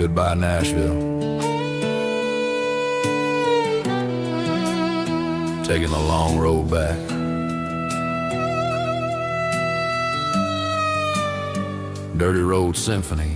Goodbye, Nashville. Taking the long road back. Dirty Road Symphony.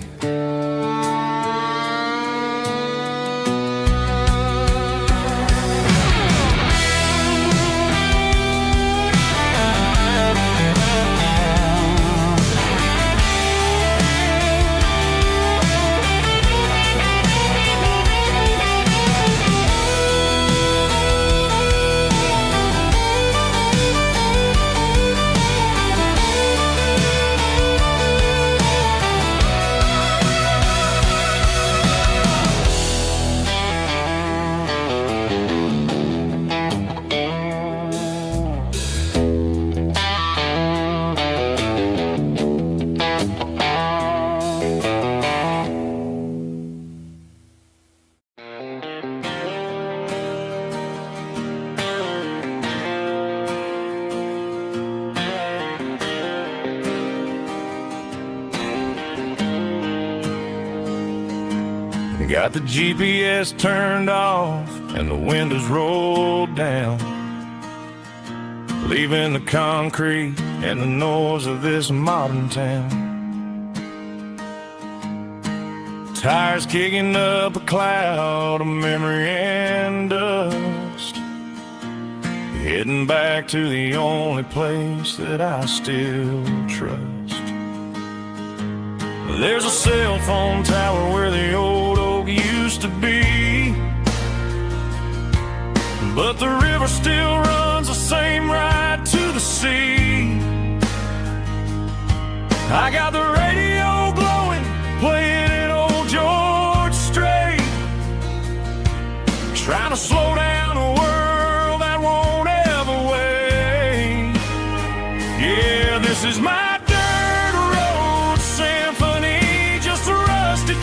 Got the GPS turned off and the windows rolled down, leaving the concrete and the noise of this modern town. Tires kicking up a cloud of memory and dust, heading back to the only place that I still trust. There's a cell phone tower where the old oak used to be, but the river still runs the same right to the sea. I got the radio glowing, playing it old George Strait, trying to slow down a world that won't ever wait. Yeah, this is my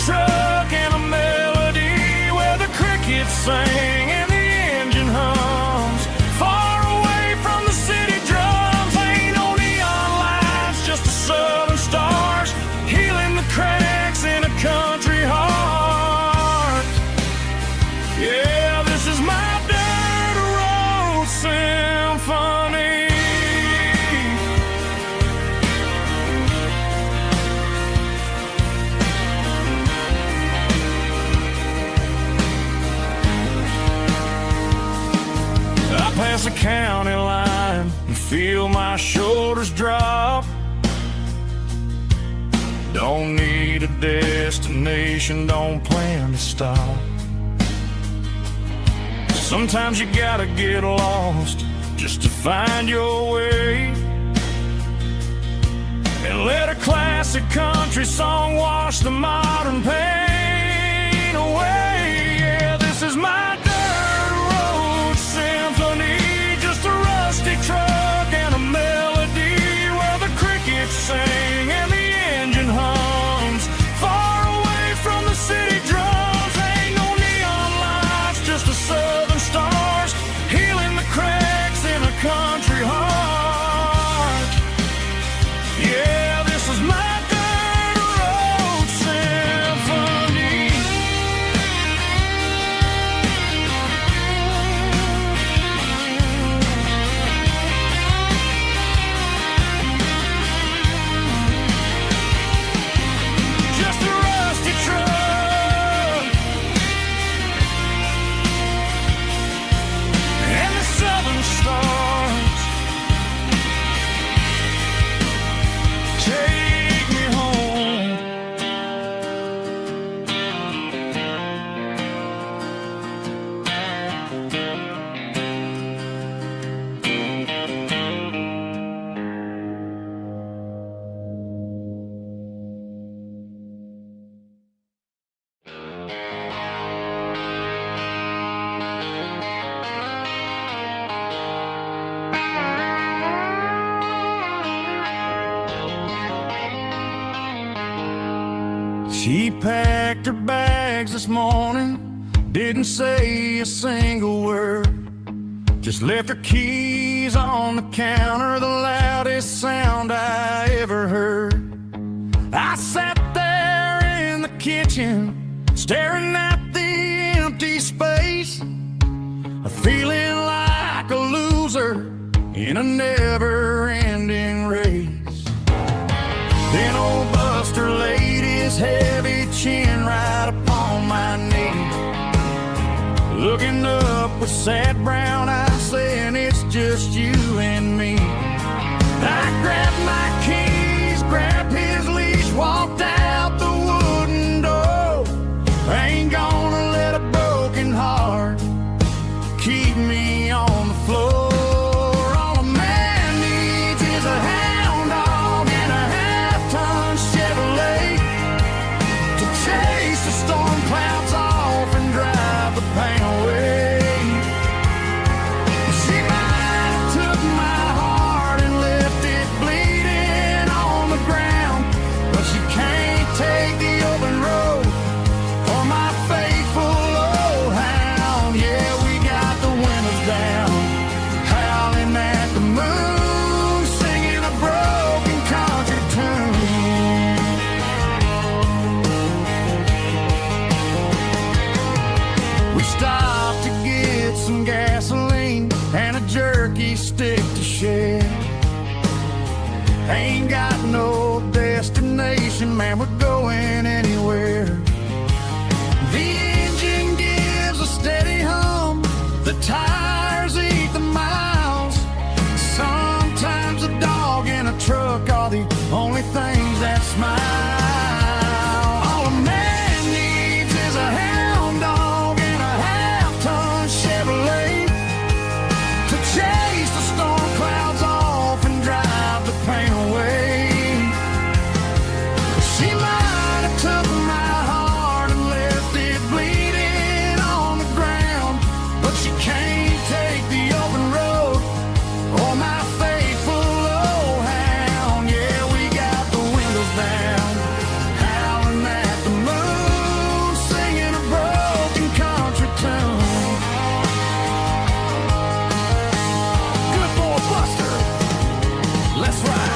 truck and a melody where the crickets sing and the engine hums, far away from the city drums. Ain't no neon lights, just the southern stars healing the cracks in a country heart. Yeah, this is my dirt road symphony. Past the county line and feel my shoulders drop. Don't need a destination, don't plan to stop. Sometimes you gotta get lost just to find your way, and let a classic country song wash the modern pain away. Yeah, this is my truck and a melody where the crickets sing and the engine hums, far away from the city drums. Ain't no neon lights, just the southern stars healing the cracks in a country heart. Yeah, this is my dirt road symphony. She packed her bags this morning, didn't say a single word, just left her keys on the counter, the loudest sound I ever heard. I sat there in the kitchen, staring at the empty space, feeling like a loser in a never-ending race. Then old Buster laid his heavy chin right upon my knee, looking up with sad brown eyes, saying it's just you and me. I grabbed my keys, grabbed his leash, walked out the wooden door. I ain't gonna let a broken heart keep me on the floor. All a man needs is a hound dog and a half-ton Chevrolet to chase the storm clouds off and drive the pain away. She might have took my heart and left it bleeding on the ground, but she can't take the open road or my faithful old hound. Yeah, we got the windows down, howling at the moon, singing a broken country tune. We stopped to get some gasoline and a jerky stick to share. Ain't got no destination, man, we're going anywhere. The engine gives a steady hum, the tires eat the miles. Sometimes a dog in a truck are the only things that smile. All a man needs is a hound dog and a half-ton Chevrolet to chase the storm clouds off and drive the pain away. She might have took my heart and left it bleeding on the ground, but she can't take the open road or my faithful old hound. Yeah, we got the windows down, howling at the moon, singing a broken country tune. Good boy Buster, let's ride.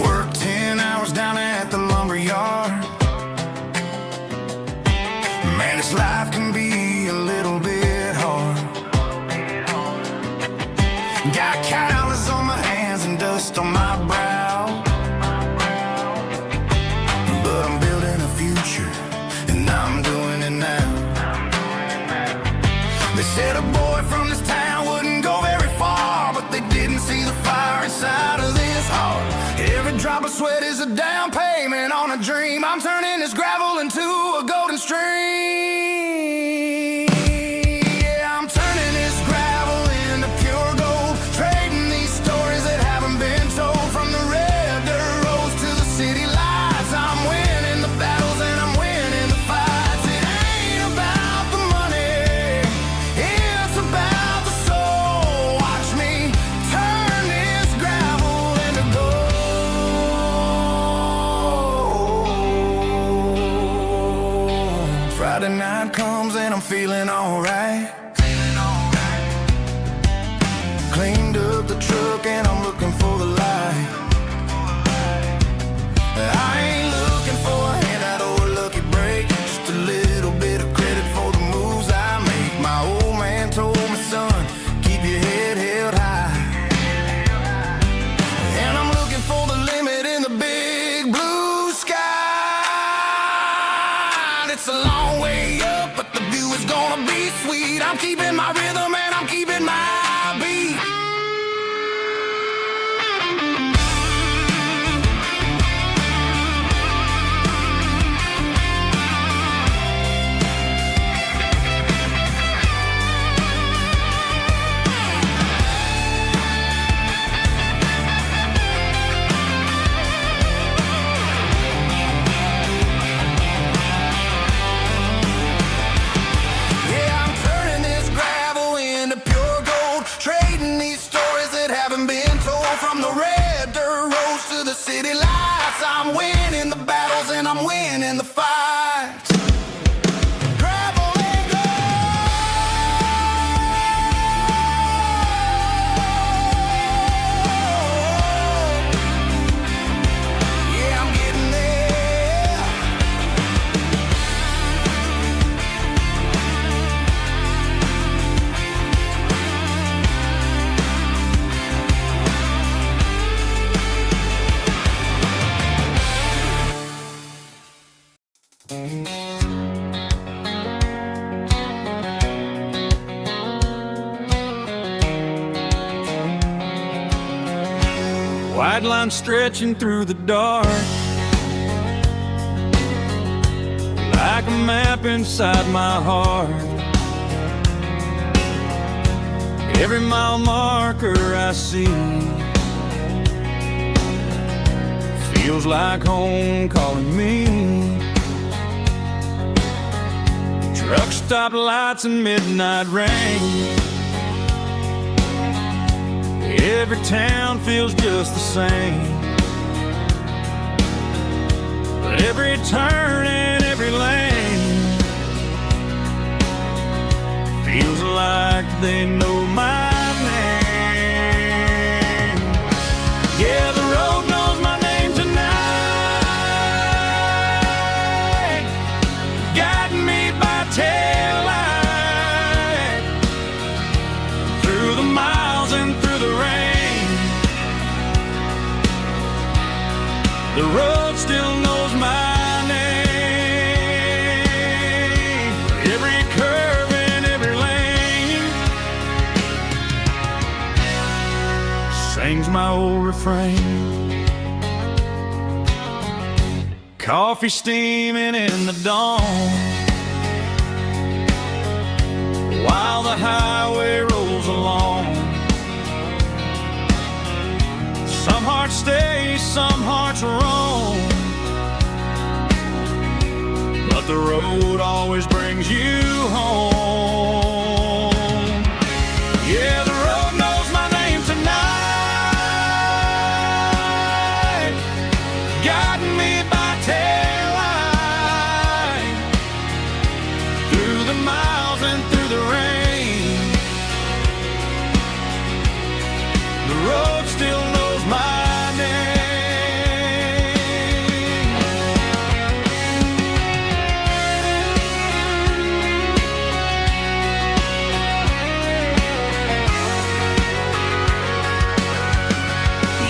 Worked 10 hours down at the lumber yard. Man, this life can be a little bit hard. Got calluses on my hands and dust on my brow, but I'm building a future and I'm doing it now. They said a boy from this town wouldn't go very far, but they didn't see the fire inside of this heart. Every drop of sweat is a down payment on a dream. I'm turning this gravel into a golden stream. Yeah, I'm turning this gravel into pure gold, trading these stories that haven't been told. From the red dirt roads to the city lights, I'm winning the battles and I'm winning the fights. It ain't about the money, it's about the soul. Watch me turn this gravel into gold. Friday night comes and I'm feeling alright. Cleaned up the truck and I'm looking for the light. I ain't looking for a handout or a lucky break, just a little bit of credit for the moves I make. My old man told me, son, keep your head held high. And I'm looking for the limit in the big blue sky. It's a long way up, but the view is gonna be sweet. I'm keeping my rhythm and I'm keeping my beat. Bright lines stretching through the dark, like a map inside my heart. Every mile marker I see feels like home calling me. Truck stop lights and midnight rain, every town feels just the same. But every turn and every lane feels like they know my name. Yeah, the road knows my name tonight, guiding me by taillight, through the miles and through the rain. The road still knows my name. Every curve and every lane sings my old refrain. Coffee steaming in the dawn, while the highway rolls along. Some hearts stay, some hearts roam, but the road always brings you home. Yeah, the road knows my name tonight, guiding me by taillight, through the miles and through the rain. The road still knows my name.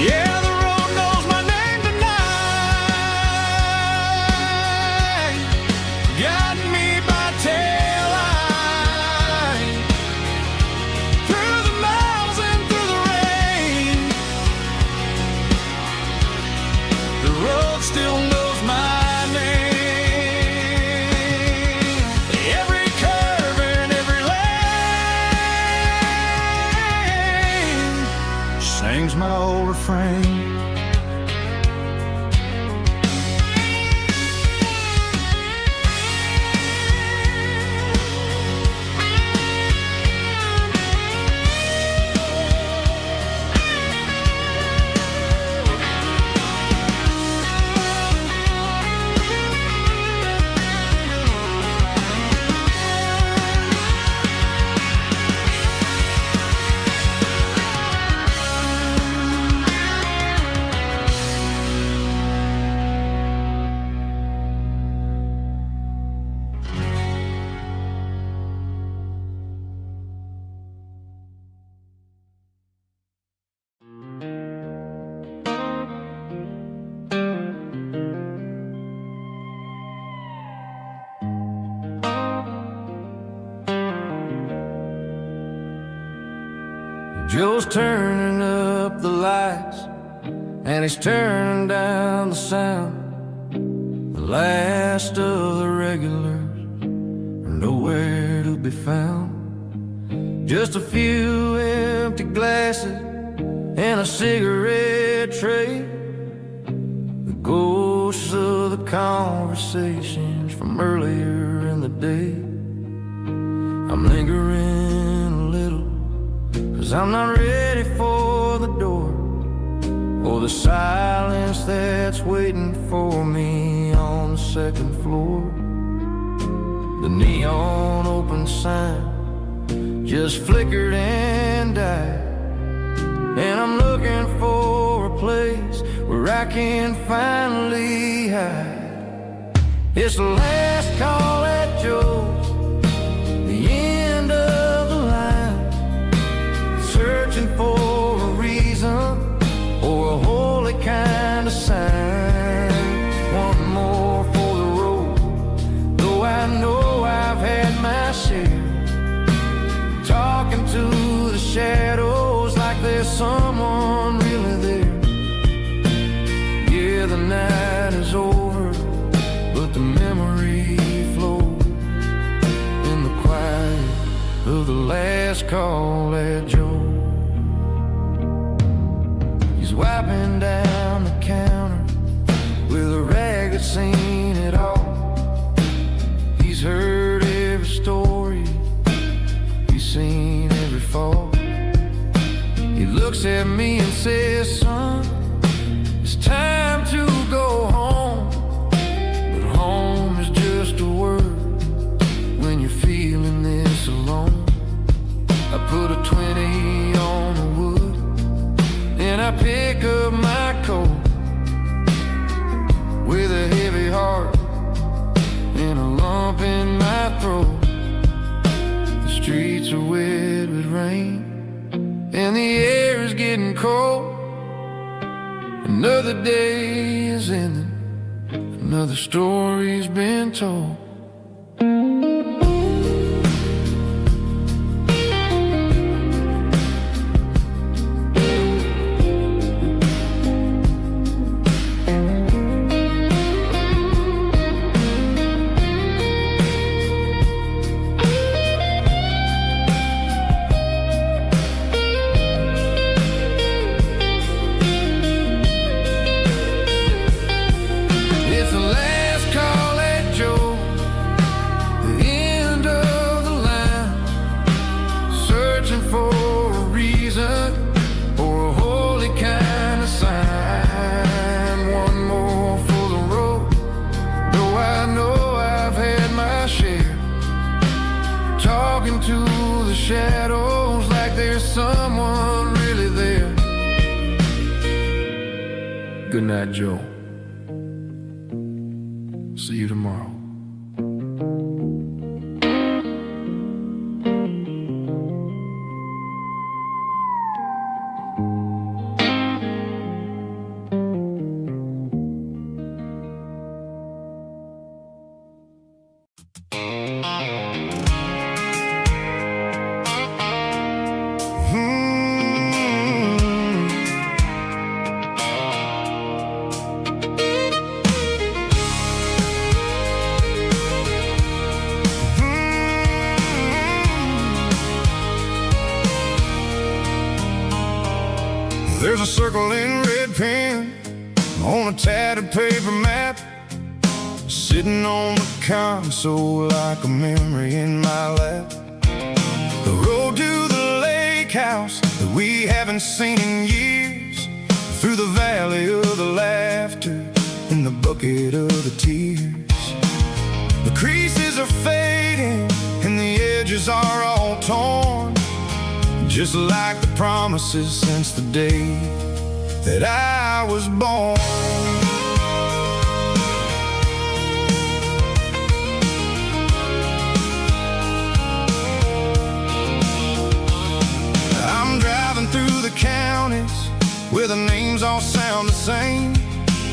Yeah, the road knows my name tonight, guiding me by taillight, through the miles and through the rain. The road still knows my name. Every curve and every lane sings my old refrain. Joe's turning up the lights, and he's turning down the sound. The last of the regulars are nowhere to be found. Just a few empty glasses and a cigarette tray, the ghosts of the conversations from earlier in the day. I'm lingering a little, 'cause I'm not ready for the door, or the silence that's waiting for me on the second floor. The neon open sign just flickered and died, and I'm looking for a place where I can finally hide. It's the last call at Joe's, the end of the line, searching for a reason or a holy kind of sign. One more for the road, though I know I've had my share, talking to the shadows like there's someone really there. last call at Joe. He's wiping down the counter with a rag that's seen it all. He's heard every story, he's seen every fall. He looks at me and says, son, it's time to go home. But home is just a word when you're feeling this alone. I put a 20 on the wood and I pick up my coat with a heavy heart and a lump in my throat. The streets are wet with rain and the air is getting cold. Another day is ending, another story's been told. To the shadows like there's someone really there. Good night, Joe. See you tomorrow. There's a circle in red pen on a tattered paper map, sitting on the console like a memory in my lap. The road to the lake house that we haven't seen in years, through the valley of the laughter and the bucket of the tears. The creases are fading and the edges are all torn, just like the promises since the day that I was born. I'm driving through the counties where the names all sound the same,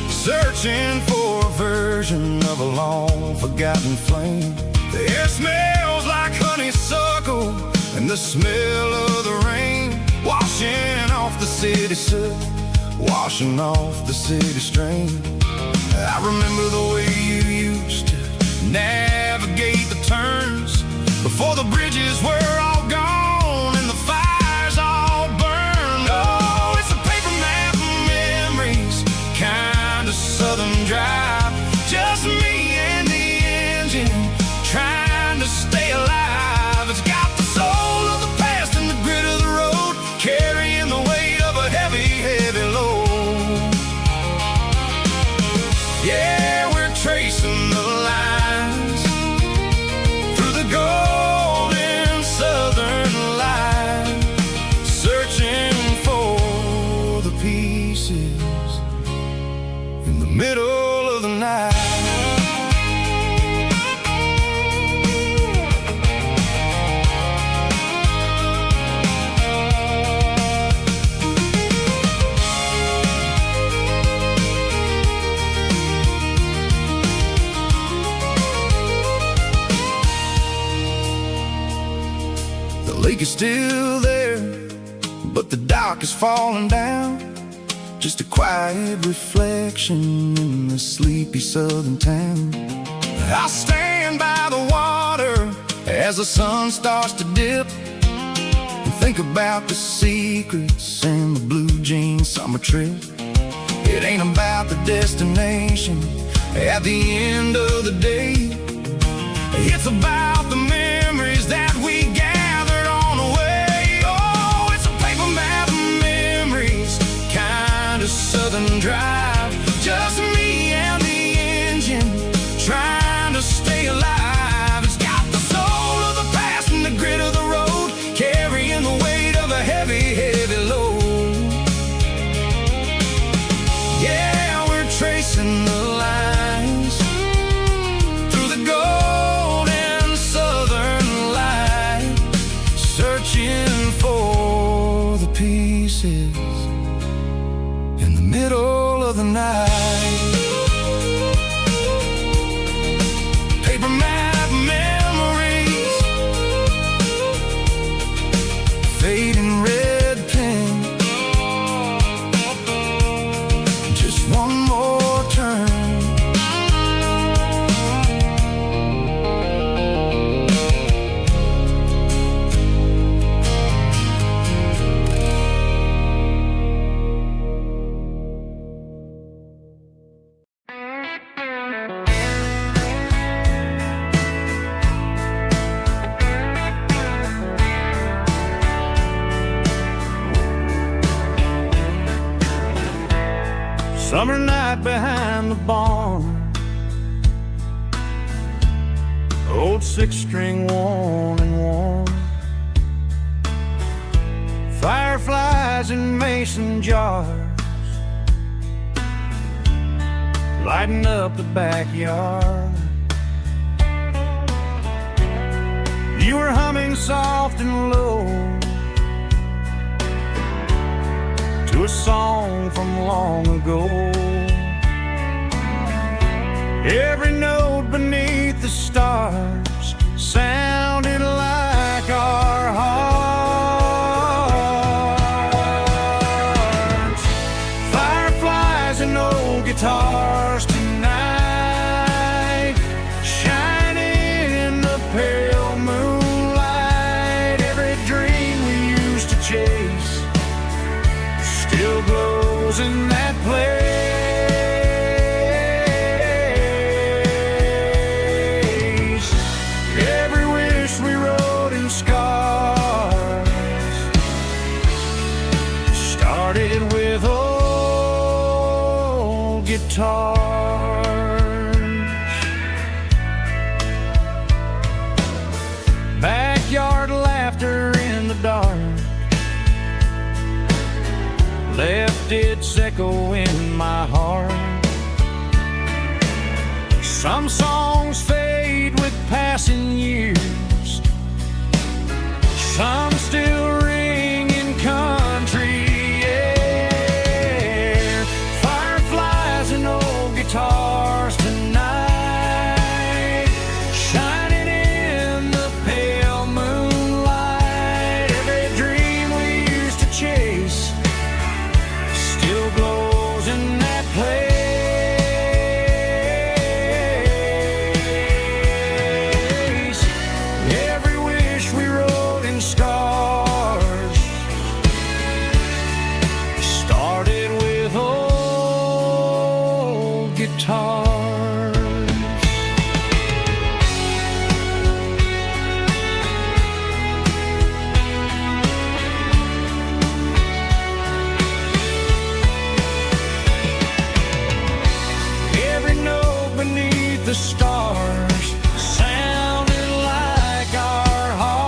searching for a version of a long forgotten flame. The air smells like honeysuckle and the smell of the rain, washing off the city soot, washing off the city strain. I remember the way you used to navigate the turns before the bridges were all gone and the fires all burned. Oh, it's a paper map of memories, kind of southern drive, just me and the engine trying to stay alive. It's got the soul of the past and the grit of the road, carrying the weight of a heavy, heavy load. Yeah, we're tracing the lines through the golden southern light, searching for the pieces in the middle of the night. The lake is still there, but the dock is falling down, just a quiet reflection in the sleepy southern town. I'll stand by the water as the sun starts to dip, Think about the secrets and the blue jean summer trip. It ain't about the destination at the end of the day. It's about the memories that we gathered on the way. Oh, it's a paper map of memories, kind of southern drive. Just me and the engine, trying to stay alive. It's got the soul of the past and the grit of the road, carrying the weight of a heavy, heavy load. Yeah, we're tracing the lines through the golden southern light, searching for the pieces in the middle of the night. Paper map memories, fading red pen, just one more turn. Summer night behind the barn, old six-string worn and worn, fireflies in mason jars, lighting up the backyard. You were humming soft and low to a song from long ago. Every note beneath the stars sounded like our hearts. Fireflies and old guitars tonight, shining in the pale moonlight. Every dream we used to chase still glows in that place. Every wish we wrote in scars started with old guitars. Backyard laughter in the dark left its echo in my heart. Some songs fade with passing years, some still ring in country air. Fireflies and old guitars tonight, shining in the pale moonlight. Every dream we used to chase still glows in that place. Every wish we wrote in scars started with old guitars. Every note beneath the stars sounded like our hearts.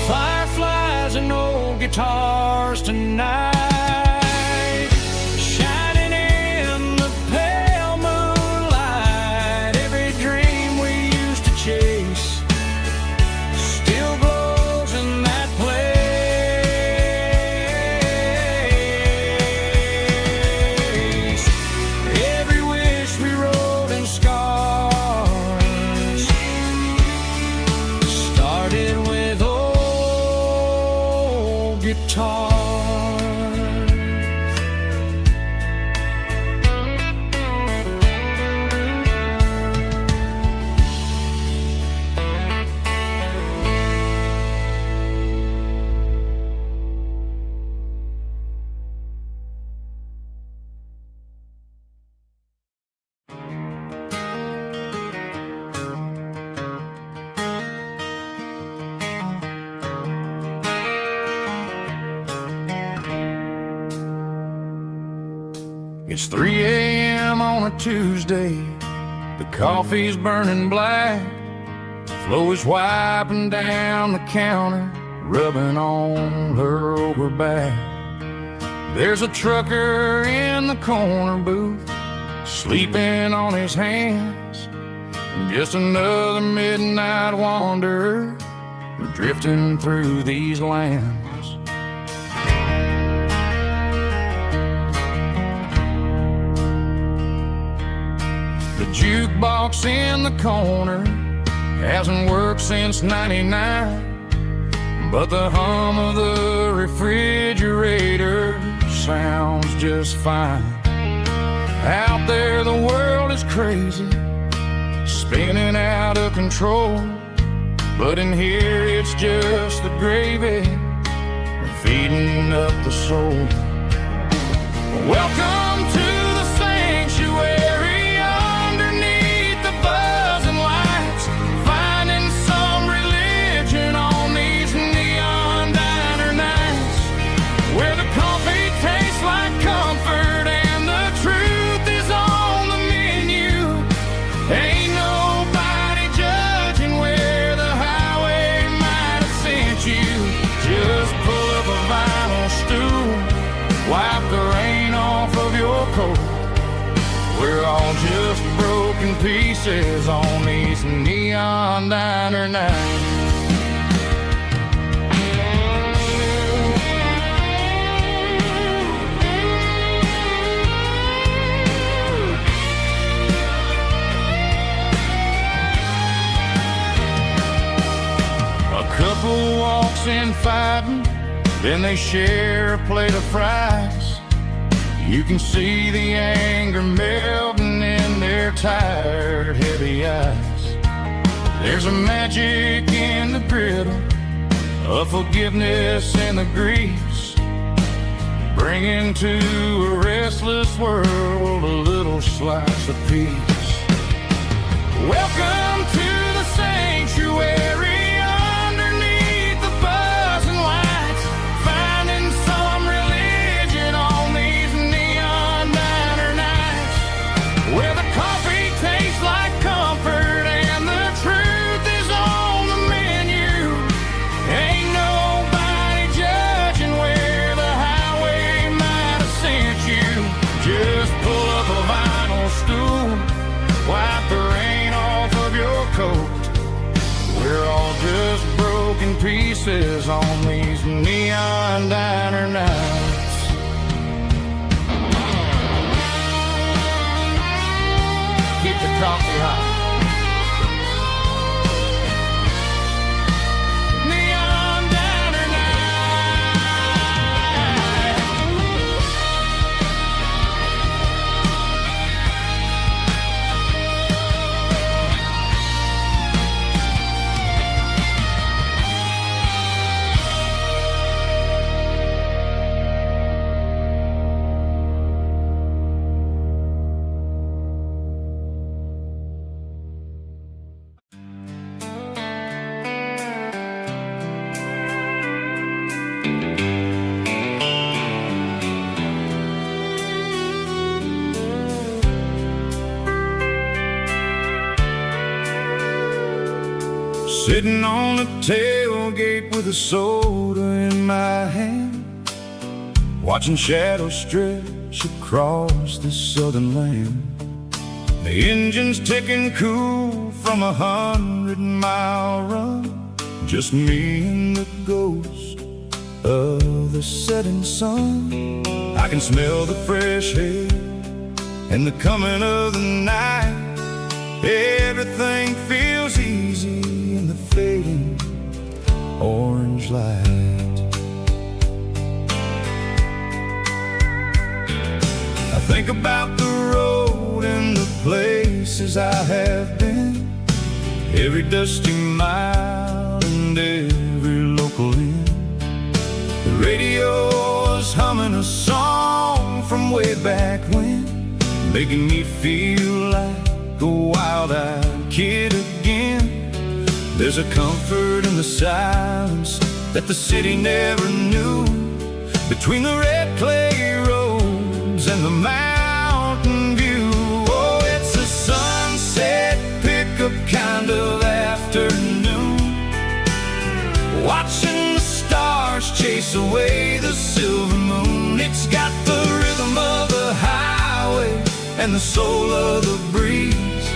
Fireflies and old guitars tonight, shining in the pale moonlight. Every dream we used to chase still glows in that place. Every wish we wrote in scars started with old guitars. It's 3 a.m. on a Tuesday. The coffee's burning black. Flo is wiping down the counter, rubbing on her over back. There's a trucker in the corner booth, sleeping on his hands. Just another midnight wanderer, drifting through these lands. The jukebox in the corner hasn't worked since '99, but the hum of the refrigerator sounds just fine. Out there the world is crazy, spinning out of control, but in here it's just the gravy feeding up the soul. Welcome to the sanctuary, underneath the buzzing lights, finding some religion on these neon diner nights, where the coffee tastes like comfort and the truth is on the menu. Ain't nobody judging where the highway might have sent you. Just pull up a vinyl stool, wipe the rain off of your coat. We're all just broken pieces on these neon diner nights. A couple walks in fighting, then they share a plate of fries. You can see the anger melting in their tired, heavy eyes. There's a magic in the griddle, a forgiveness in the grease, bringing to a restless world a little slice of peace. Welcome to the sanctuary, underneath the buzzing lights, finding some religion on these neon diner nights, where the coffee tastes like comfort and the truth is on the menu. Ain't nobody judging where the highway might have sent you. Just pull up a vinyl stool, wipe the rain off of your coat. We're all just broken pieces on these neon diner nights. Keep the coffee hot. Neon diner Sitting on the tailgate with a soda in my hand, watching shadows stretch across this southern land. The engine's ticking cool from 100-mile run, just me and the ghost of the setting sun. I can smell the fresh air and the coming of the night. Everything feels easy in the fading orange light. I think about the road and the places I have been, every dusty mile and every local inn. The radio is humming a song from way back when, making me feel like a wild-eyed kid again. There's a comfort in the silence that the city never knew, between the red clay roads and the mountains chase away the silver moon. It's got the rhythm of the highway and the soul of the breeze,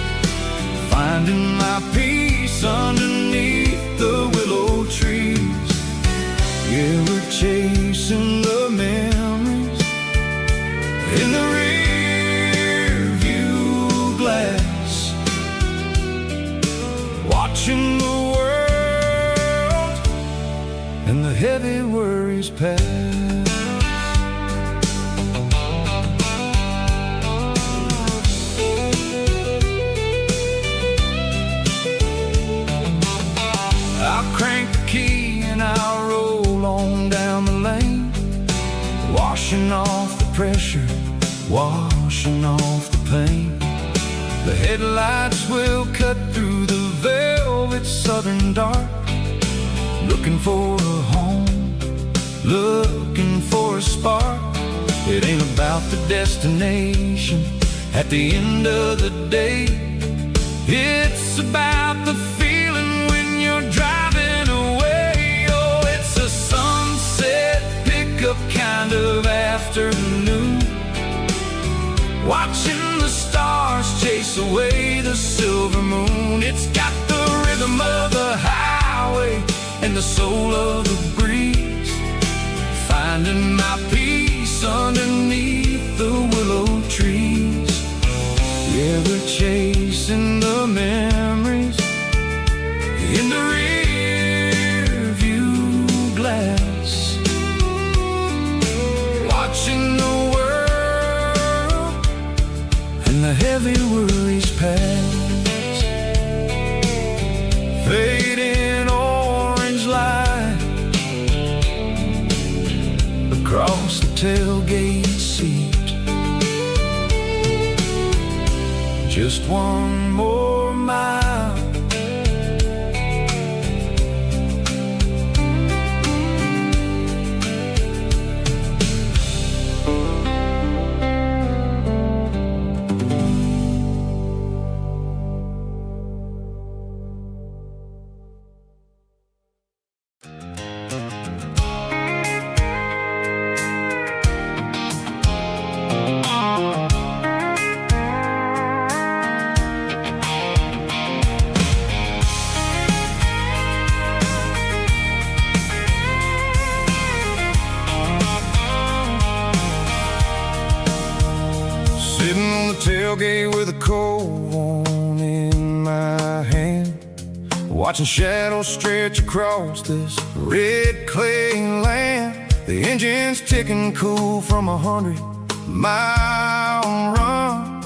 finding my peace underneath the willow trees. Yeah, we're chasing the memories in the rear view glass, watching the world and the heavy worries pass. I'll crank the key and I'll roll on down the lane, washing off the pressure, washing off the pain. The headlights will cut through the velvet southern dark, looking for a home, looking for a spark. It ain't about the destination at the end of the day, it's about the feeling when you're driving away. Oh, it's a sunset pickup kind of afternoon, watching the stars chase away the silver moon. It's got the rhythm of the highway and the soul of the breeze, finding my peace underneath the willow trees. Yeah, we're chasing the memories in the rear view glass, watching the world and the heavy worries pass. Fading orange light across the tailgate seat, just one more mile. Sitting on the tailgate with a cold one in my hand, watching shadows stretch across this red clay land. The engine's ticking cool from 100-mile run,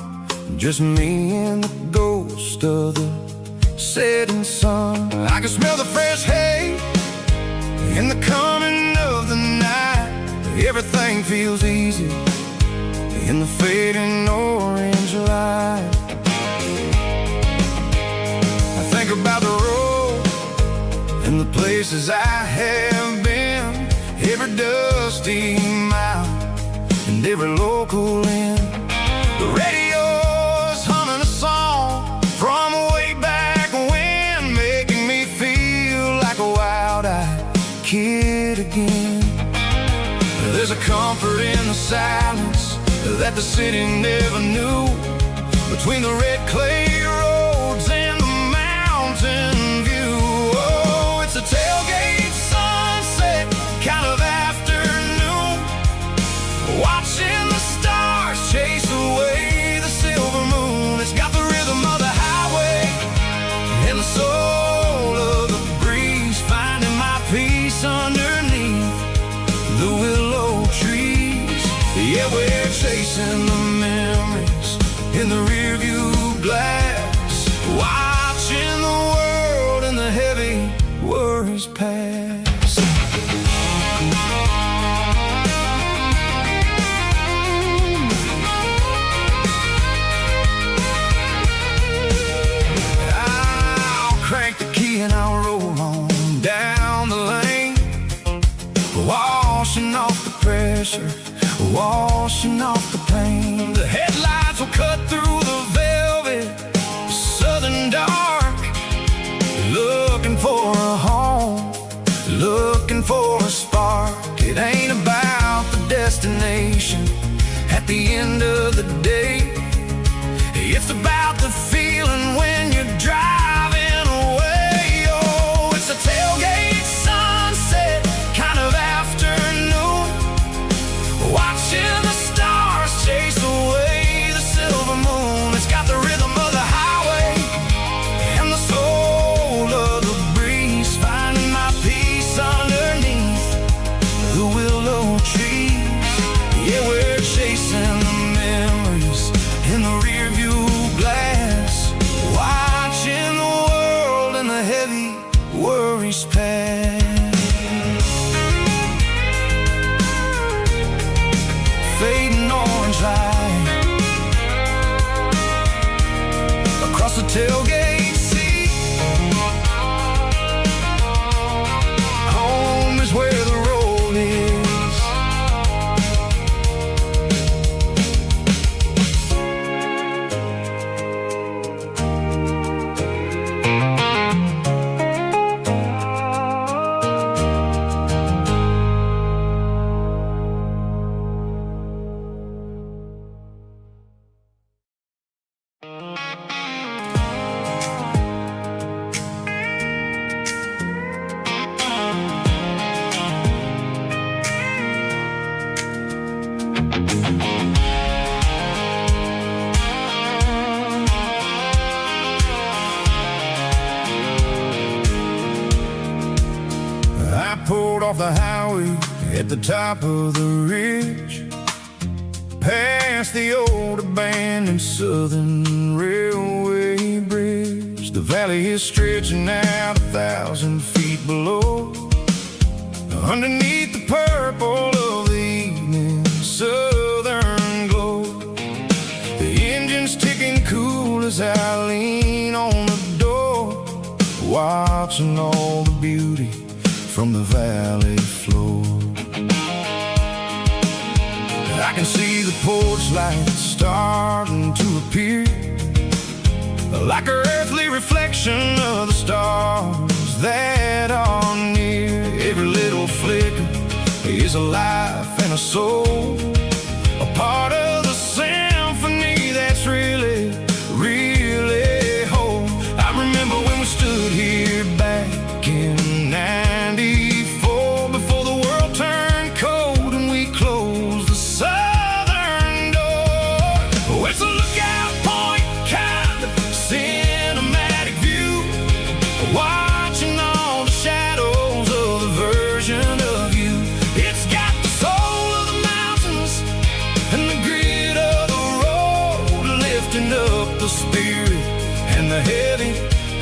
just me and the ghost of the setting sun. I can smell the fresh hay and the coming of the night. Everything feels easy in the fading orange light. I think about the road and the places I have been, every dusty mile and every local inn. The radio's humming a song from way back when, making me feel like a wild-eyed kid again. There's a comfort in the silence that the city never knew, between the red clay roads and the mountain view. Oh, it's a tailgate sunset kind of afternoon, watching the stars chase away the silver moon. It's got the rhythm of the highway and the soul of the breeze, finding my peace underneath the willow trees. Yeah, we're chasing the memories in the rearview glass, watching the world and the heavy worries pass. I'll crank the key and I'll roll on down the lane, washing off the pressure, washing off the pain. The headlights will cut through the velvet southern dark, looking for a home, looking for a spark. across the tailgate seat. Home is where the road is. Pulled off the highway at the top of the ridge, past the old abandoned Southern Railway bridge. The valley is stretching out 1,000 feet below, underneath the purple of the evening southern glow. The engine's ticking cool as I lean on the door, watching all the beauty from the valley floor. I can see the porch lights starting to appear, like an earthly reflection of the stars that are near. Every little flicker is a life and a soul, a part of the symphony that's really, really whole. I remember when we stood here back in '94, before the world turned cold and we closed the southern door. Oh, it's a lookout point, kind of cinematic view, watching all the shadows of the version of you. It's got the soul of the mountains and the grit of the road, lifting up the spirit and the heavy,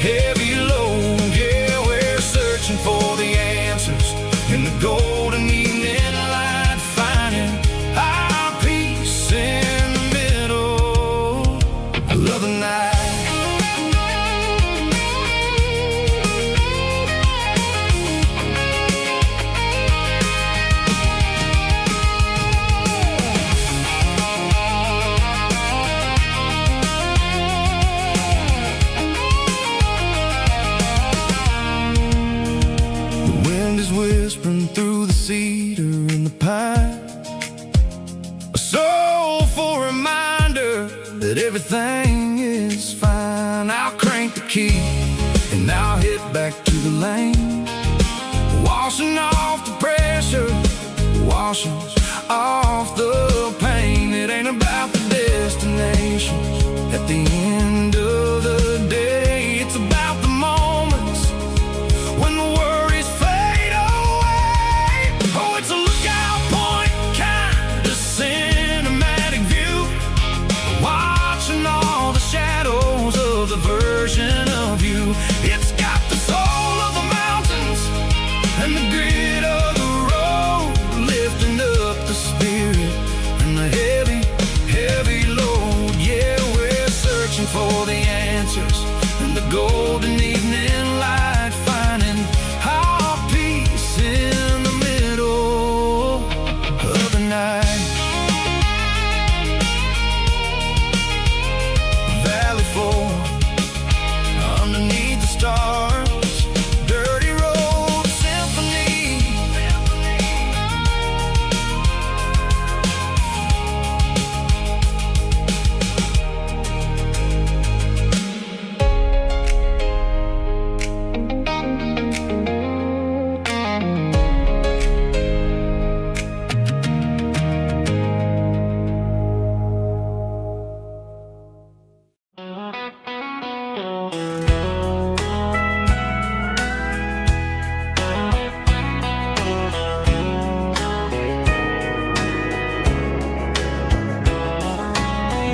heavy load. Yeah, we're searching for the answers in the golden evening light, finding our peace in the middle of the night. Whispering through the cedar and the pine, a soulful reminder that everything is fine. I'll crank the key and I'll head back to the lane, washing off the pressure, washing off the pain. It ain't about the destinations at the end of the day, it's about the moments when the worries fade away. Oh, it's a lookout point, kind of cinematic view, watching all the shadows of the version of you. It's got the soul of the mountains and the grit of the road, lifting up the spirit and the heavy, heavy load. Yeah, we're searching for the answers in the golden evening light, finding our peace in the middle of the night. Valley floor, underneath the stars, dirty road symphony.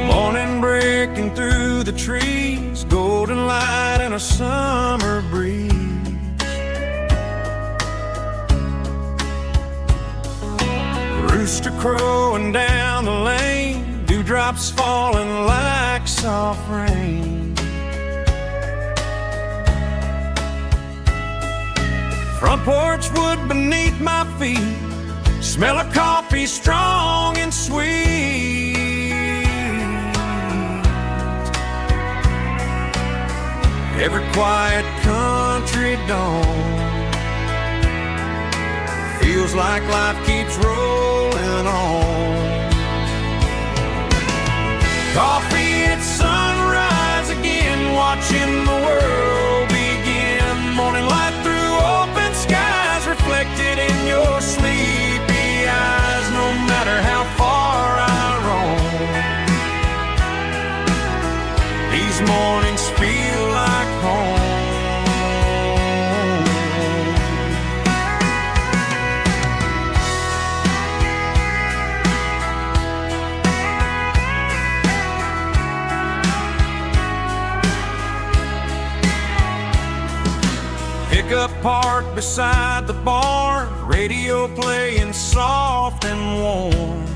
Morning breaking through the trees, golden light and a summer breeze. Rooster crowing down the lane, dewdrops falling like soft rain. Front porch wood beneath my feet, smell of coffee strong and sweet. Every quiet country dawn feels like life keeps rolling on. Coffee at sunrise again, watching the world begin. Morning light through open skies, reflected in your sleepy eyes. No matter how far I roam, these mornings feel like home. Pickup park beside the barn, radio playing soft and warm.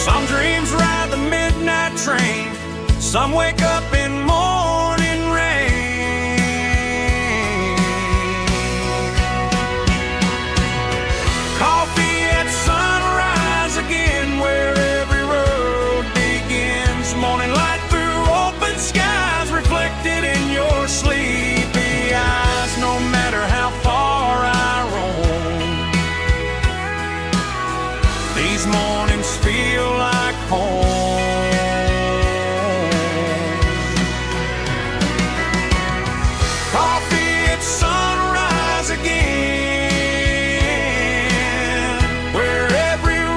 Some dreams ride the midnight train, some wake up in morning rain. Coffee at sunrise again, where every road begins. Morning light skies, reflected in your sleepy eyes. No matter how far I roam, these mornings feel like home. Coffee at sunrise again, where every road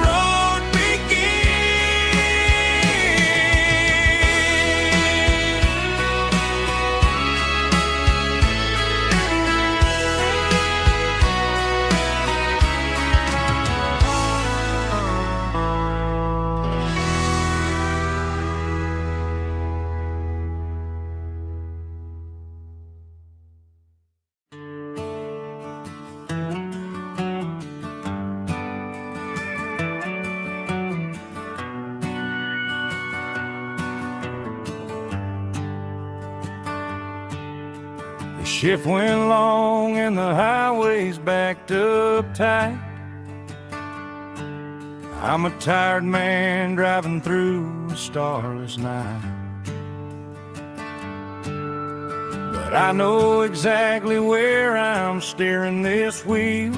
shift went long and the highway's backed up tight. I'm a tired man driving through a starless night, but I know exactly where I'm steering this wheel,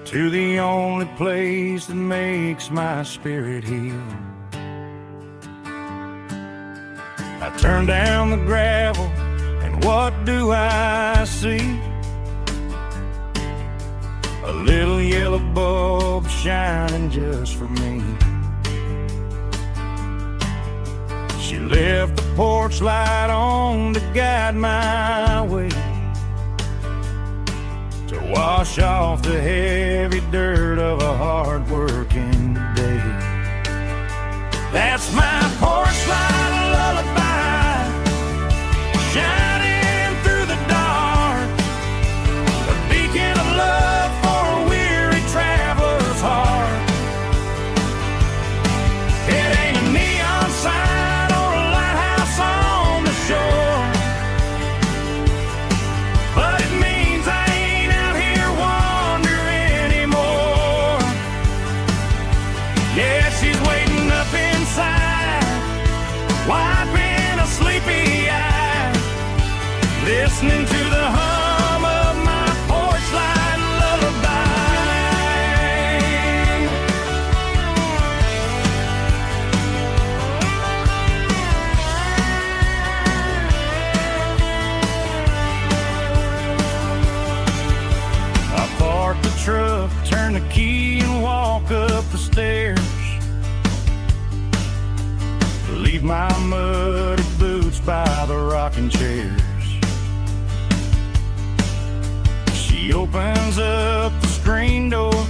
to the only place that makes my spirit heal. I turn down the gravel, and what do I see? A little yellow bulb shining just for me. She left the porch light on to guide my way, to wash off the heavy dirt of a hard-working day. That's my porch light lullaby, shining through the dark, a beacon of love for a weary traveler's heart. It ain't a neon sign or a lighthouse on the shore, but it means I ain't out here wandering anymore. Yeah, she's waiting up inside, wiping a sleepy eye, listening to the hum of my porch light lullaby. I park the truck, turn the key and walk up the stairs, leave my muddy boots by the rocking chairs. She opens up the screen door,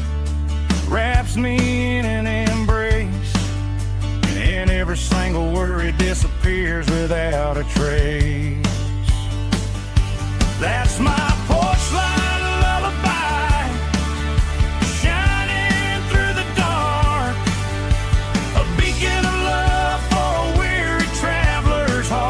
wraps me in an embrace, and every single worry disappears without a trace. That's my porch light lullaby, shining through the dark, a beacon of love for a weary traveler's heart.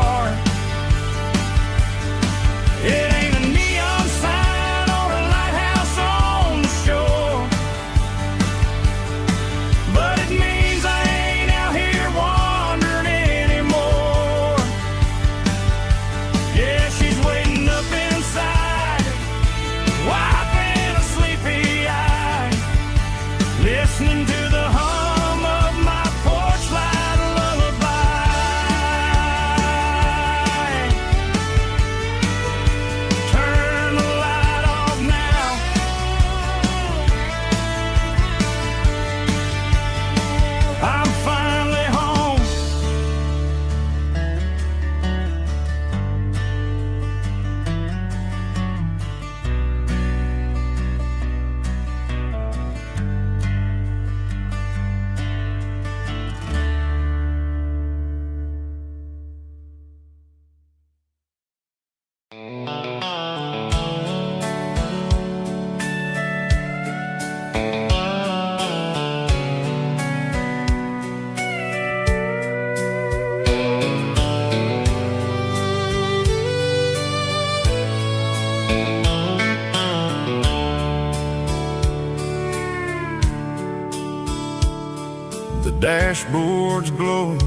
The dashboard's glowing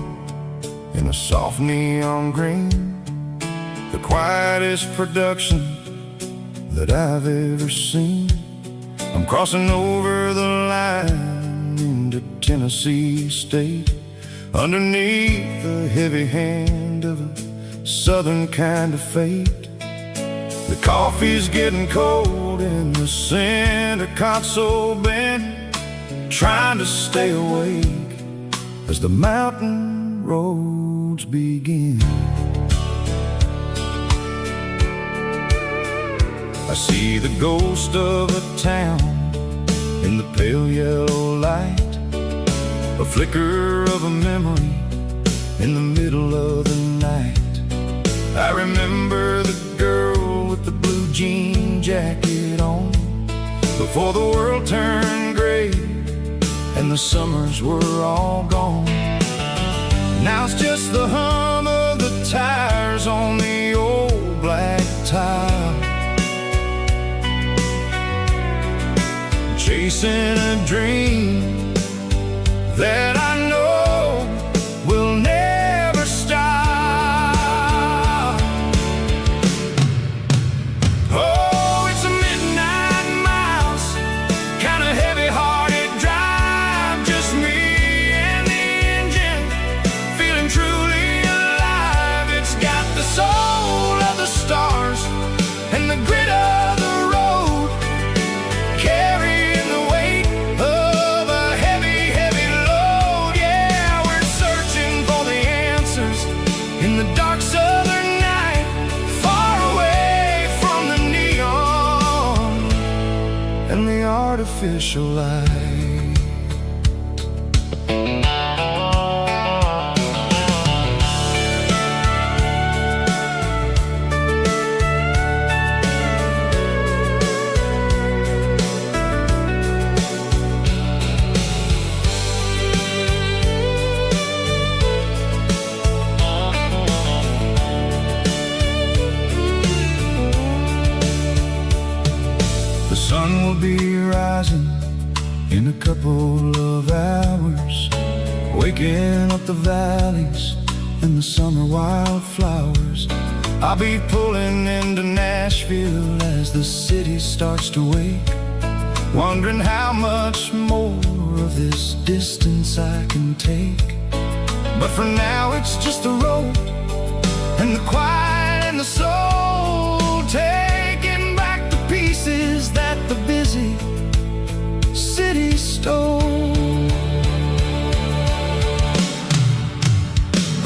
in a soft neon green, the quietest production that I've ever seen. I'm crossing over the line into Tennessee State, underneath the heavy hand of a southern kind of fate. The coffee's getting cold in the center console bin, trying to stay awake as the mountain roads begin. I see the ghost of a town in the pale yellow light, a flicker of a memory in the middle of the night. I remember the girl with the blue jean jacket on, before the world turned gray and the summers were all gone. Now it's just the hum of the tires on the old black tile, chasing a dream that I know will never stop. Oh, it's a midnight miles, kind of heavy-hearted drive, just me and the engine, feeling truly alive. It's got the soul of the stars and the grit of the road, carrying the weight of a heavy, heavy load. Yeah, we're searching for the answers in the dark southern night, far away from the neon and the artificial light. The sun will be rising in a couple of hours, waking up the valleys and the summer wildflowers. I'll be pulling into Nashville as the city starts to wake, wondering how much more of this distance I can take. But for now it's just the road and the quiet and the soul, taking back the pieces that the busy city stole.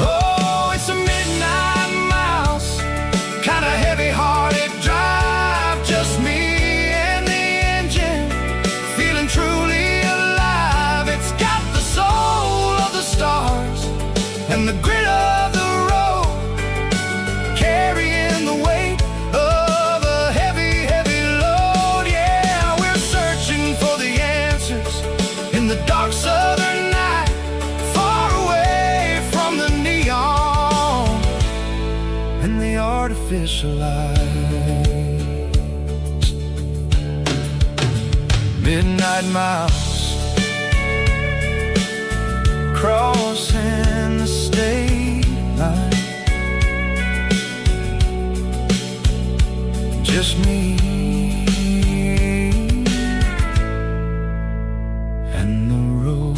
Oh, it's a midnight miles, kind of heavy-hearted drive, just me and the engine, feeling truly alive. It's got the soul of the stars and the grit of the road, carrying the weight of a heavy, heavy load. Yeah, we're searching for the answers in the dark southern night, far away from the neon and the artificial lights. Midnight miles, crossing the state line, just me and the road.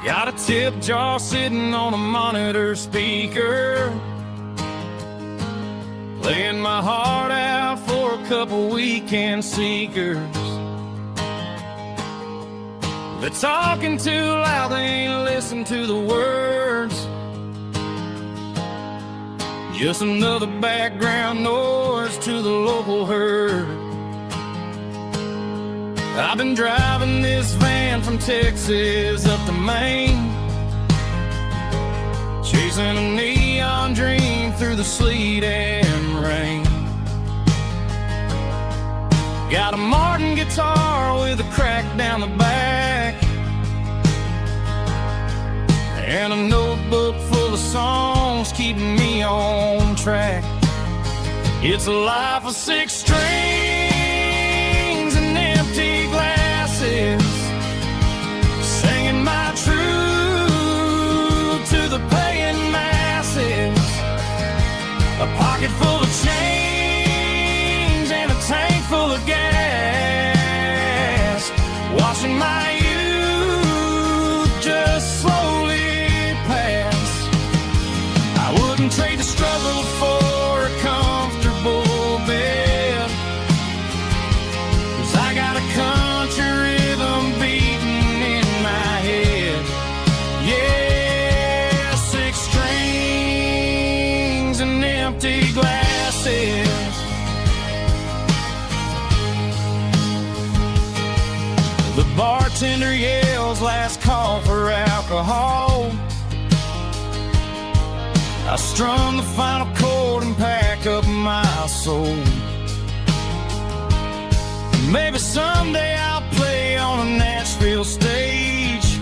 Got a tip jar sitting on a monitor speaker, playing my heart out for a couple weekend seekers. They're talking too loud, they ain't listening listen to the words, just another background noise to the local herd. I've been driving this van from Texas up to Maine, chasing a neon dream through the sleet and rain. Got a Martin guitar with a crack down the back, and a notebook full of songs keeping me on track. It's a life of 6 strings and empty glasses, singing my truth to the paying masses. A pocket full of change and a tank full of gas, watching my youth just slowly pass. I wouldn't trade the struggle for a comfortable bed, 'cause I got a country rhythm beating in my head. Yeah, 6 strings and empty glasses. The bartender yells last call for alcohol. I strum the final chord and pack up my soul. Maybe someday I'll play on a Nashville stage,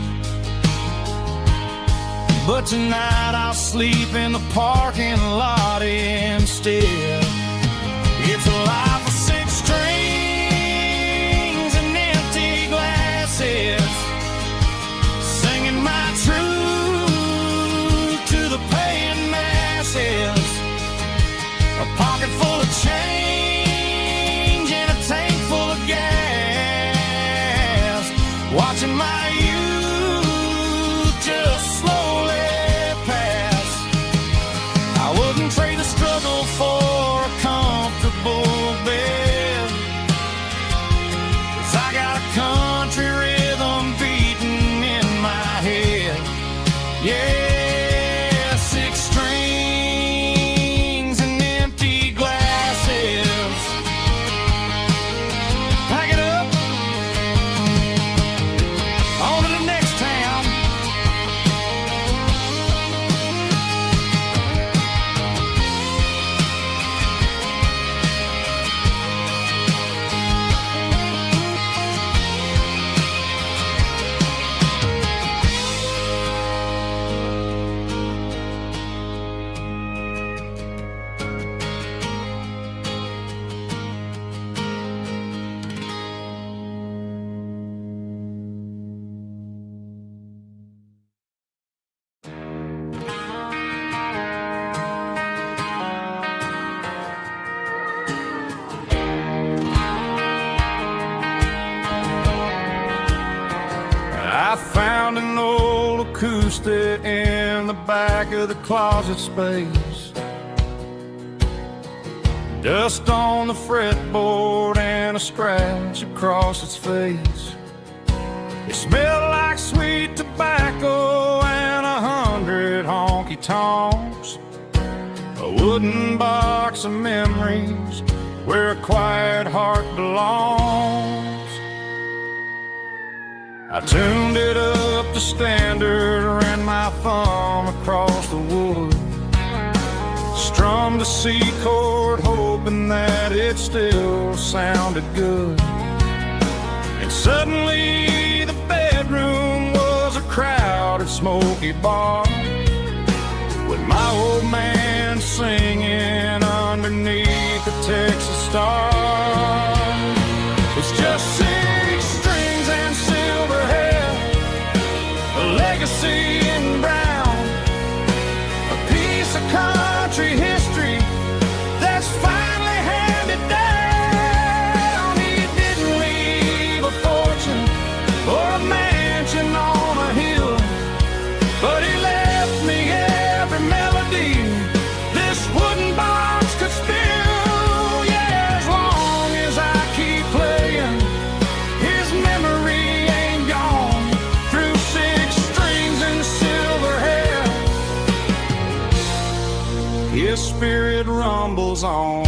but tonight I'll sleep in the parking lot instead. It's a life of 6 strings and empty glasses, singing my truth to the paying masses. A pocket full of change and a tank full of gas, watching my youth just slowly pass. I wouldn't trade the struggle for a comfortable bed, 'cause I got a country rhythm beating in my head. Yeah, 6 strings and empty glasses. Pack it up, on to the next town. I found an old acoustic in the back of the closet space, dust on the fretboard and a scratch across its face. It smelled like sweet tobacco and 100 honky-tonks, a wooden box of memories where a quiet heart belongs. I tuned it up to standard, ran my thumb across the wood, strummed a C chord hoping that it still sounded good. And suddenly the bedroom was a crowded smoky bar, with my old man singing underneath the Texas star. It's just 6 strings and silver hair, a legacy in brown, a piece of country history that's finally handed down. He didn't leave a fortune or a mansion on a hill, but he left me every melody this wooden box could spill. Yeah, as long as I keep playing, his memory ain't gone. Through 6 strings and silver His spirit rumbles on.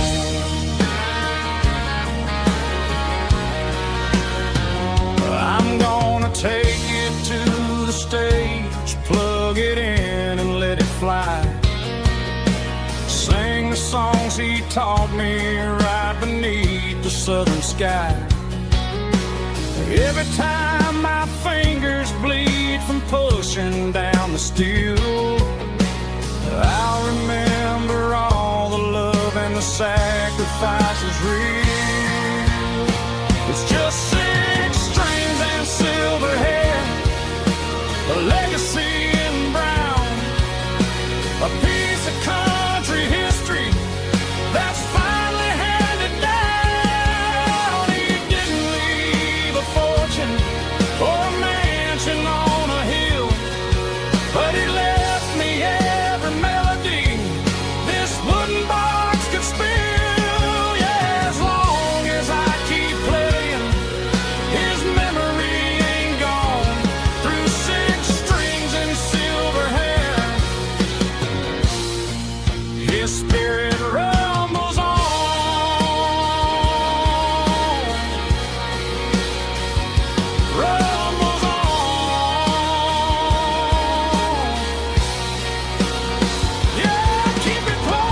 I'm gonna take it to the stage, plug it in and let it fly. Sing the songs he taught me right beneath the southern sky. Every time my fingers bleed from pushing down the steel, I'll remember all the love and the sacrifices real. It's just 6 strings and silver hair, a legacy in brown, a piece of country history that's finally handed down. He didn't leave a fortune or a mansion on a hill, but he left me every melody this wooden box could spill. Yeah, as long as I keep playing, his memory ain't gone. Through 6 strings and silver hair, his spirit rumbles on. Rumbles on. Yeah, keep it playing.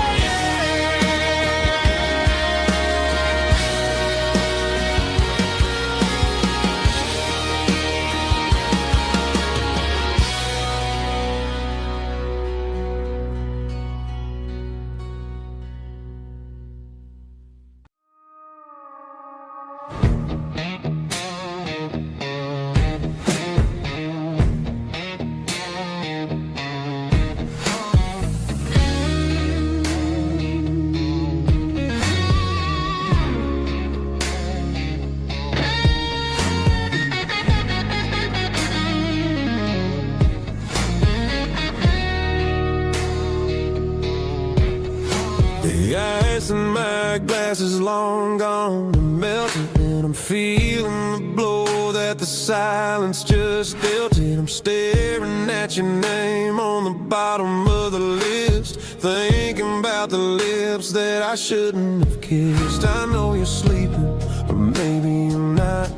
The ice in my glass is long gone and melted, and I'm feeling the blow that the silence just dealt it. I'm staring at your name on the bottom of the list, thinking about the lips that I shouldn't have kissed. I know you're sleeping, or maybe you're not.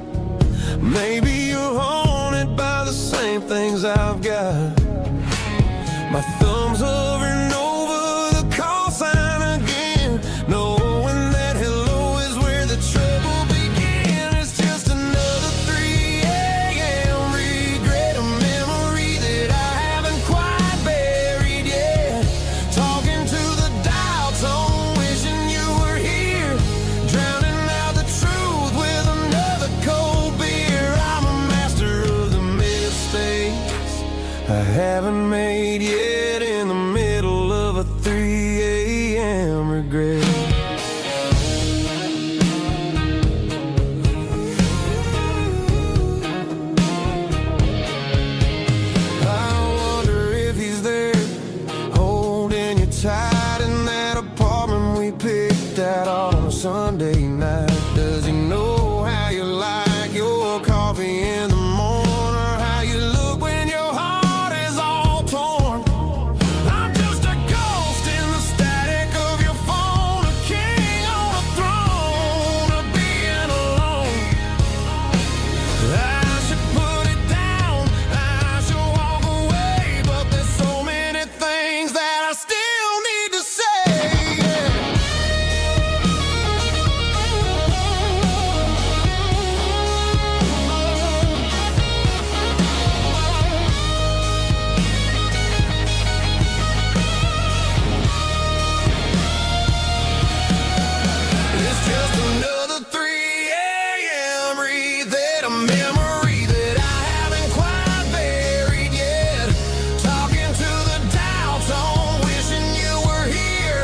Maybe you're haunted by the same things I've got. My thumb's hovering over the call sign again, knowing that hello is where the trouble began. It's just another 3 a.m. regret, a memory that I haven't quite buried yet. Talking to the dial tone, wishing you were here, drowning out the truth with another cold beer. I'm a master of the mistakes I haven't made yet, in the middle of a 3 a.m. regret. I wonder if he's there, holding you tight in that apartment we picked out on a Sunday night. Does he know how you like your coffee in the morning, or how you look when your heart is all torn? I'm just a ghost in the static of your phone, a king on a throne of being alone. I should put it down, I should walk away, but there's so many things that I still need to say. It's just another 3 a.m. read, a memory that I haven't quite buried yet. Talking to the dial tone, wishing you were here,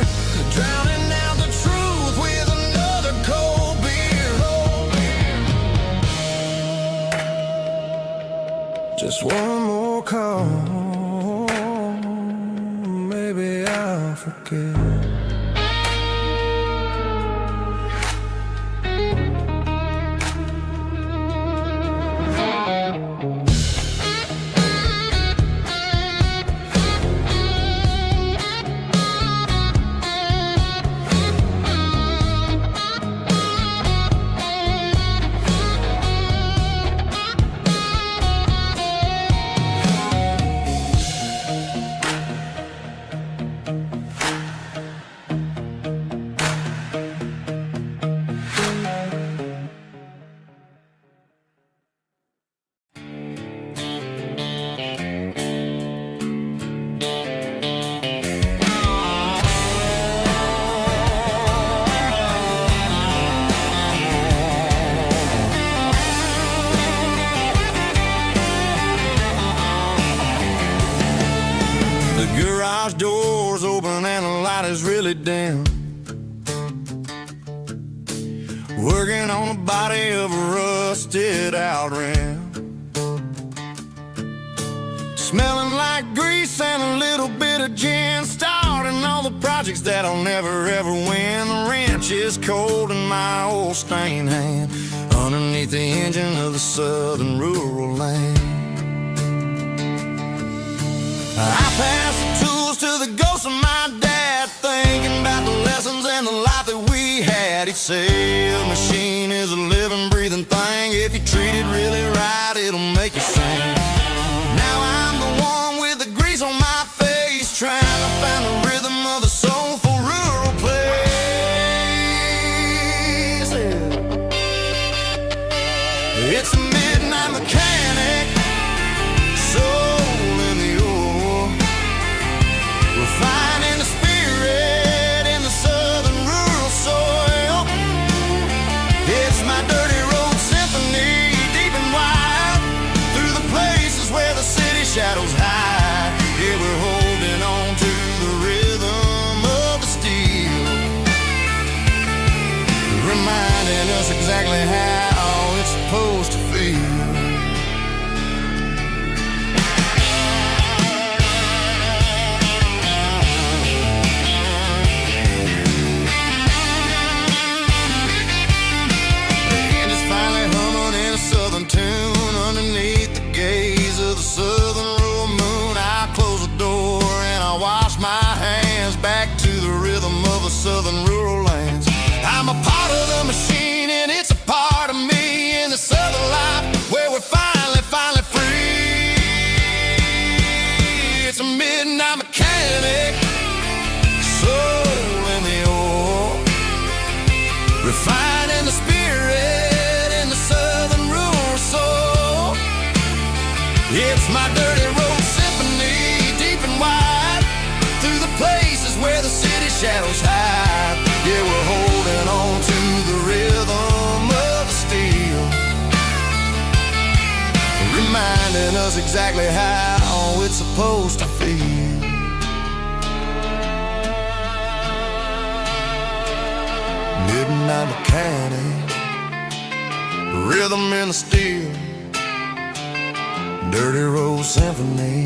drowning out the truth with another cold beer. Just one more call, maybe I'll forget. The garage door's open and the light is really dim. Working on the body of a rusted out rim. Smelling like grease and a little bit of gin. Starting all the projects that I'll never ever win. The wrench is cold in my old stained hand underneath the engine of the southern rural land. I pass the tools to the ghost of my dad, thinking about the lessons and the life that we had. He'd say a machine is a living, breathing thing. If you treat it really right, it'll make you sing. Now I'm the one with the grease on my face, trying to find the rhythm of the soulful rural place. It's a midnight mechanic, soul in the ore, refining the spirit in the southern rural soil. It's my dirty road symphony, deep and wide, through the places where the city shadows hide. Yeah, we're holding on to the rhythm of the steel, reminding us exactly how it's supposed to feel. Tune underneath the gaze of the southern rural moon. I close the door and I wash my hands back to the rhythm of the southern rural lands. I'm a part of the machine and it's a part of me in the southern life where we're finally free. It's a midnight mechanic, soul in the ore, refining the spirit in the southern rural soul. It's my dirty road symphony, deep and wide, through the places where the city shadows hide. Yeah, we're holding on to the rhythm of the steel, reminding us exactly how it's supposed to feel. Midnight mechanic, rhythm in the steel, dirty road symphony.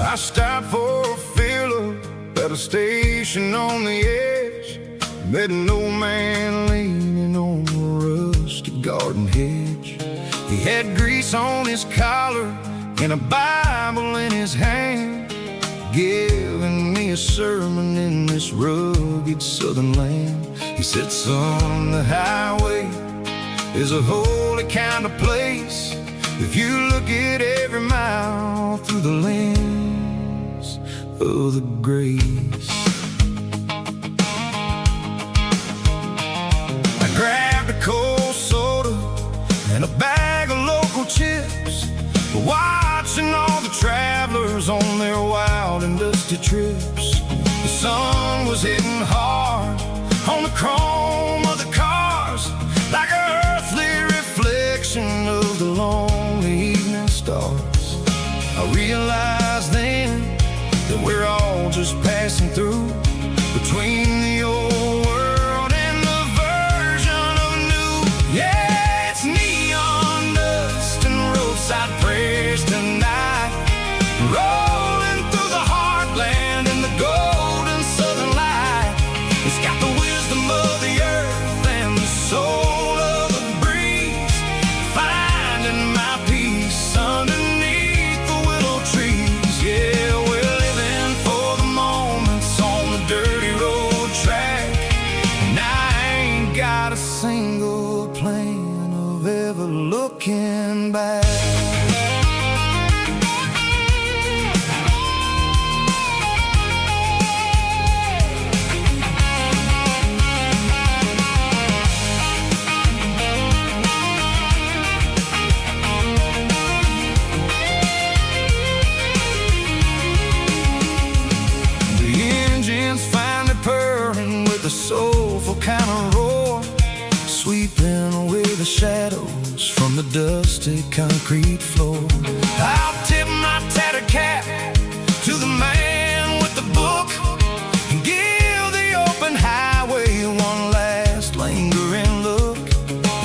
I stopped for a fill-up at a station on the edge. Met an old man leaning on a rusty garden hedge. He had grease on his collar and a Bible in his hand, giving me a sermon in this rugged southern land. He said, son, the highway is a holy kind of place if you look at every mile through the lens of the grace. I grabbed a cold soda and a bag of local chips, watching all the travelers on their wild and dusty trips. The sun was hitting hard on the chrome of the cars, like an earthly reflection of the lonely evening stars. I realized then that we're all just passing through, between the old world and the version of new. Yeah, it's neon dust and roadside prayers tonight, rolling through the heartland in the golden southern light. It's got the wisdom of the earth and the soul of the breeze, fine ever looking back. The soulful kind of roar, sweeping away the shadows from the dusty concrete floor. I'll tip my tattered cap to the man with the book and give the open highway one last lingering look.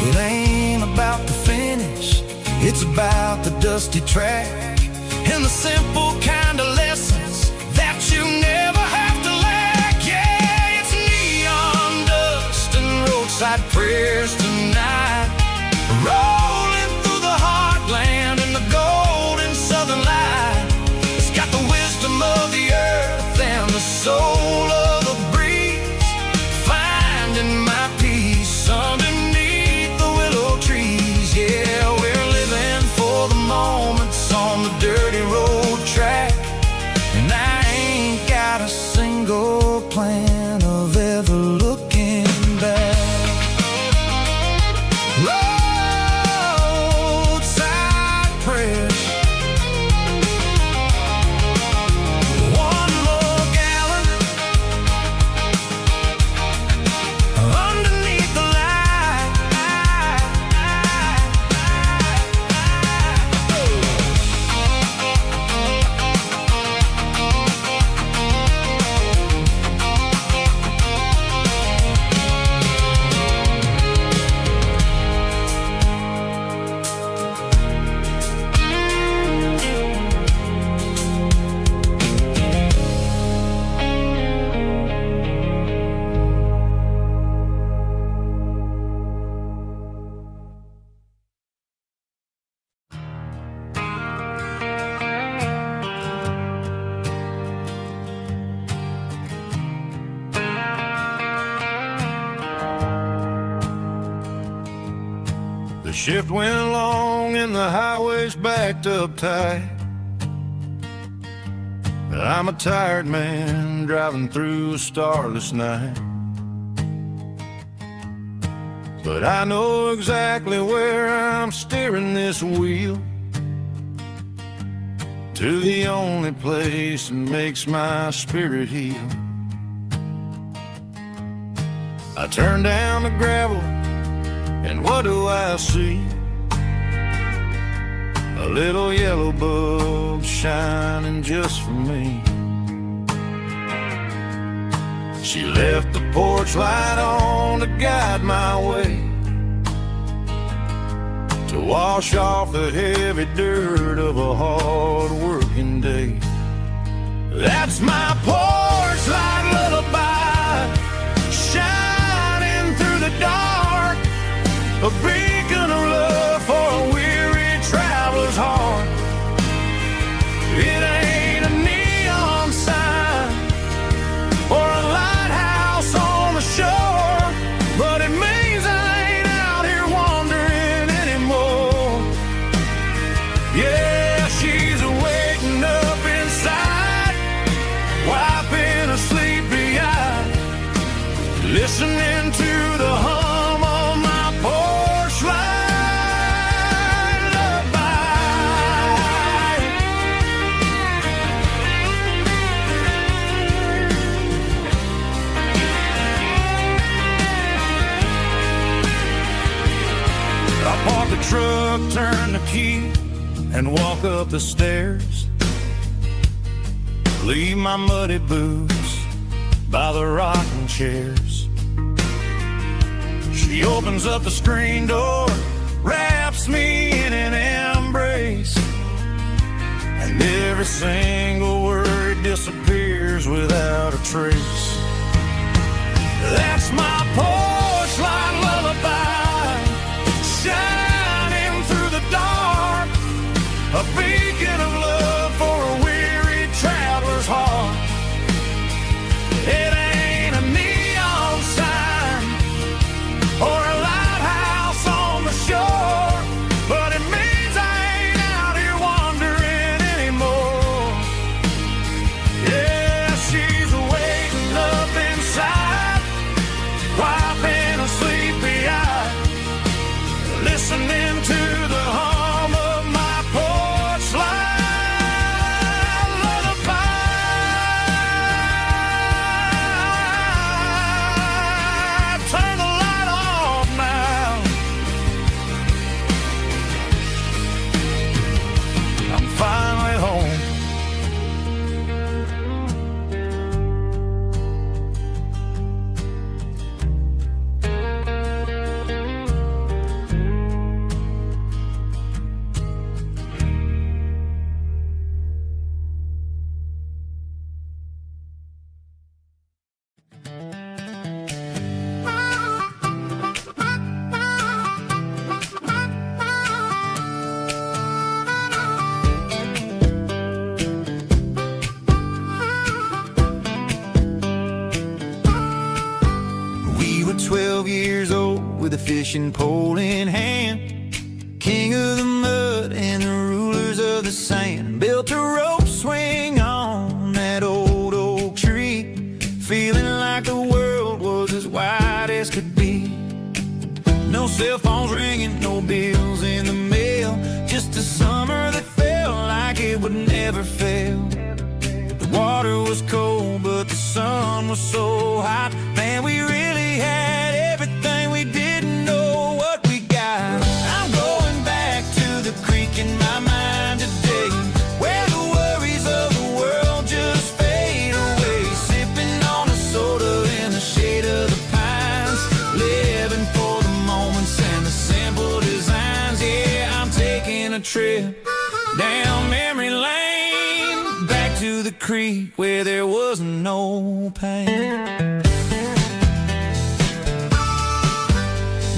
It ain't about the finish, it's about the dusty track and the simple kind of lessons that you never have to lack. Yeah, it's neon dust and roadside prayers tonight, rolling through the heartland in the golden southern light. It's got the wisdom of the earth and the soul of the breeze, finding my peace underneath the willow trees. Yeah, we're living for the moments on the dirty road track, and I ain't got a single plan of ever looking back. Roadside prayers, one more gallon underneath the light. The shift went along and the highway's backed up tight. I'm a tired man driving through a starless night, but I know exactly where I'm steering this wheel, to the only place that makes my spirit heal. I turn down the gravel, and what do I see? A little yellow bulb shining just for me. She left the porch light on to guide my way, to wash off the heavy dirt of a hard-working day. That's my porch light lullaby, shining through the dark, a beacon of love for a weary traveler's heart. It ain't a neon sign or a lighthouse on the shore, but it means I ain't out here wandering anymore. Yeah, she's waking up inside, wiping a sleepy eye, listening to the hum of my porch light lullaby. I park the truck, turn the key, and walk up the stairs. Leave my muddy boots by the rocking chairs. She opens up the screen door, wraps me in an embrace, and every single word disappears without a trace. That's my porch light lullaby, shining through the dark, a beacon of love for a weary traveler's heart. It ain't a neon sign or a lighthouse on the shore, listening to the hum of my porch light lullaby. Turn the light off now. I'm finally home. We were 12 years old with a fishing pole in hand, king of the mud and the rulers of the sand. Built a rope swing on that old oak tree, feeling like the world was as wide as could be. No cell phones ringing, no bills in the mail, just a summer that felt like it would never fail. The water was cold, but the sun was so hot. Man, we really had everything, we didn't know what we got. I'm going back to the creek in my mind today, where the worries of the world just fade away. Sipping on a soda in the shade of the pines, living for the moments and the simple designs. Yeah, I'm taking a trip down memory lane, back to the creek where there was no pain.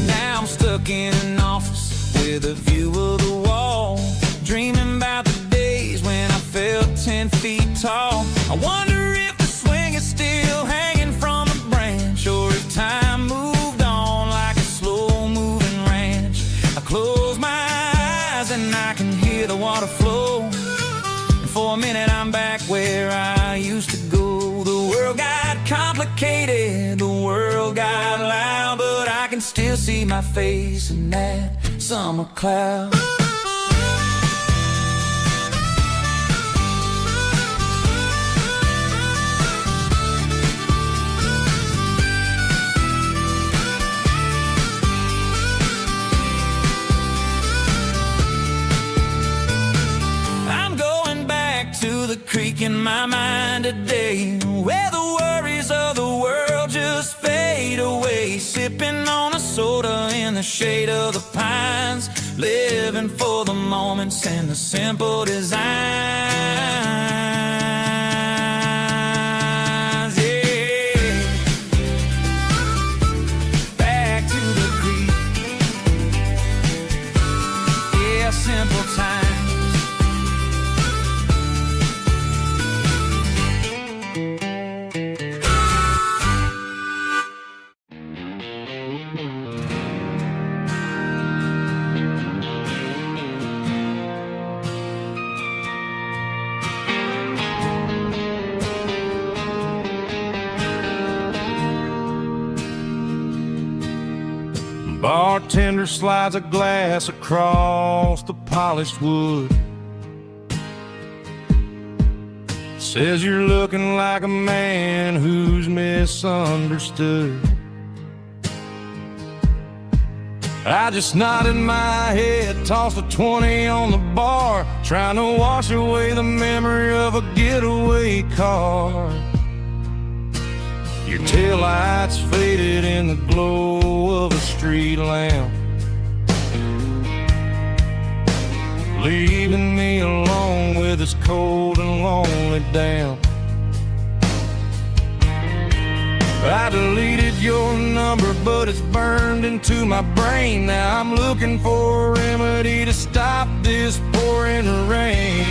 Now I'm stuck in an office with a view of the wall, dreaming about the days when I felt 10 feet tall. I wonder if the swing is still hanging from a branch, or if time moved on like a slow-moving ranch. I close my eyes and I can hear the water flow, and for a minute I'm back where I used to go. The world got complicated, the world got loud, but I can still see my face in that summer cloud. I'm going back to the creek in my mind today, where the worries of the world just fade away. Sipping on a soda in the shade of the pines, living for the moments and the simple designs. Yeah, back to the creek. Yeah, simple times. Bartender slides a glass across the polished wood, says you're looking like a man who's misunderstood. I just nodded my head, tossed a 20 on the bar, trying to wash away the memory of a getaway car. Your taillights faded in the glow of a street lamp, leaving me alone with this cold and lonely damp. I deleted your number, but it's burned into my brain. Now I'm looking for a remedy to stop this pouring rain.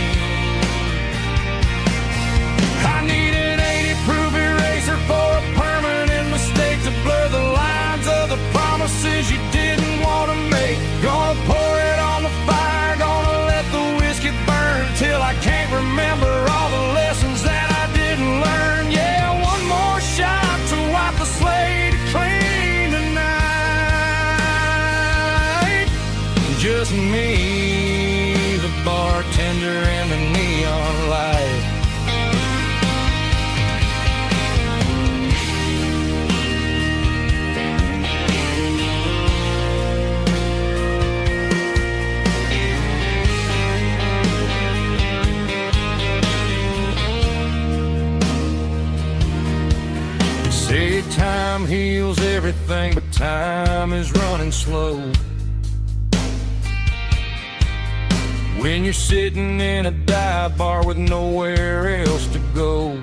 I need an 80-proof eraser for a permanent mistake, to blur the lines of the promises you didn't want to make. Gonna pour it on the fire, gonna let the whiskey burn till I can't remember all the lessons that I didn't learn. Yeah, one more shot to wipe the slate clean tonight. Just me, the bartender, and the neon light. Say time heals everything, but time is running slow. When you're sitting in a dive bar with nowhere else to go,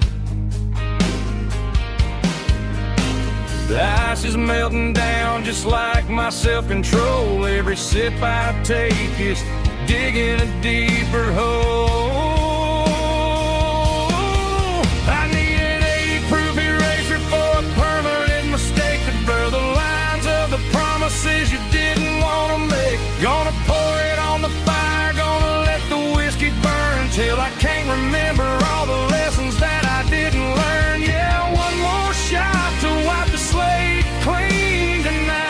the ice is melting down just like my self-control. Every sip I take is digging a deeper hole. I need an 80-proof eraser for a permanent mistake to blur the lines of the promises you didn't want to make. Gonna pour it on the fire, gonna let the whiskey burn till I can't remember all the lessons that I didn't learn. Yeah, one more shot to wipe the slate clean tonight.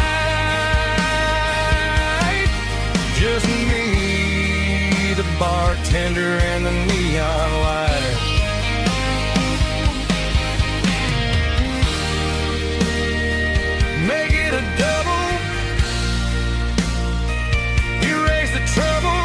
Just me, the bartender, and the neon light. Make it a double, erase the trouble.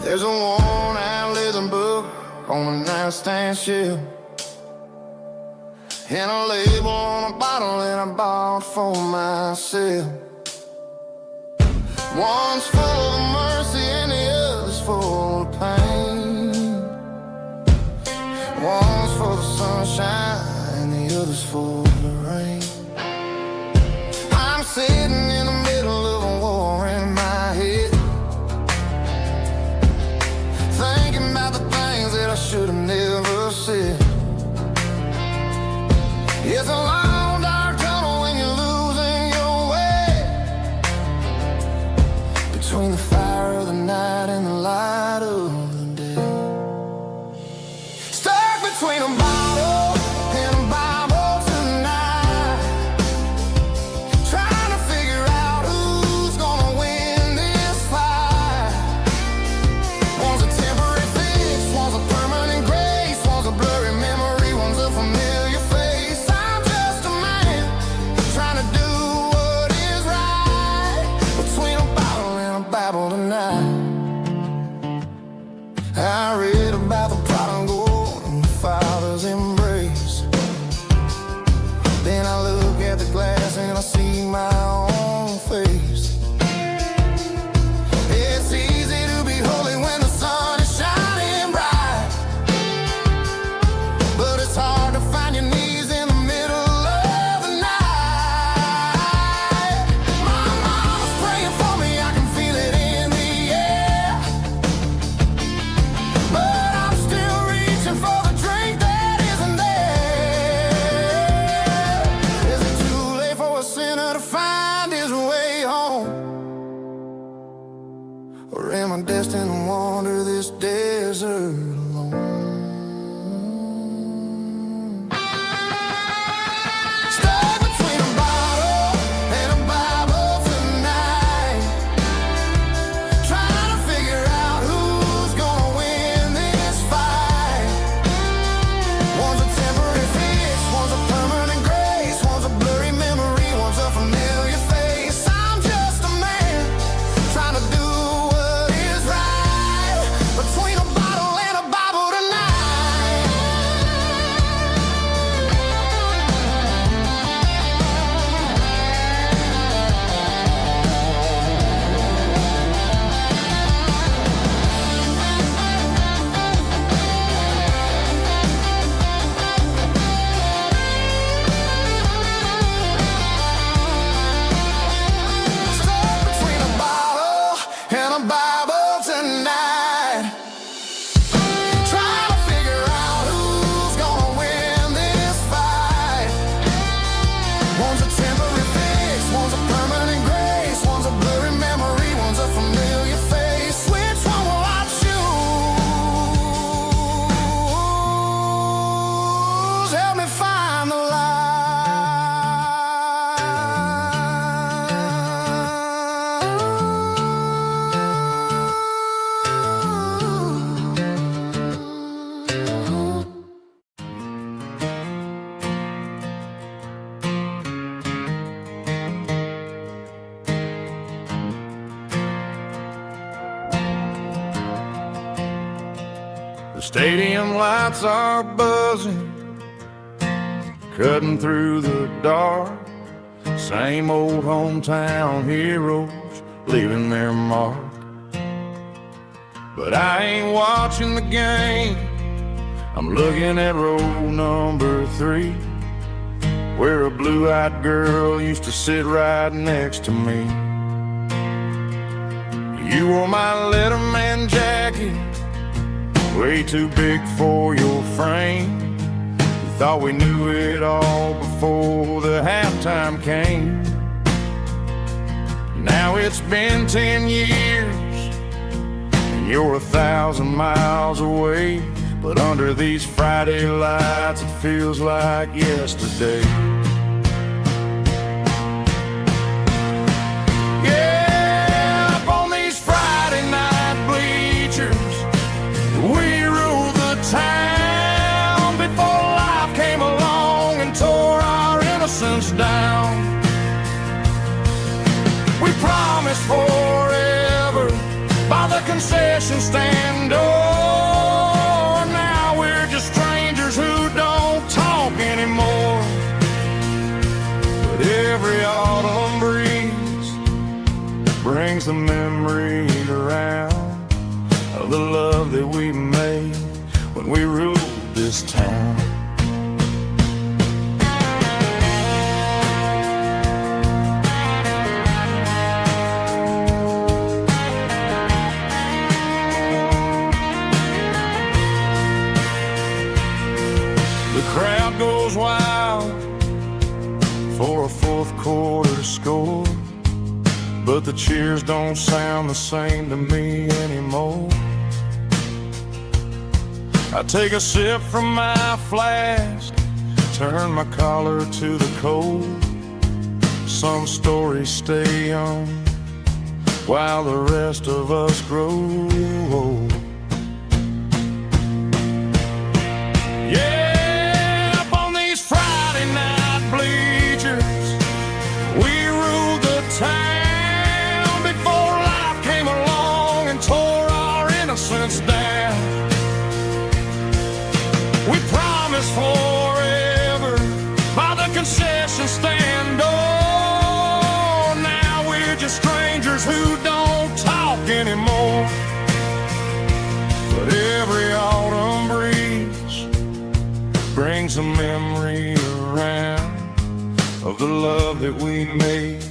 There's a worn-out leather book on a nightstand shelf, and a label on a bottle that I bought for myself. One's full of mercy and the other's full of pain. One's full of sunshine and the other's full of rain. I'm sitting in the middle of a war in my head, thinking about the things that I should have never said. It's a long dark tunnel when you're losing your way, between the fire of the night and the light of the day. Stuck between a bottle and a Bible tonight, trying to figure out who's gonna win this fight. One's a temporary fix, one's a permanent grace, one's a blurry memory, one's a familiar face. I'm just a man trying to do what is right, between a bottle and a Bible tonight. I read about the prodigal and the father's Stadium lights are buzzing, cutting through the dark. Same old hometown heroes leaving their mark. But I ain't watching the game, I'm looking at row number 3, where a blue-eyed girl used to sit right next to me. You wore my Letterman jacket, way too big for your frame. We thought we knew it all before the halftime came. Now it's been 10 years, and you're 1,000 miles away. But under these Friday lights, it feels like yesterday. Yeah, up on these Friday night bleachers, we rule the town before life came along and tore our innocence down. We promised forever by the concession stand door. Now we're just strangers who don't talk anymore. But every autumn breeze brings the memories around of the love that we made when we ruled this town. Crowd goes wild for a fourth quarter score, but the cheers don't sound the same to me anymore. I take a sip from my flask, turn my collar to the cold. Some stories stay young while the rest of us grow old. Yeah, town before life came along and tore our innocence down. We promised forever by the concession stand door. Now we're just strangers who don't talk anymore. But every autumn breeze brings a memory around of the love that we made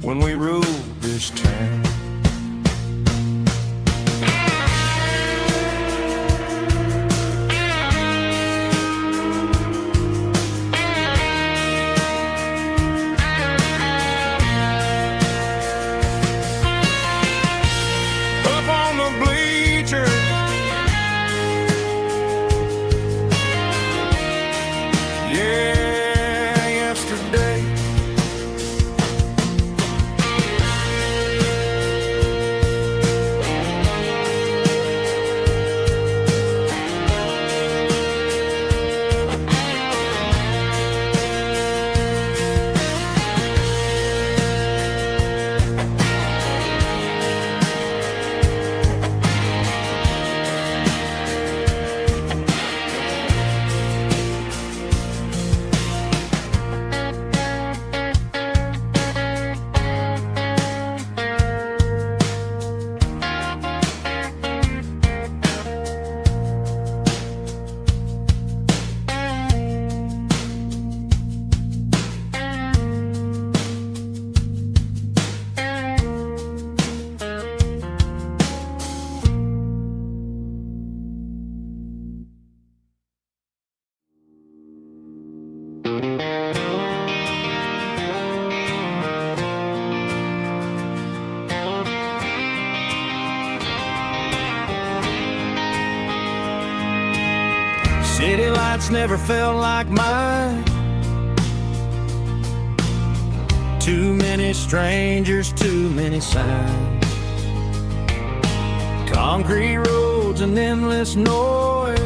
when we ruled this town. Up on the bleachers, yeah, yesterday. City lights never felt like mine. Too many strangers, too many signs. Concrete roads and endless noise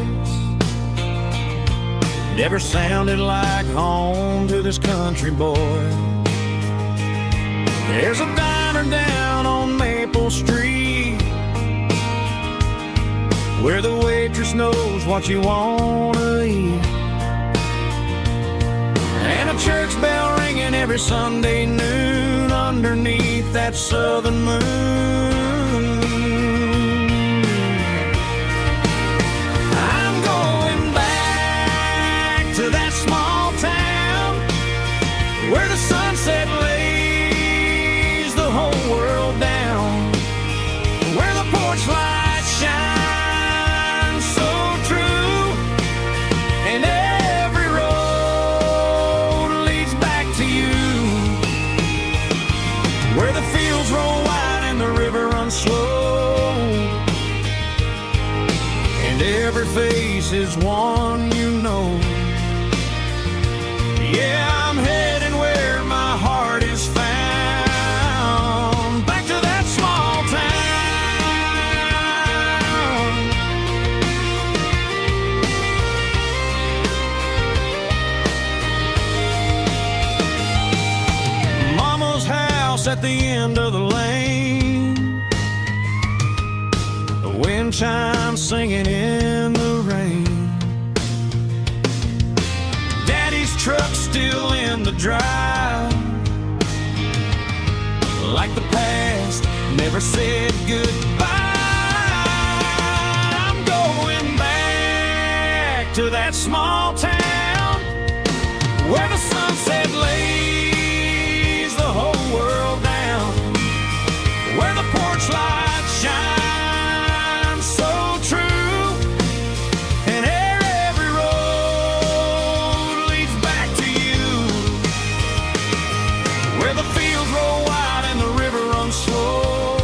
never sounded like home to this country boy. There's a diner down on Maple Street where the waitress knows what you wanna eat, and a church bell ringing every Sunday noon underneath that southern moon. I'm going back to that small town where the sunset lays the whole world down, where the porch light shines so true, and every road leads back to you, where the fields roll wide and the river runs slow, and every face is one you know. Yeah, I'm heading where my heart is found, back to that small town. Mama's house at the end of the lane, the wind chimes singing in the rain, Daddy's truck still in the drive, like the past never said goodbye. I'm going back to that small town where the sunset lays the whole world down, where the porch light shines so true, and every road leads back to you, where the fields roll wide and the river runs slow,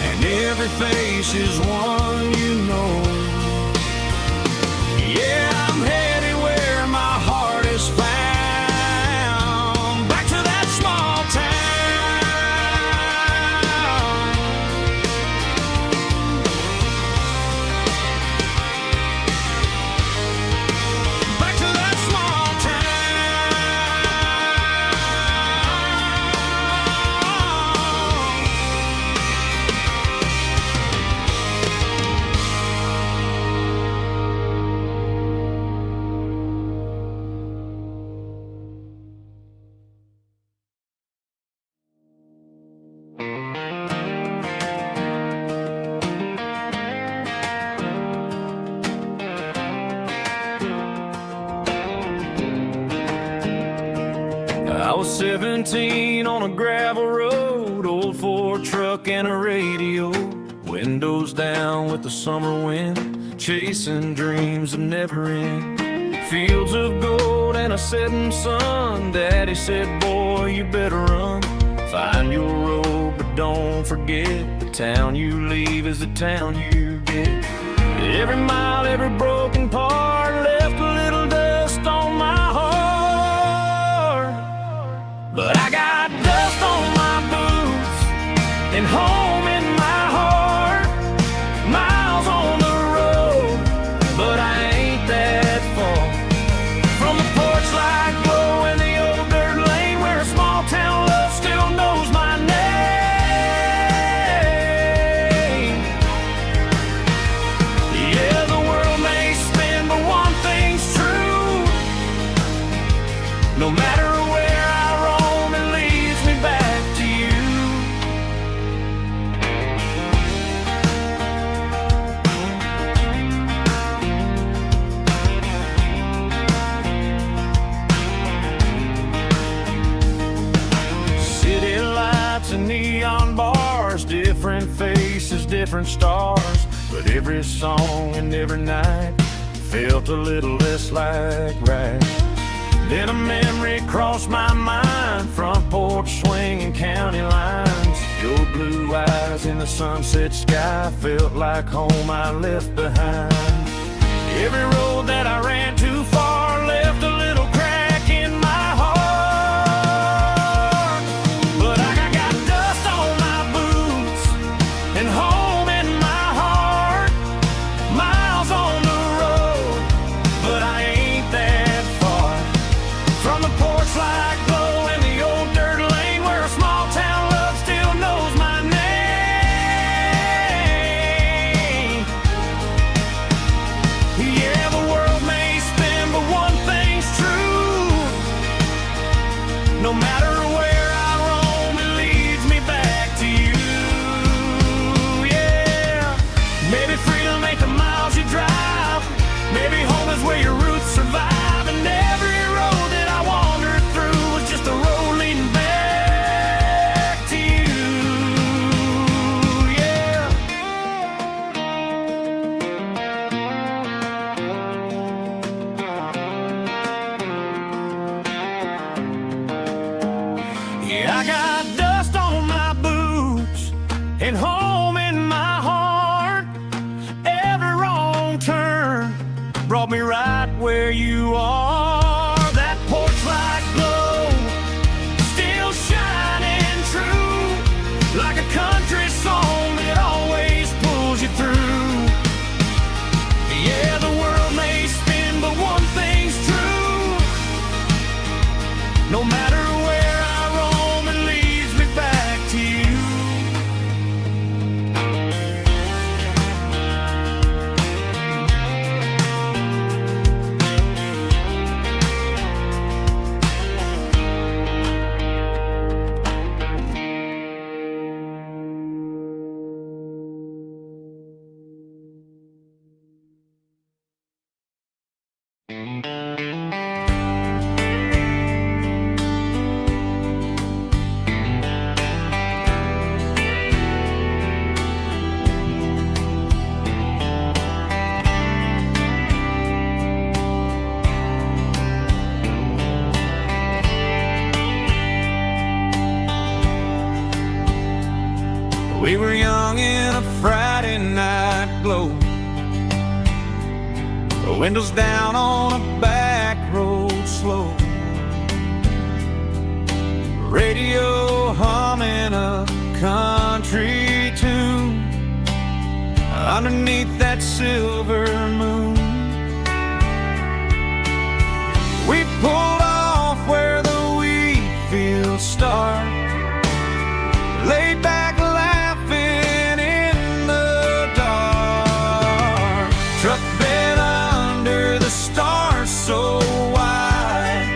and every face is one you know. Yeah, I'm headed where my heart is found, back to that small town. Back to that small I was 17 on a gravel road, old Ford truck and a radio, windows down with the summer wind, chasing dreams that never end, fields of gold and a setting sun. Daddy said, boy, you better run, find your road, but don't forget, the town you leave is the town you get. Every mile, every broken part left a little dust on my heart, but I got dust on my boots and home in my heart. Miles on the road, but I ain't that far from the porch light glow and the old dirt lane where a small town love still knows my name. Yeah, the world may spin, but one thing's true, no matter where I roam, it leads me back to you. City lights and neon bars, different faces, different stars, but every song and every night felt a little less like right. Then a memory crossed my mind, front porch swinging county lines, your blue eyes in the sunset sky felt like home I left behind. Every road that I ran too far left a little crack in my heart, but I got dust on my boots and home in my heart. Miles on the road, but I ain't that far from the porch light glow and the old dirt lane where a small town love still knows my name. Yeah, the world may spin, but one thing's true. No matter where I roam, it leads me back to you. Yeah, maybe freedom ain't the miles you drive. Maybe home is where your roots survive. And every road that I wandered through was just a road leading back to you. Yeah. Yeah, I got dust on my boots and home in my heart. Every wrong turn brought me right where you are. That porch light glow, still shining true, like a country song that always pulls you through. Yeah, the world may spin, but one thing's true. No matter where I roam, it leads me back to you. We were young in a Friday night glow, the windows down on a back road slow, radio humming a country tune underneath that silver moon. We pulled off where the wheat fields start, laid back laughing in the dark, truck bed under the stars so wide,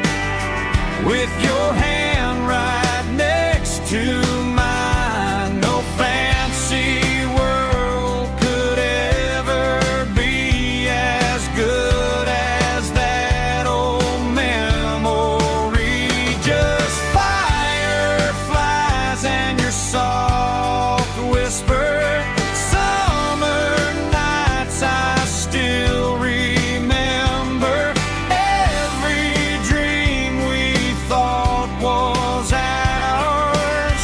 with your hand right next to mine. No fancy world could ever be as good as that old memory. Just fireflies and your soft whisper. Summer nights I still remember. Every dream we thought was ours,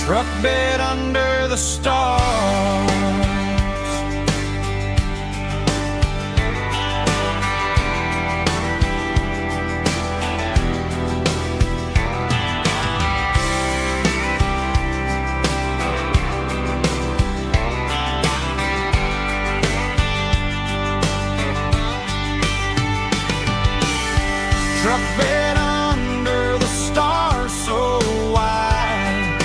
truck bed under the stars. Truck bed under the stars so wide,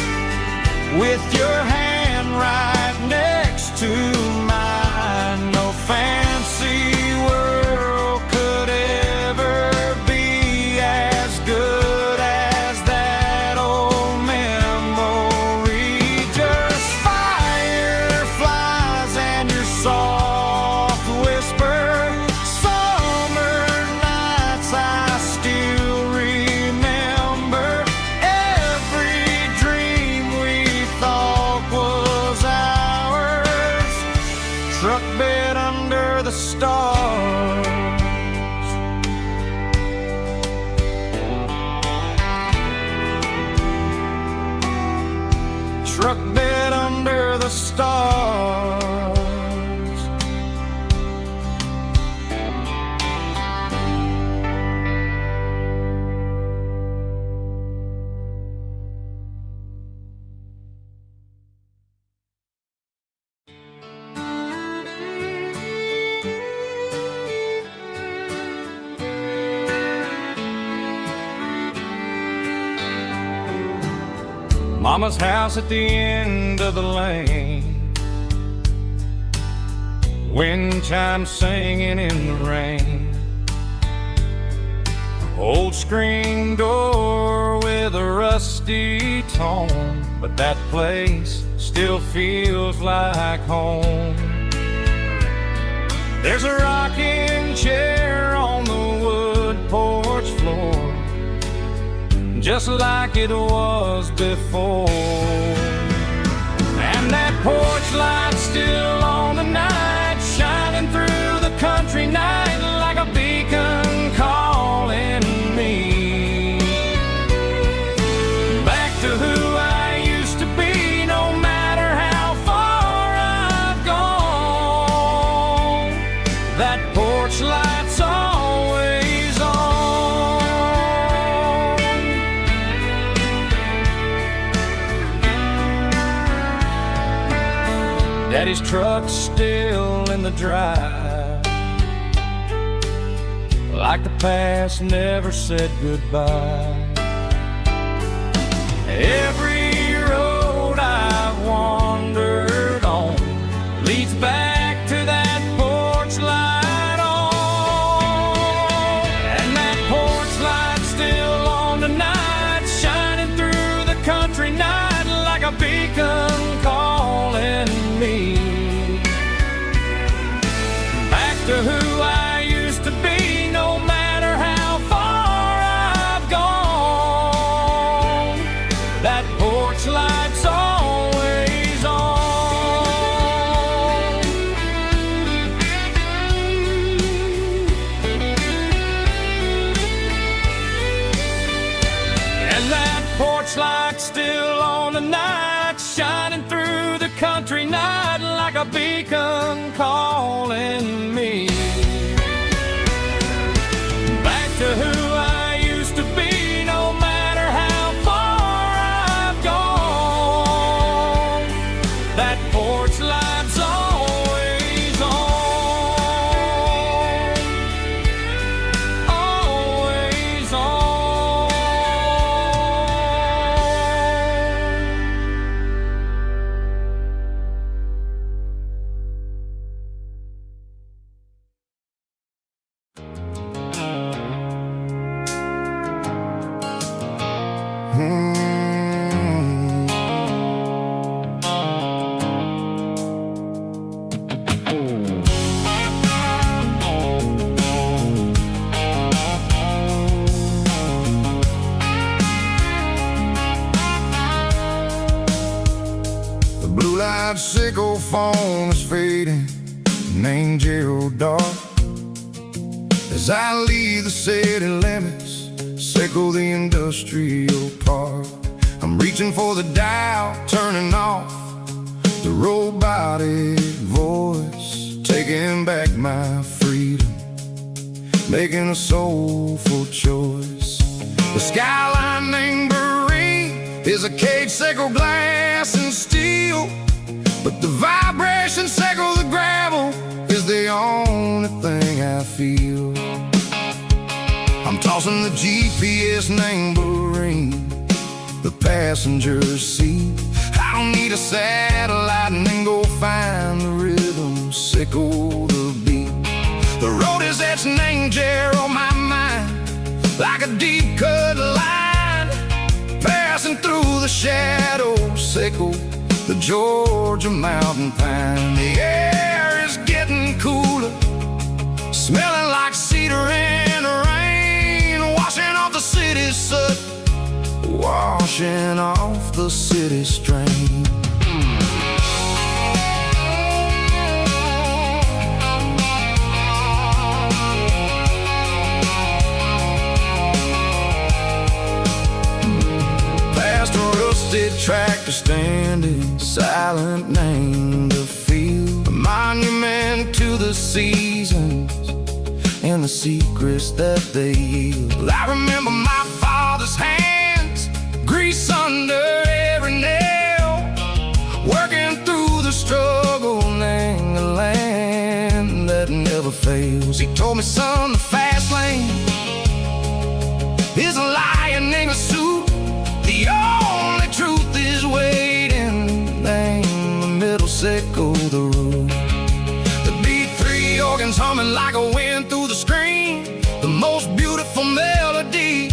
with your hand right next to mine. No fancy world could ever be as good as that old memory. Just fireflies and your soft whisper. Summer nights I still remember. Every dream we thought was ours, truck bed under the stars. Truck bed under the stars. Mama's house at the end of the lane, wind chimes singing in the rain. Old screen door with a rusty tone, but that place still feels like home. There's a rocking chair on the wood porch floor, just like it was before. And that porch light's still on tonight, shining through the country night like a beacon calling me back to who I used to be. No matter how far I've gone, that porch light's always on. Daddy's truck's still in the drive, like the past never said goodbye. Every road I've wandered on leads back to that porch light on. And that porch light's still on tonight, shining through the country night like a beacon calling me back to who I used to be. No matter how far I've gone, that porch light's always on. And that porch light's still on tonight, shining through the country night like a beacon calling me back to who I used to be. No matter how far I've gone, that porch light's always on, always on. The blue light sickle phone is fading, named Gerald dark. As I leave the city limits, sickle the industrial park. I'm reaching for the dial, turning off the robotic voice, taking back my freedom, making a soulful choice. The skyline named Marine is a cage, sickle glass and steel, but the vibration sickle the gravel is the only thing I feel. I'm tossing the GPS named Marine, the passenger seat. I don't need a satellite and then go find the rhythm, sickle the beat. The road is etched named Jer on my mind, like a deep cut line, passing through the shadows, sickle the Georgia mountain pine. The air is getting cooler, smelling like cedar in the rain, washing off the city's soot, washing off the city strain. Past a rusted tractor standing silent, named the field, a monument to the seasons and the secrets that they yield. I remember my father's hands, grease under every nail, working through the struggle in the land that never fails. He told me, son, the fast lane is a lion in a suit. The only truth is waiting. Name the middle, sickle the road. The beat vibrations humming like a wind through the screen. The most beautiful melody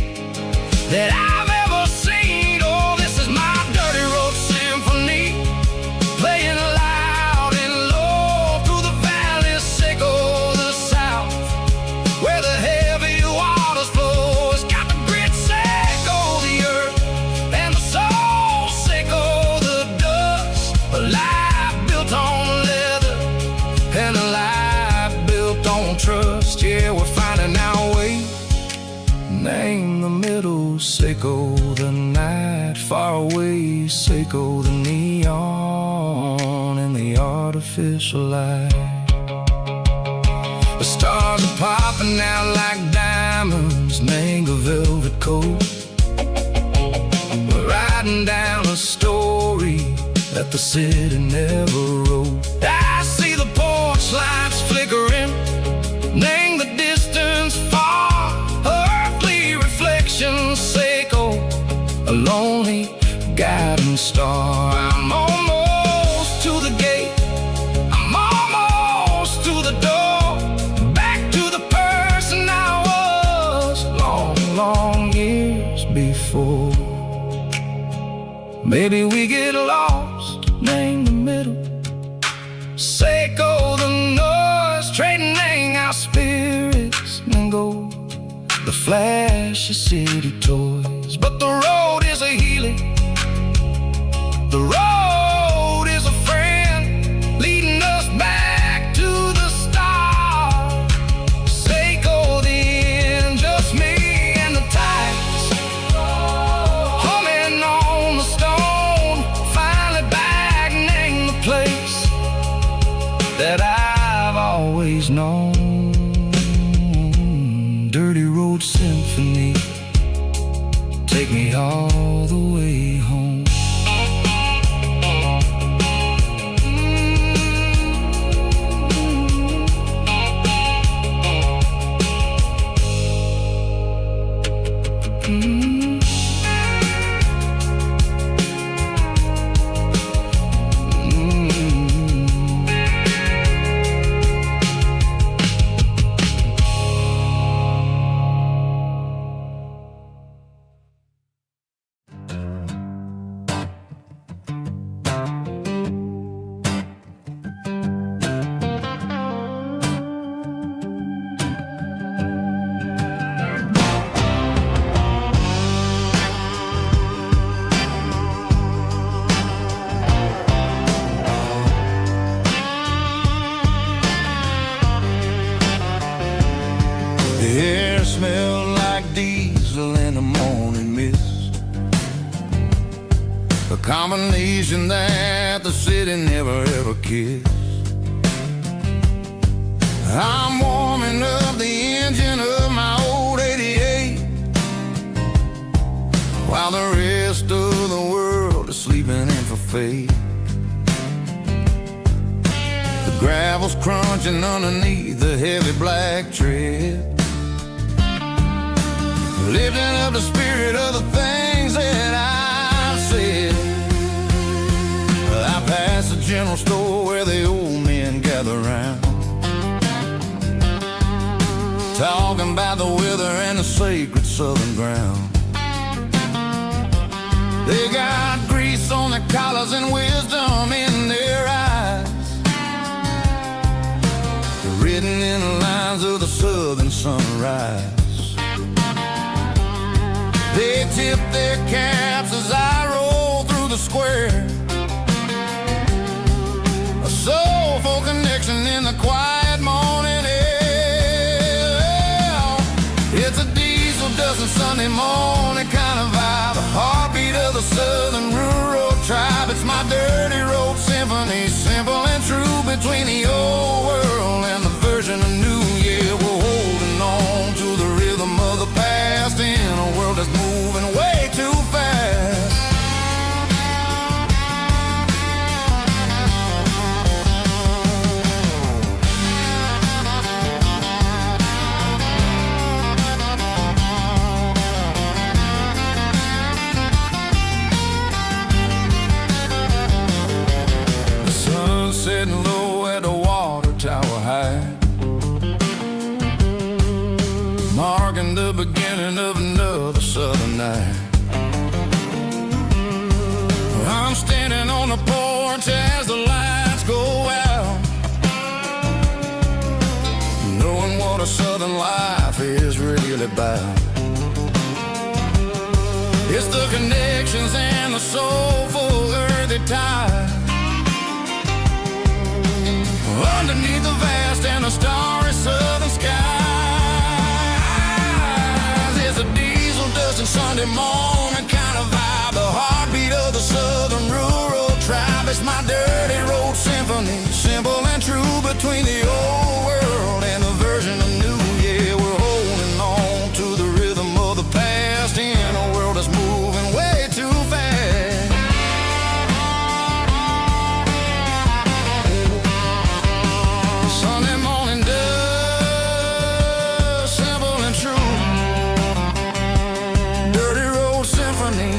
that I've ever seen. Oh, this is my dirty road symphony, playing loud and low through the valleys, sick of the south, where the heavy waters flow. It's got the grit, sick of the earth, and the soul, sick of the dust. A life built on leather, and a life built on trust. Yeah, we're finding our way. Name the middle, Seiko the night, far away, Seiko the neon and the artificial light. The stars are popping out like diamonds, mango velvet coat. We're riding down a story that the city never wrote. I see the porch lights flickering, name the distance far, earthly reflections, Seiko, a lonely guiding star. I'm almost to the gate, I'm almost to the door, back to the person I was long, long years before. Maybe we get lost, name the middle, Seiko the noise, trading our spirits and go the flash of city toys. But the road is a healing, the road is a friend, leading us back to the start. Seiko the end, just me and the tides, humming on the stone. Finally back, name the place that I've always known. Dirty road symphony, take me all the way home. The air smelled like diesel in the morning mist, a combination that the city never ever kissed. I'm warming up the engine of my old 88, while the rest of the world is sleeping in for fate. The gravel's crunching underneath the heavy black tread, lifting up the spirit of the things that I've said. I passed the general store where the old men gather round, talking about the weather and the sacred southern ground. They got grease on their collars and wisdom in their eyes, written in the lines of the southern sunrise. They tip their caps as I roll through the square, a soulful connection in the quiet morning air. It's a diesel dusting Sunday morning kind of vibe, a heartbeat of the southern rural tribe. It's my dirty road symphony, simple and true, between the old world and the version of new. Yeah, we're holding on to the rhythm of the past in a world that's moving way too fast. The sun's setting low at the water tower marking the beginning of another southern night. I'm standing on the porch as the lights go out, knowing what a southern life is really about. It's the connections and the soulful earthy tide underneath the vast and the starry southern skies. It's a diesel dust and Sunday morning kind of vibe, the heartbeat of the southern rural tribe. It's my dirty road symphony, simple and true between the old world and the version of new. Yeah, we're holding on to the rhythm of the past in a world that's moving way too fast. Sunday morning dust, simple and true, dirty road symphony.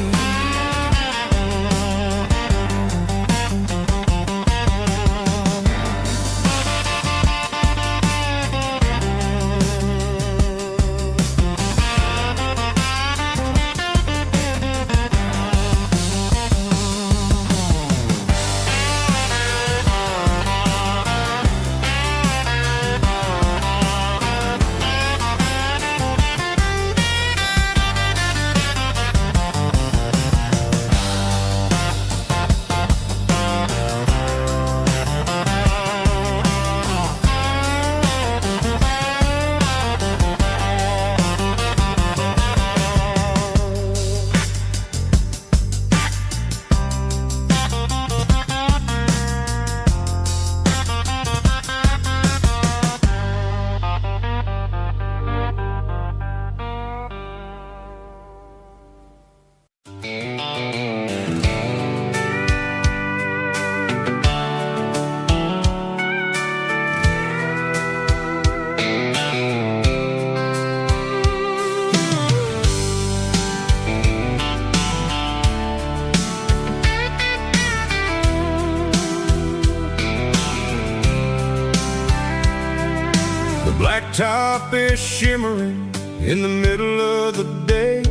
Blacktop is shimmering in the middle of the day.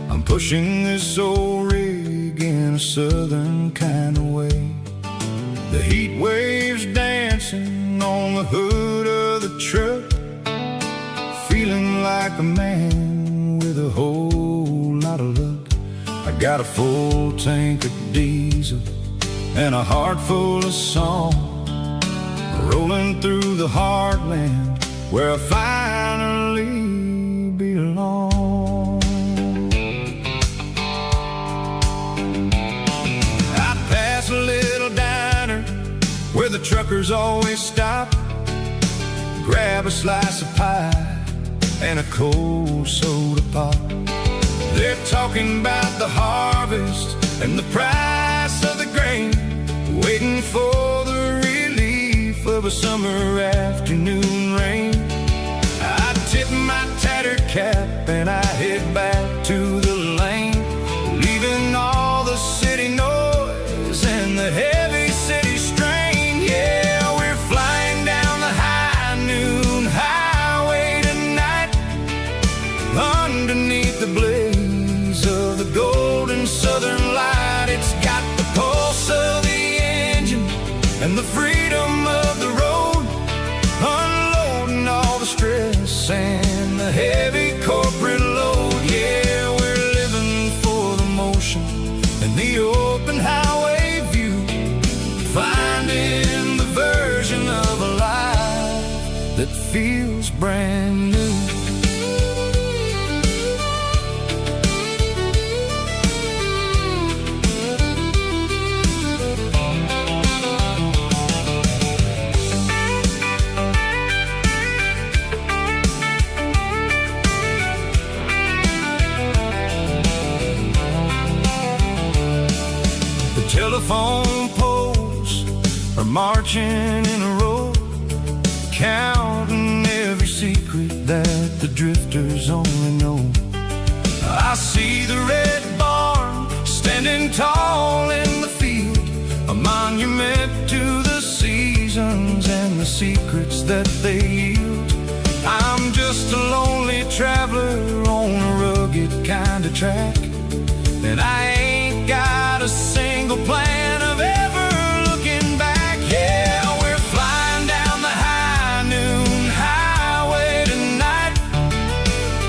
I'm pushing this old rig in a southern kind of way. The heat waves dancing on the hood of the truck, feeling like a man with a whole lot of luck. I got a full tank of diesel and a heart full of song, rolling through the heartland where I finally belong. I'd pass a little diner where the truckers always stop, grab a slice of pie and a cold soda pop. They're talking about the harvest and the price of the grain, waiting for the relief of a summer afternoon rain. I tip my tattered cap and I head back to the lane, leaving all the city noise and the heavy city strain. Yeah, we're flying down the high noon highway tonight, underneath the blaze of the golden southern light. It's got the pulse of the engine and the freedom of the road, unloading all the stress and the heavy corporate load. Yeah, we're living for the motion and the open highway view, finding the version of a life that feels brand new. Telephone poles are marching in a row, counting every secret that the drifters only know. I see the red barn standing tall in the field, a monument to the seasons and the secrets that they yield. I'm just just a lonely traveler on a rugged kind of track. And I ain't got a single plan of ever looking back. Yeah, we're flying down the high noon highway tonight,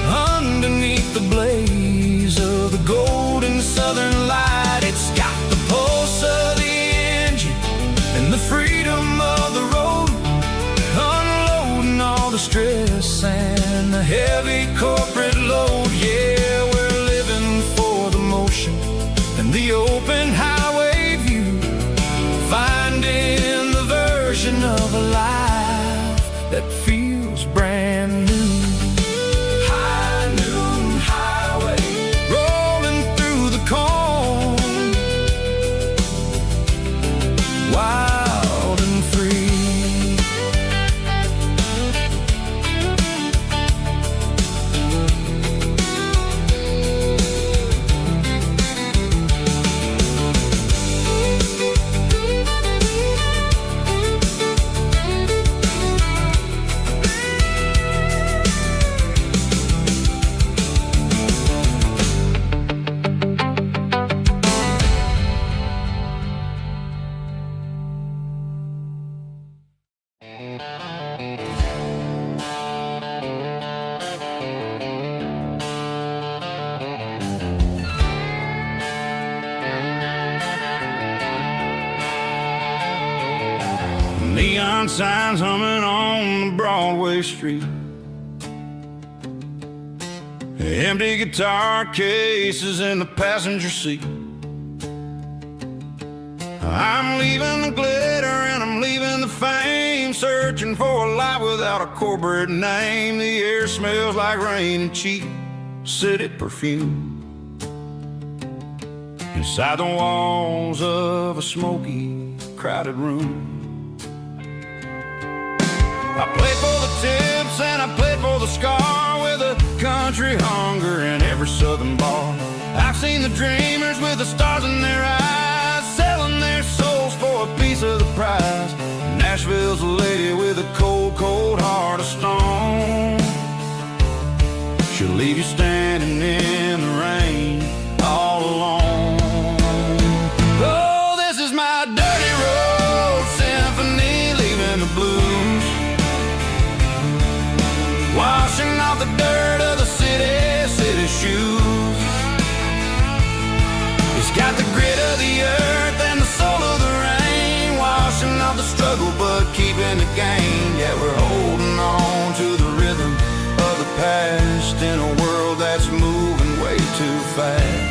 underneath the blaze of the golden southern light. It's got the pulse of the engine and the freedom of the road, unloading all the stress and the heavy corporate load. Yeah, we're living for the motion and the open highway view, finding the version of a life that feels brand new. High noon highway, rolling through the corn, wild and free. Neon signs humming on the Broadway street, empty guitar cases in the passenger seat. I'm leaving the glitter and I'm leaving the fame, searching for a life without a corporate name. The air smells like rain and cheap city perfume inside the walls of a smoky, crowded room. I played for the tips and I played for the scar, with a country hunger in every southern bar. I've seen the dreamers with the stars in their eyes, selling their souls for a piece of the prize. Nashville's a lady with a cold, cold heart of stone. She'll leave you standing in the rain all alone. Oh, this is my dirty road symphony, leaving the blues, washing off the dirt of the city shoes. It's got the grit of the earth and the soul of the rain, washing off the struggle but keeping the gain. Yeah, we're holding on to the rhythm of the past in a world that's moving way too fast.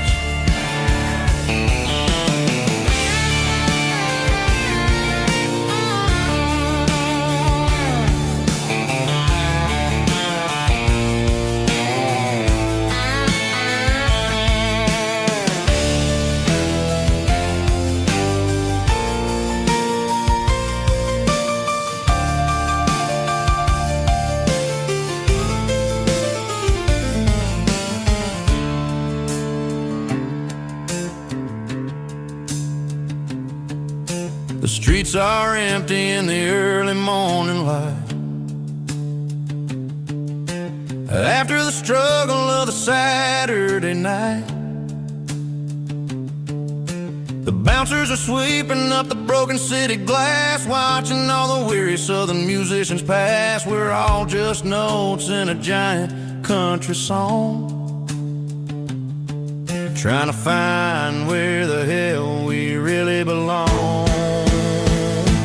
The streets are empty in the early morning light, after the struggle of the Saturday night. The bouncers are sweeping up the broken city glass, watching all the weary southern musicians pass. We're all just notes in a giant country song, trying to find where the hell we really belong.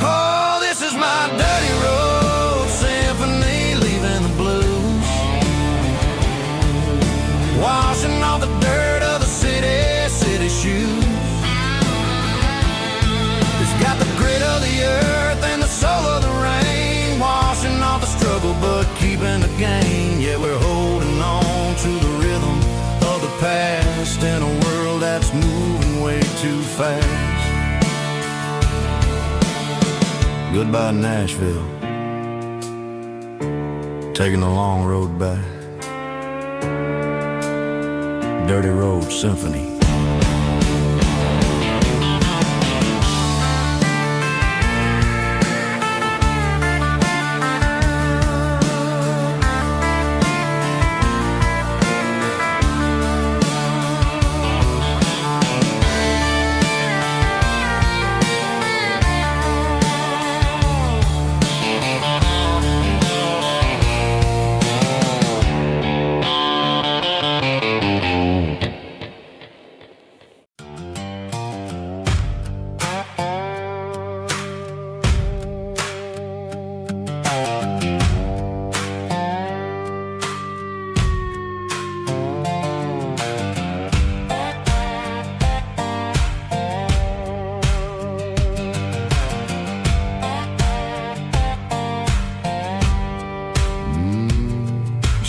Oh, this is my dirty road symphony, leaving the blues, washing off the dirt of the city shoes. It's got the grit of the earth and the soul of the rain, washing off the struggle but keeping the gain. Yeah, we're holding on to the rhythm of the past in a world that's moving way too fast. Goodbye, Nashville, taking the long road back. Dirty Road Symphony.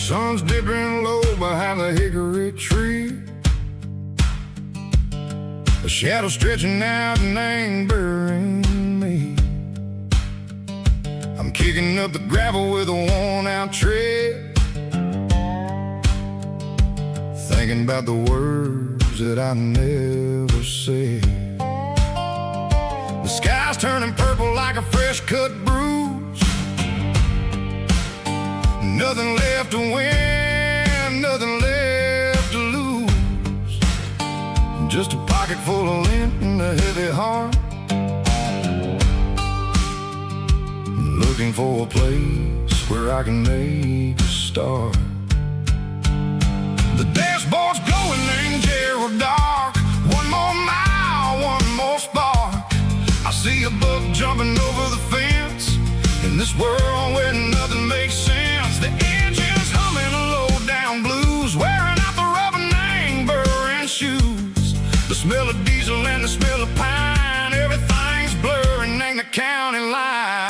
Sun's dipping low behind the hickory tree. A shadow stretching out and angering me. I'm kicking up the gravel with a worn-out tread, thinking about the words that I never said. The sky's turning purple like a fresh-cut bruise. Nothing left to win, nothing left to lose. Just a pocket full of lint and a heavy heart, looking for a place where I can make a start. The dashboard's glowing in Gerald dark. One more mile, one more spark. I see a buck jumping over the fence in this world where nothing makes sense. The engine's humming a low-down blues, wearing out the rubber name burring shoes. The smell of diesel and the smell of pine, everything's blurring in the county line.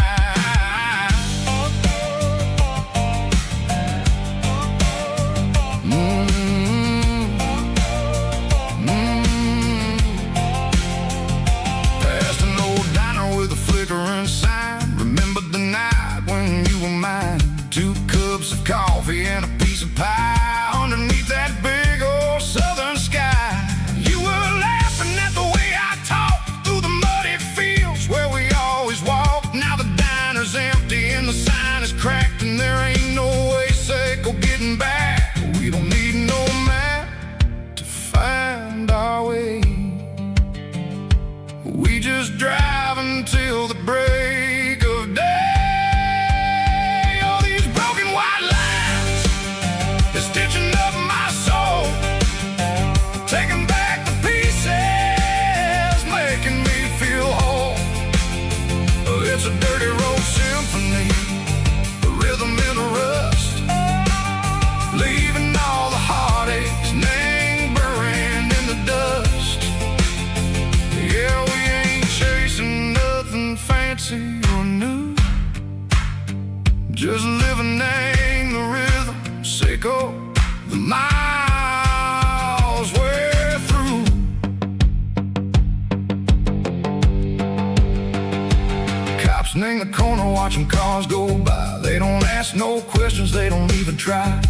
Coffee and a piece of pie underneath that big old southern sky. You were laughing at the way I talked through the muddy fields where we always walked. Now the diner's empty and the sign is cracked, and there ain't no way safe or getting back. We don't need no map to find our way. We just drive until the break of day. It's a dirty road symphony, a rhythm in the rust, leaving all the heartaches name buried in the dust. Yeah, we ain't chasing nothing fancy or new, just living in the rhythm, sick of the miles we're through. In the corner watching cars go by. They don't ask no questions, they don't even try.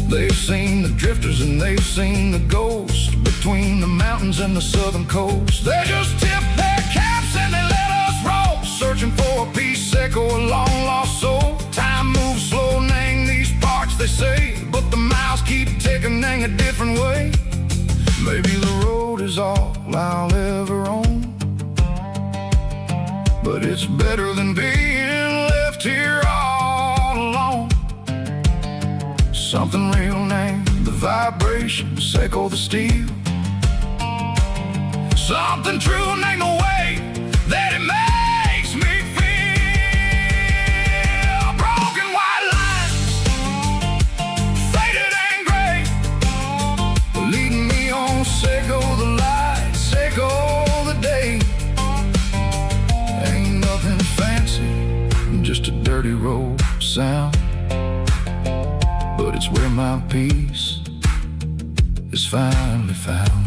They've seen the drifters and they've seen the ghosts between the mountains and the southern coast. They just tip their caps and they let us roll, searching for a piece sick or a long lost soul. Time moves slow in these parts, they say, but the miles keep ticking in a different way. Maybe the road is all I'll ever own, but it's better than being left here all alone. Something real named the vibration, echo the steel. Something true named the way that it makes me feel. Broken white lines, faded and gray, leading me on, echo the light, echo the day. Just a dirty road sound, but it's where my peace is finally found.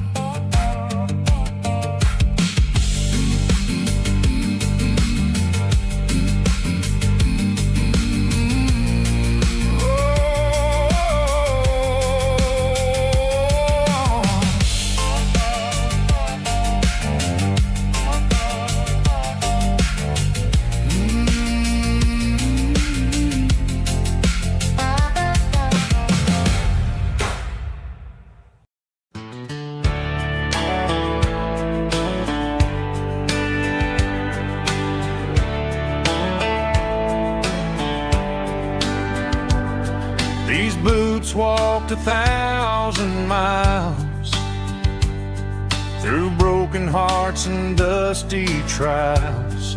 These boots walked 1,000 miles through broken hearts and dusty trials,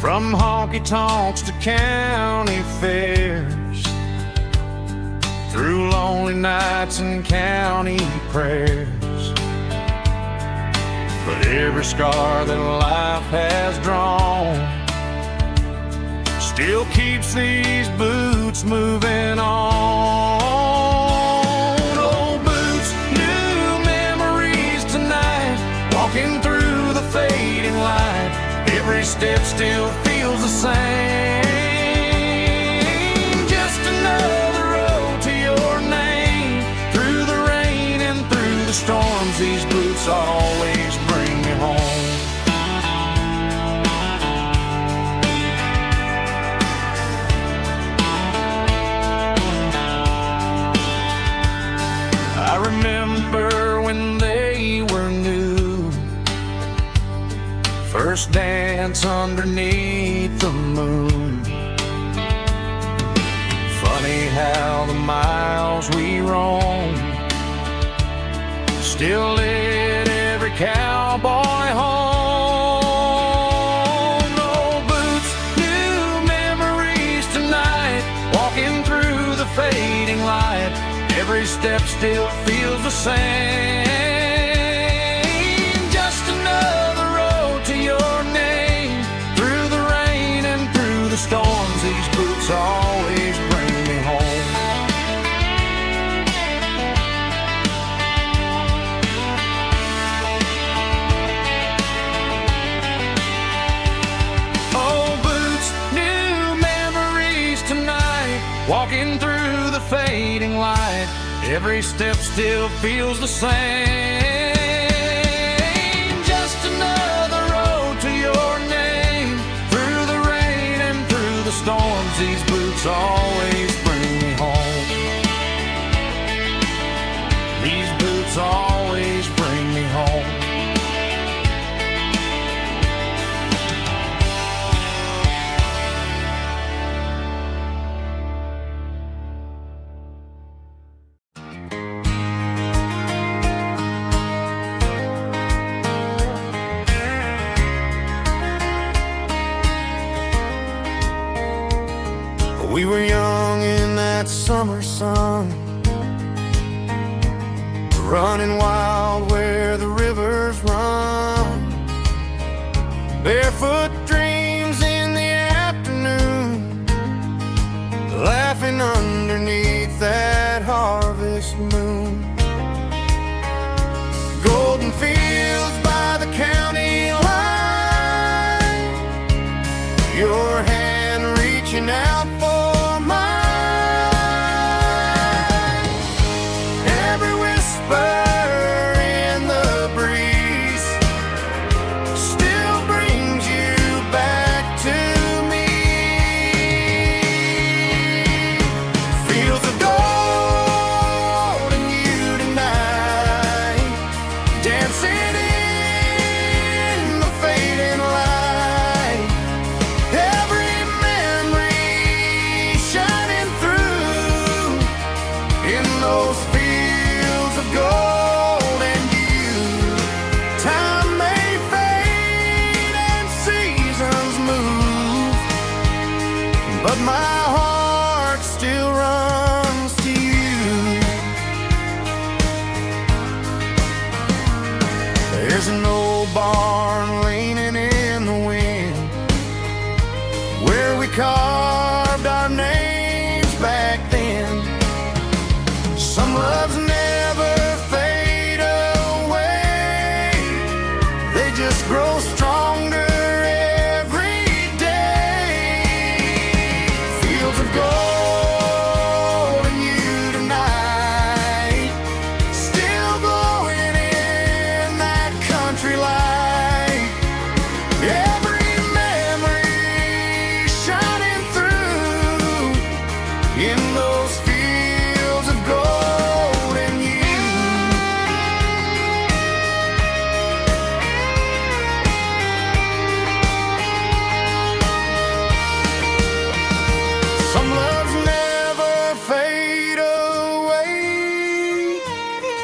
from honky-tonks to county fairs, through lonely nights and county prayers. But every scar that life has drawn still keeps these boots moving on. step still feels the same. Just another road to your name. Through the rain and through the storms, these boots always bring me home. I remember when they were new, first dance underneath the moon. Funny how the miles we roam still lit every cowboy home. Old boots, new memories tonight, walking through the fading light. Every step still feels the same. Just another road to your name. Through the rain and through the storms, these boots always bring me home. Old boots, new memories tonight, walking through the fading light. Every step still feels the same. Just another road to your name. Through the rain and through the storms, these boots always bring me home. These boots always bring me home. We were young in that summer sun, running wild where the rivers run. Barefoot dreams in the afternoon, laughing underneath that harvest moon. Golden fields by the county line, your hand reaching out for but my heart still runs to you. There's an old barn leaning in the wind, where we carved our names back then. Some loves never fade away, they just grow stronger.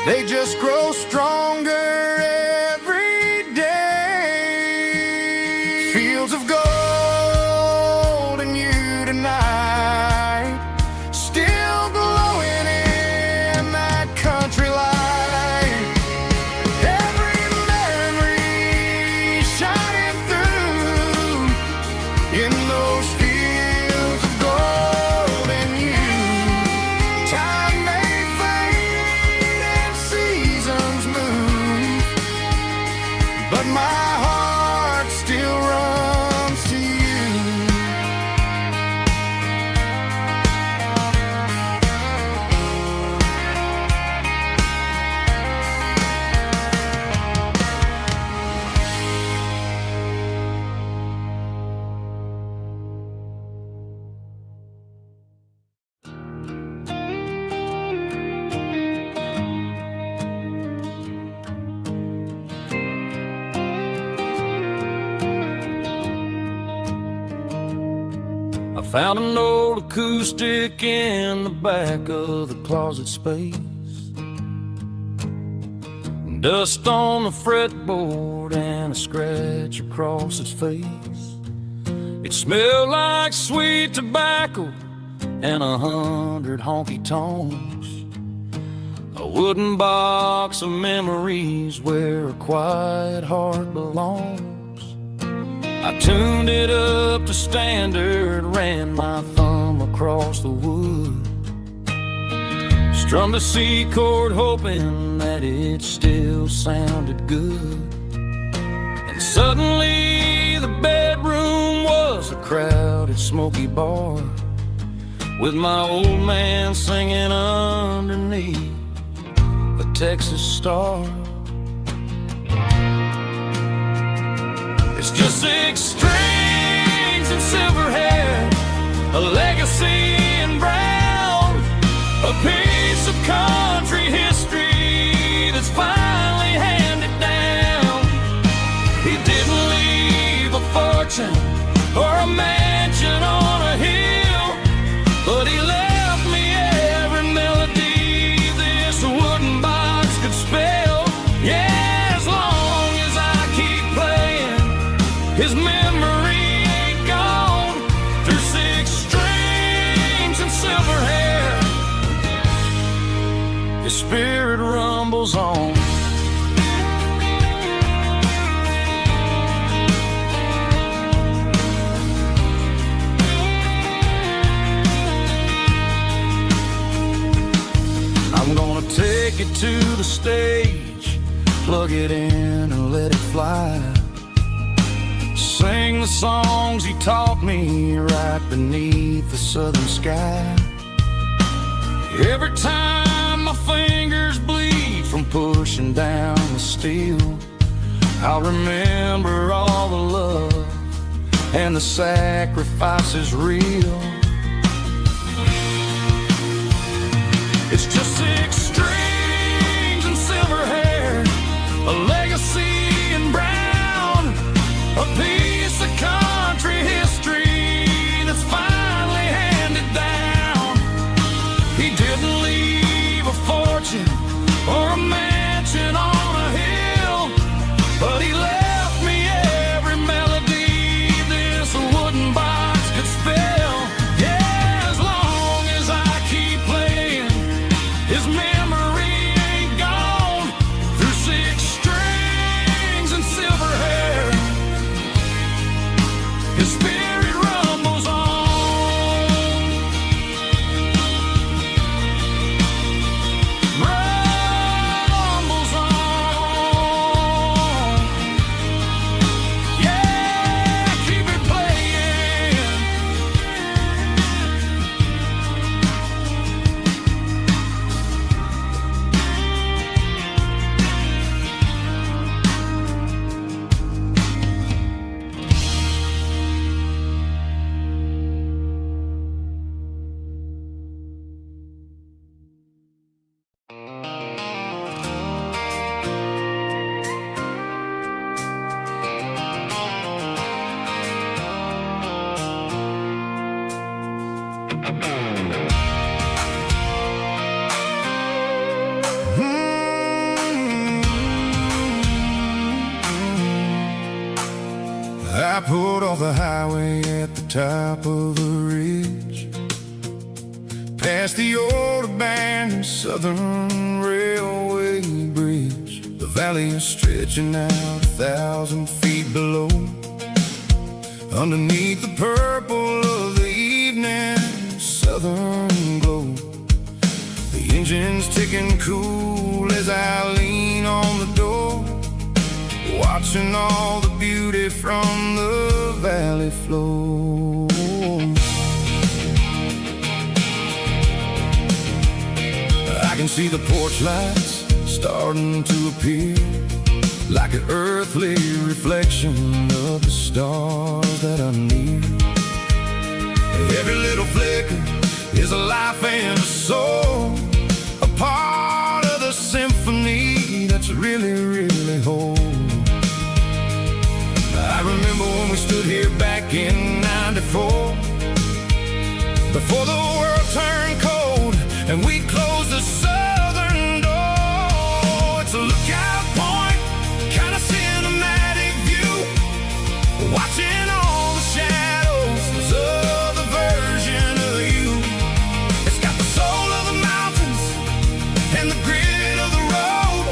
They just grow stronger every day. Fields of gold and you tonight, still glowing in that country light. Every memory shining through in those fields of gold and you. Time may fade and seasons move, Found an old acoustic in the back of the closet space. Dust on the fretboard and a scratch across its face. It smelled like sweet tobacco and 100 honky-tonks. A wooden box of memories where a quiet heart belongs. I tuned it up to standard, ran my thumb across the wood. Strummed a C chord hoping that it still sounded good. And suddenly the bedroom was a crowded, smoky bar, with my old man singing underneath the Texas star. It's just 6 strings and silver hair, a legacy in brown, a piece of country history that's finally handed down. He didn't leave a fortune or a mansion on a hill, but he left me every melody this wooden box could spell. Yeah, as long as I keep playing, his memory ain't gone. Through 6 strings and silver hair, his spirit rumbles on. I'm gonna take it to the stage, plug it in and let it fly. Sing the songs he taught me right beneath the southern sky. Every time my fingers bleed from pushing down the steel, I'll remember all the love and the sacrifices real. It's just 6 strings and silver hair, a legacy in brown, a piece of country history that's finally handed down. He didn't leave a fortune or a mansion on a hill, but he left me every melody this wooden box could spell. Yeah, as long as I keep playing, his memory ain't gone. Through 6 strings and silver hair, his spirit rumbles on. Rumbles on. Yeah, keep it playing. I pulled off the highway at the top of the ridge, past the old abandoned Southern Railway bridge. The valley is stretching out 1,000 feet below. Underneath the purple of the evening southern glow, the engine's ticking cool as I lean on the door, watching all the beauty from the valley flow. I can see the porch lights starting to appear, like an earthly reflection of the stars that are near. Every little flicker is a life and a soul, a part of the symphony that's really, really whole. I remember when we stood here back in '94, before the world turned cold and we closed the southern door. It's a lookout point, kind of cinematic view, watching all the shadows of the version of you. It's got the soul of the mountains and the grit of the road,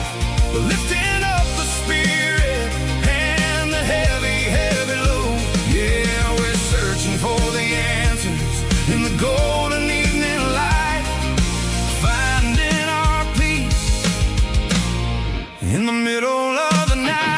lifting up the spirit and the heavy, heavy load. Yeah, we're searching for the answers in the golden evening light, finding our peace in the middle of the night.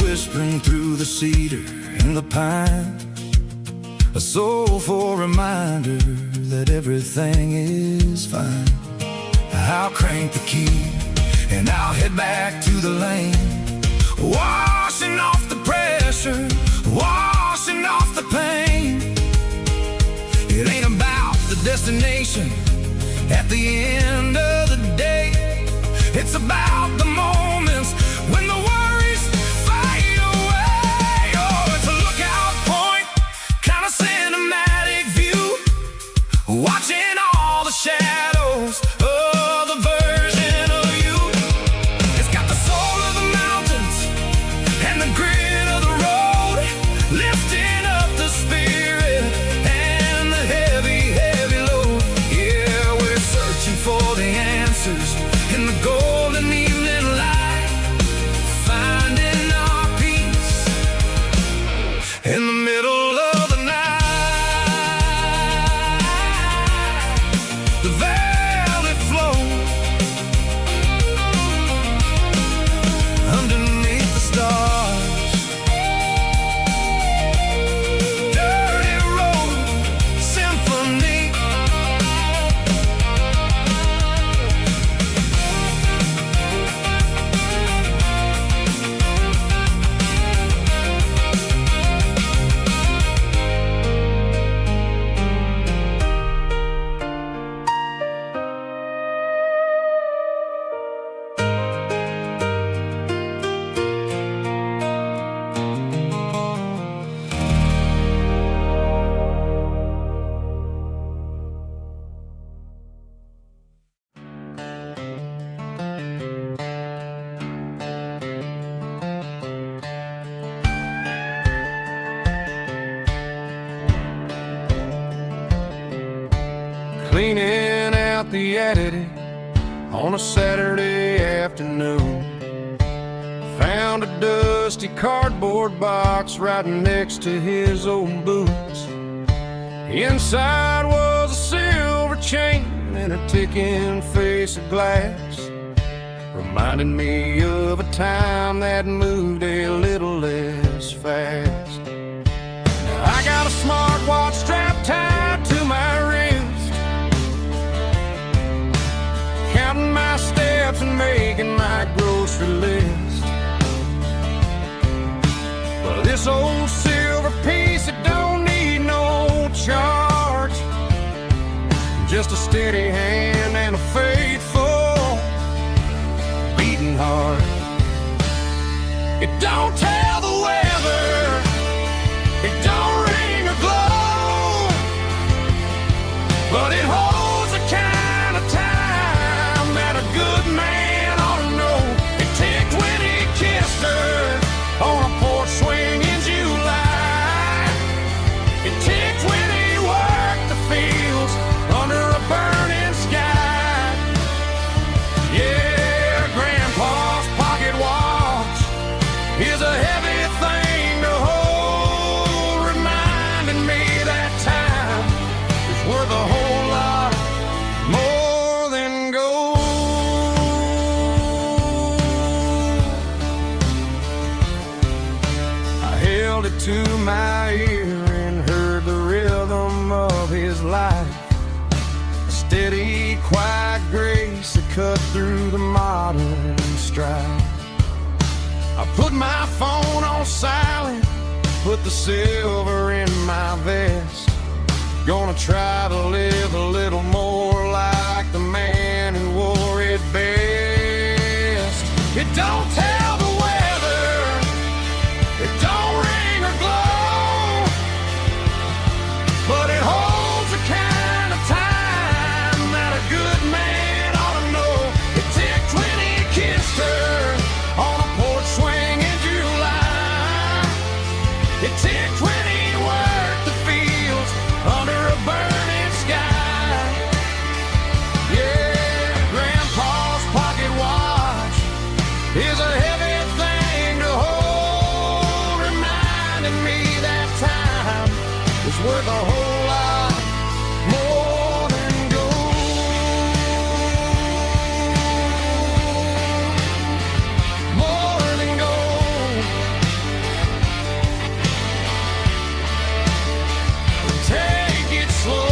Whispering through the cedar and the pine, a soulful reminder that everything is fine. I'll crank the key and I'll head back to the lane, washing off the pressure, washing off the pain. It ain't about the destination at the end of the day, it's about the moments when the worries fade away. Oh, it's a lookout point, kind of cinematic view, watching all the shadows of the version of you. It's got the soul of the mountains and the grit of the road, lifting up the spirit and the heavy, heavy load. Yeah, we're searching for the answers in the golden evening light, finding our peace in the middle of the night. The velvet flow underneath the stars, dirty road symphony. Cleaning out the attic on a Saturday afternoon, found a dusty cardboard box right next to his old boots. Inside was a silver chain and a ticking face of glass, reminding me of a time that moved a little less fast. Now I got a smartwatch strapped tied to my wrist, counting my steps and making my grocery list. But this old silver piece, it don't need no charge, just a steady hand and a faithful beating heart. It don't tell the weather, it don't ring or glow, but it holds the kind of time that a good man ought to know. It ticked when he kissed her on a porch swing in July. It ticked when he worked the fields under a burning sky. Yeah, Grandpa's pocket watch is a heavy thing to hold, reminding me that time is worth a whole lot more than gold. I held it to my ear and heard the rhythm of his life, a steady, quiet grace that cut through the modern strife. I put my phone on silent, put the silver in my vest. Gonna try to live a little more like the man who wore it best. It don't tell the weather, it don't ring or glow, but it holds the kind of time that a good man ought to know. It ticked when he kissed her on a porch swing in July. It ticked when he worked the fields under a burning sky. Yeah, Grandpa's pocket watch is a heavy thing to hold, reminding me that time is worth a whole lot more than gold. More than gold. Take it slow.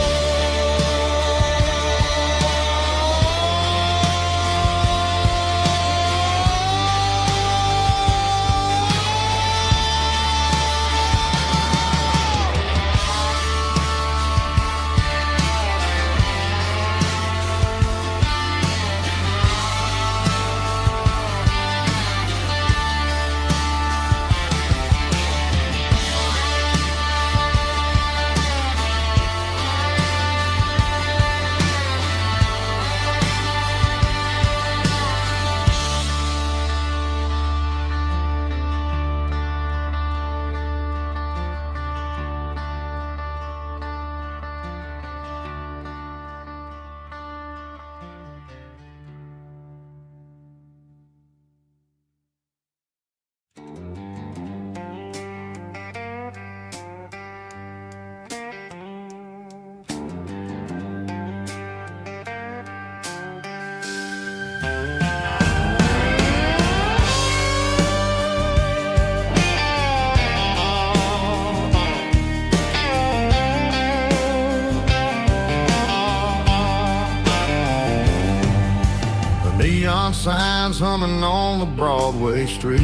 Neon signs humming on the Broadway street.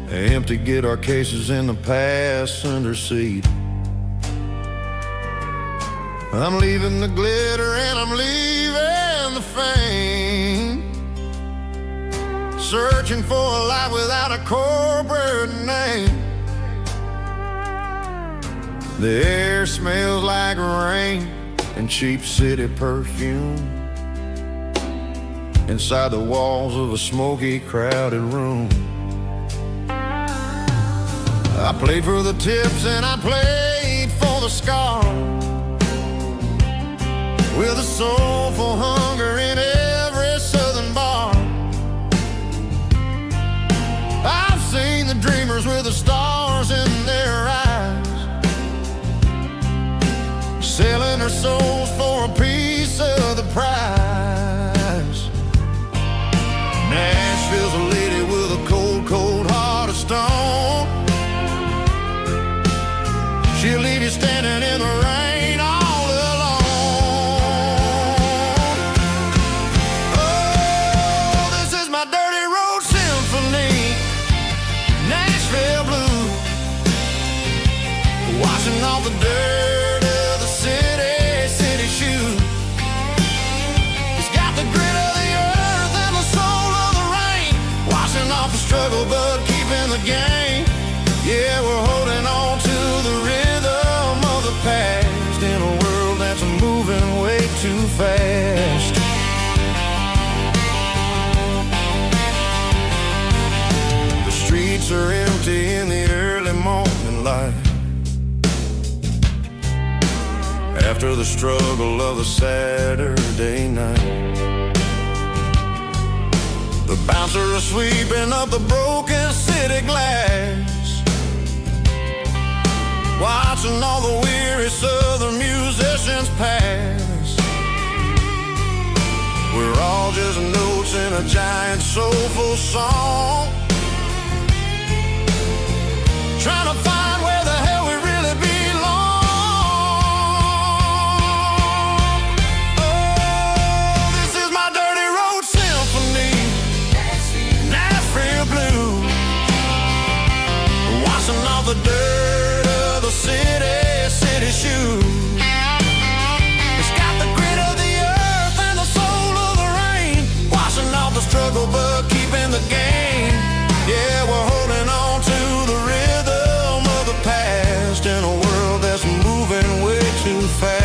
Empty guitar cases in the passenger seat. I'm leaving the glitter and I'm leaving the fame, searching for a life without a corporate name. The air smells like rain and cheap city perfume inside the walls of a smoky, crowded room. I played for the tips and I played for the scars, with a soulful hunger in every southern bar. I've seen the dreamers with the stars in their eyes, selling their souls for a piece of the prize. Nashville's a lady with a cold, cold heart of stone. She'll leave you standing in the rain all alone. Oh, this is my dirty road symphony, Nashville blues, washing off the dirt of the city shoes. It's got the grit of the earth and the soul of the rain, washing off the struggle but keeping the game. Yeah, we're holding on to the rhythm of the past in a world that's moving way too fast. The streets are empty in the early morning light, after the struggle of the Saturday night. The bouncer is sweeping up the broken city glass, watching all the weary southern musicians pass. We're all just notes in a giant soulful song, trying to find where the hell we really belong. Oh, this is my dirty road symphony, off the dirt of the city shoes. It's got the grit of the earth and the soul of the rain, washing off the struggle but keeping the game. Yeah, we're holding on to the rhythm of the past in a world that's moving way too fast.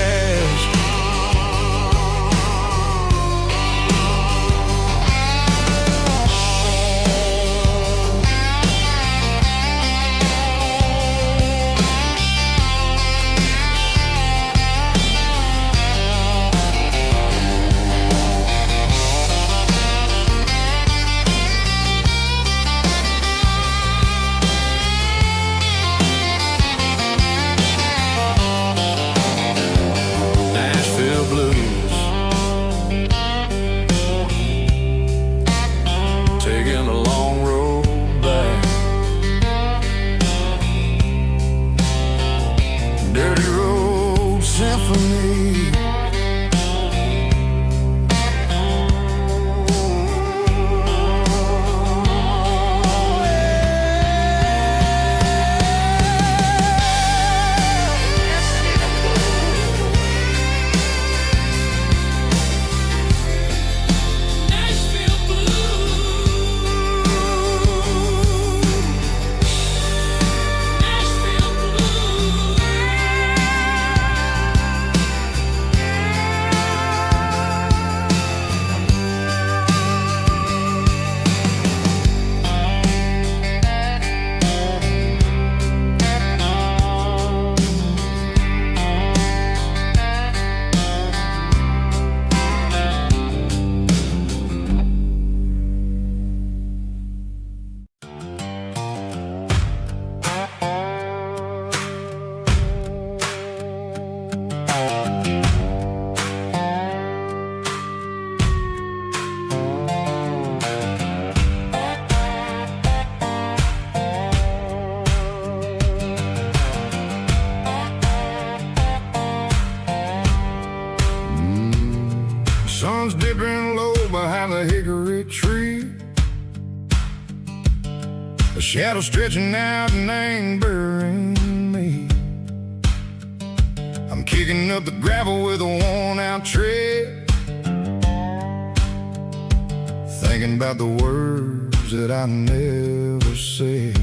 Taking a long road back, dirty road symphony. Sun's dipping low behind the hickory tree, a shadow stretching out and angering me. I'm kicking up the gravel with a worn-out tread, thinking about the words that I never said.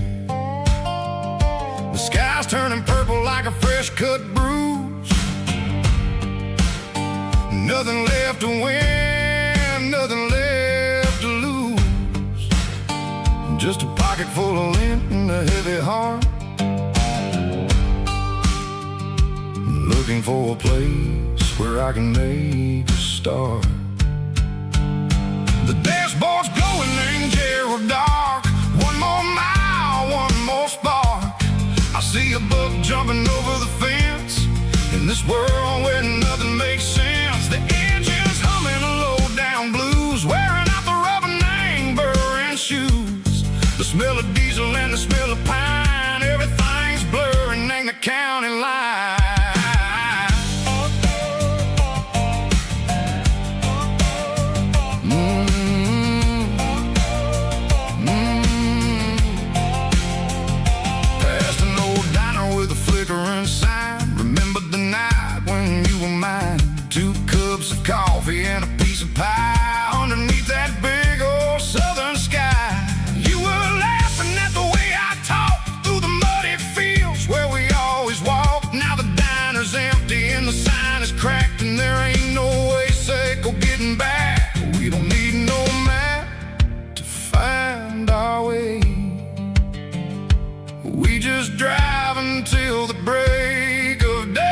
The sky's turning purple like a fresh-cut bruise. Nothing left to win, nothing left to lose. Just a pocket full of lint and a heavy heart, looking for a place where I can make a start. The dashboard's glowing in Gerald dark. One more mile, one more spark. I see a buck jumping over the fence in this world where nothing makes sense. The engine's humming a low-down blues, wearing out the rubber name burring shoes. The smell of diesel and the smell of pine, everything's blurring in the county line. Past an old diner with a flickering sign, remember the night when you were mine. 2 cups of coffee and a piece of pie underneath that big old southern sky. You were laughing at the way I talked through the muddy fields where we always walked. Now the diner's empty and the sign is cracked, and there ain't no way safe or getting back. We don't need no map to find our way. We just drive until the break of day.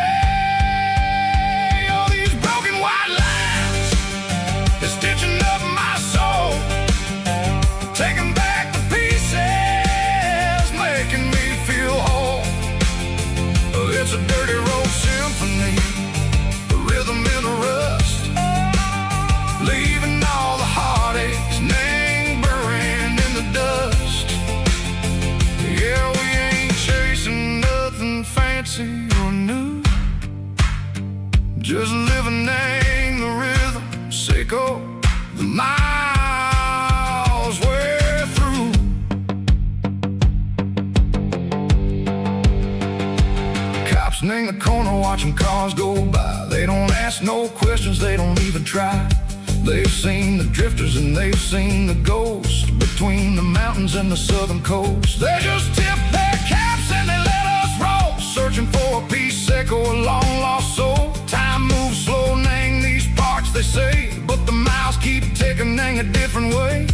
It's a dirty road symphony, a rhythm in the rust, leaving all the heartaches, name burning in the dust. Yeah, we ain't chasing nothing fancy or new, just living in the rhythm, sick of the miles we're through. sitting in the corner watching cars go by. They don't ask no questions, they don't even try. They've seen the drifters and they've seen the ghosts between the mountains and the southern coast. They just tip their caps and they let us roll, searching for a piece or a long lost soul. Time moves slow, Nang, these parts they say, but the miles keep ticking, Nang, a different way.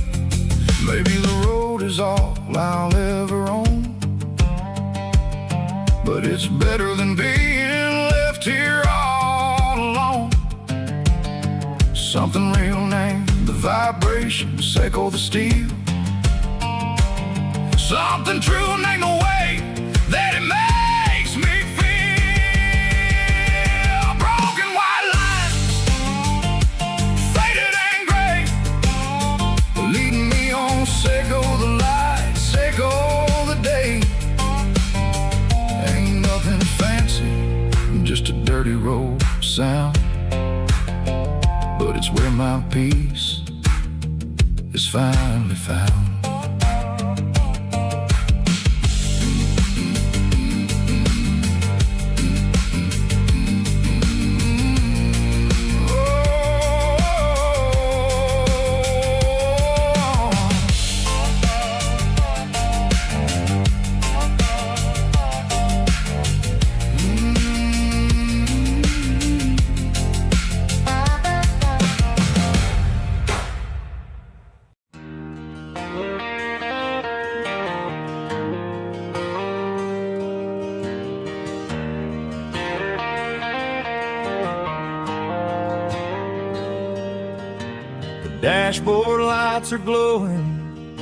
Maybe the road is all I'll ever own, but it's better than being left here all alone. Something real, Nang, the vibrations echo the steel. Something true, Nang, the way that it makes me feel. Broken white lines, faded and gray, leading me on, Seiko the light, Seiko the day. Ain't nothing fancy, just a dirty road sound, but it's where my peace is finally found. Dashboard lights are glowing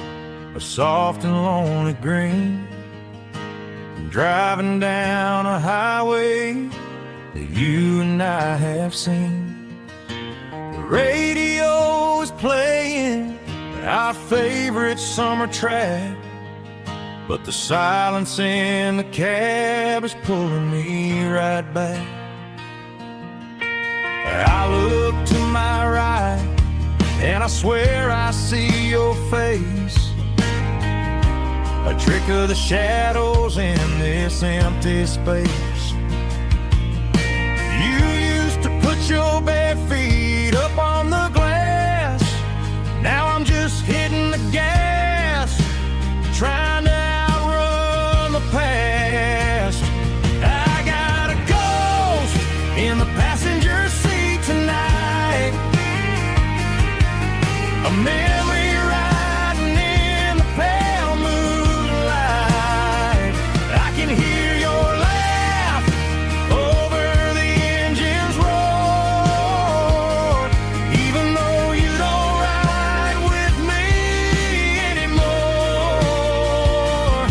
a soft and lonely green. I'm driving down a highway that you and I have seen. The radio is playing our favorite summer track, but the silence in the cab is pulling me right back. I look to my right and I swear I see your face, a trick of the shadows in this empty space. You used to put your bare feet up on the glass. Now I'm just hitting the gas, trying to outrun the past. I got a ghost in the passenger seat tonight, a memory riding in the pale moonlight. I can hear your laugh over the engine's roar, even though you don't ride with me anymore.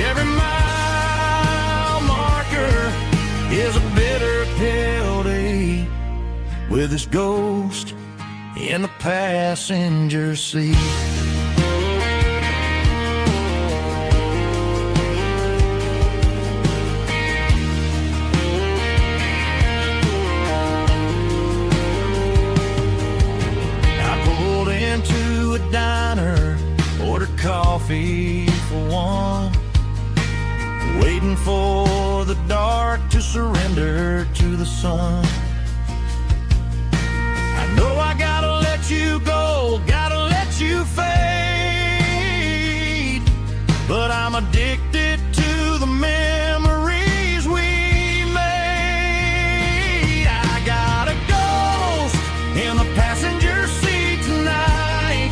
Every mile marker is a bitter pill to eat, with this ghost in the passenger seat. I pulled into a diner, ordered coffee for one, waiting for the dark to surrender to the sun. I know I gotta let you go, gotta let you fade, but I'm addicted to the memories we made. I got a ghost in the passenger seat tonight,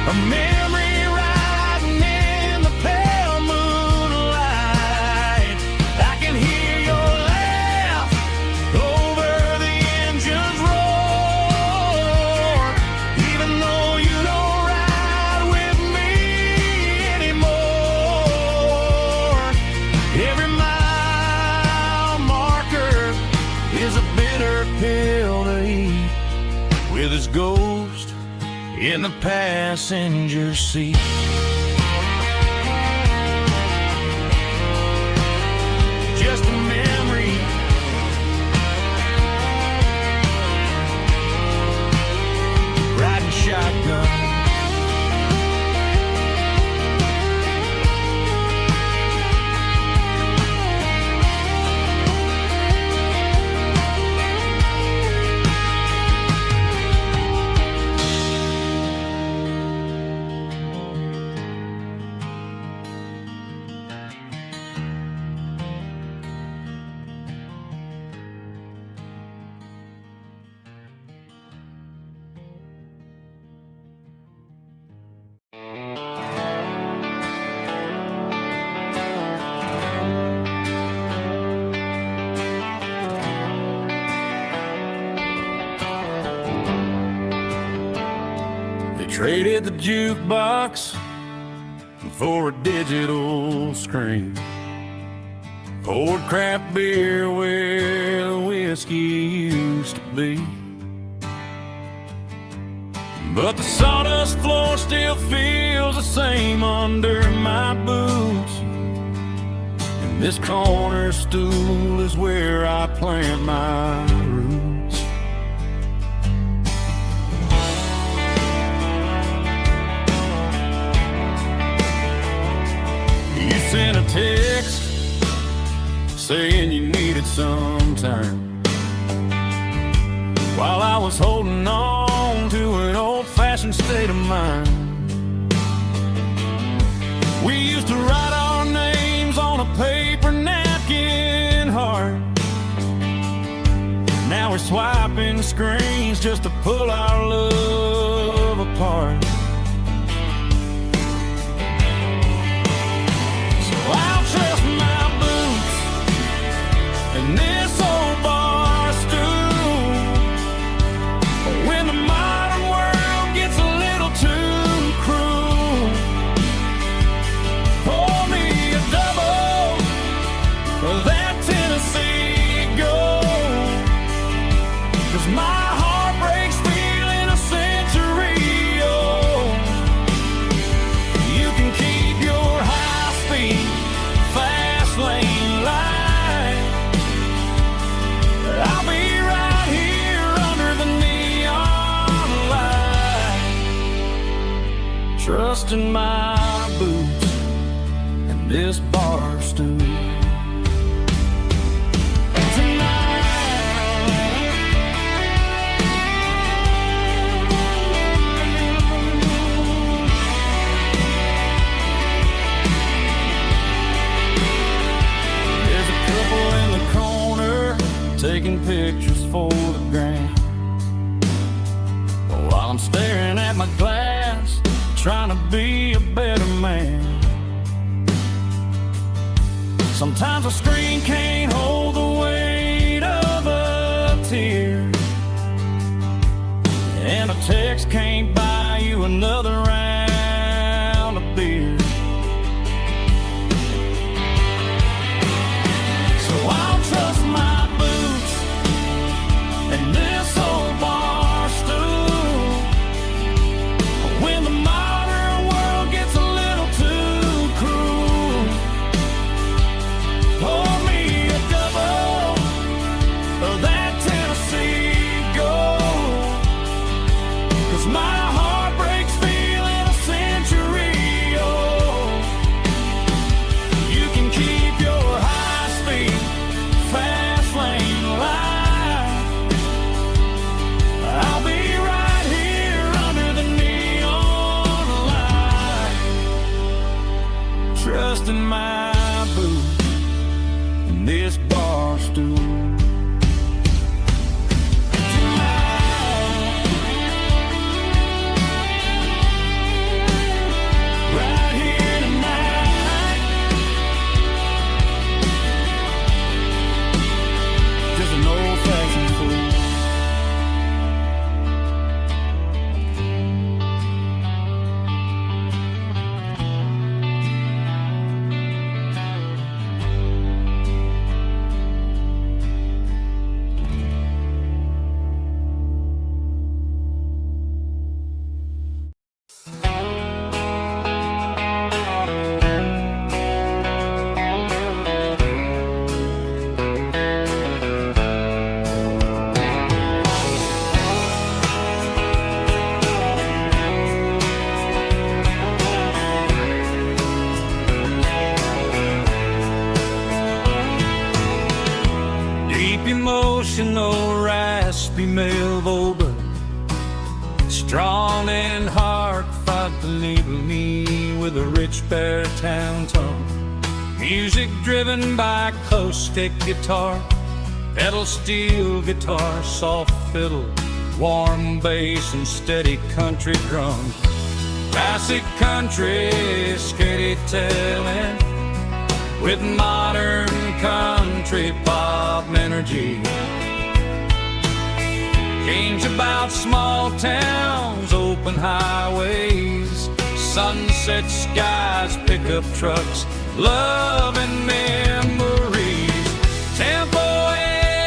a memory riding in the pale moonlight. I can hear your laugh over the engine's roar, even though you don't ride with me anymore. Every mile marker is a bitter pill to eat, with its ghost in the passenger seat. Just a memory, riding shotgun. Traded the jukebox for a digital screen. Poured craft beer where the whiskey used to be. But the sawdust floor still feels the same under my boots. And this corner stool is where I plant my roots. You sent a text saying you needed some time, while I was holding on to an old-fashioned state of mind. We used to write our names on a paper napkin heart. Now we're swiping screens just to pull our love apart. So I'll trust my boots and this old bar stool when the modern world gets a little too cruel. Pour me a double of that Tennessee Gold, 'cause my heart breaks feeling a century old. You can keep your high-speed, fast lane light. I'll be right here under the neon light, trusting my boots and this bar stool. There's a couple in the corner taking pictures for the gram, while I'm staring at my glass, trying to be a better man. Sometimes a screen can't hold the weight of a tear, and a text can't buy you another round of beer. So I'll trust my boots and this old bar stool when the modern world gets a little too cruel. Pour me a double of that Tennessee Gold, 'cause my heart breaks feeling a century old. You can keep your high-speed, fast lane light. I'll be right here under the neon light, trusting my boots and this bar stool. Right here tonight, just an old-fashioned fool. Deep emotional, raspy male vulva, strong and heartfelt, deliver me with a rich baritone tone. Music driven by acoustic guitar, pedal steel guitar, soft fiddle, warm bass and steady country drum. Classic country, skitty telling, with modern country pop energy. Change about small towns, open highways, sunset skies, pickup trucks, love and memories. Tempo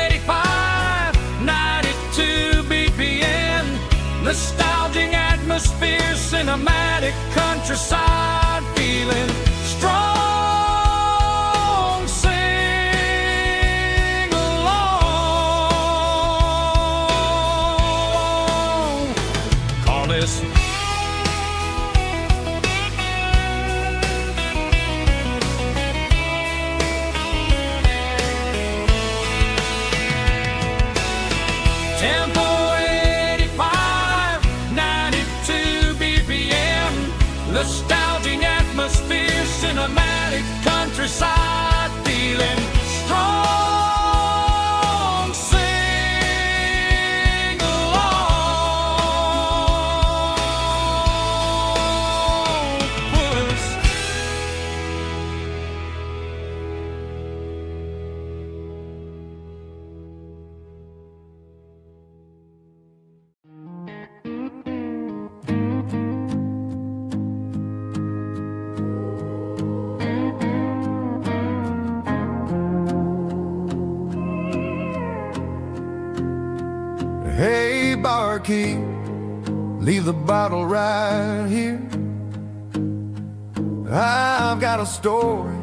85, 92 BPM, nostalgic atmosphere, cinematic countryside, feeling strong. Sing along. Call this Tempo 85, 92 BPM, nostalgic atmosphere, cinematic countryside, feeling strong. Sing along. Puss. Hey, barkeep, leave the bottle right here. I've got a story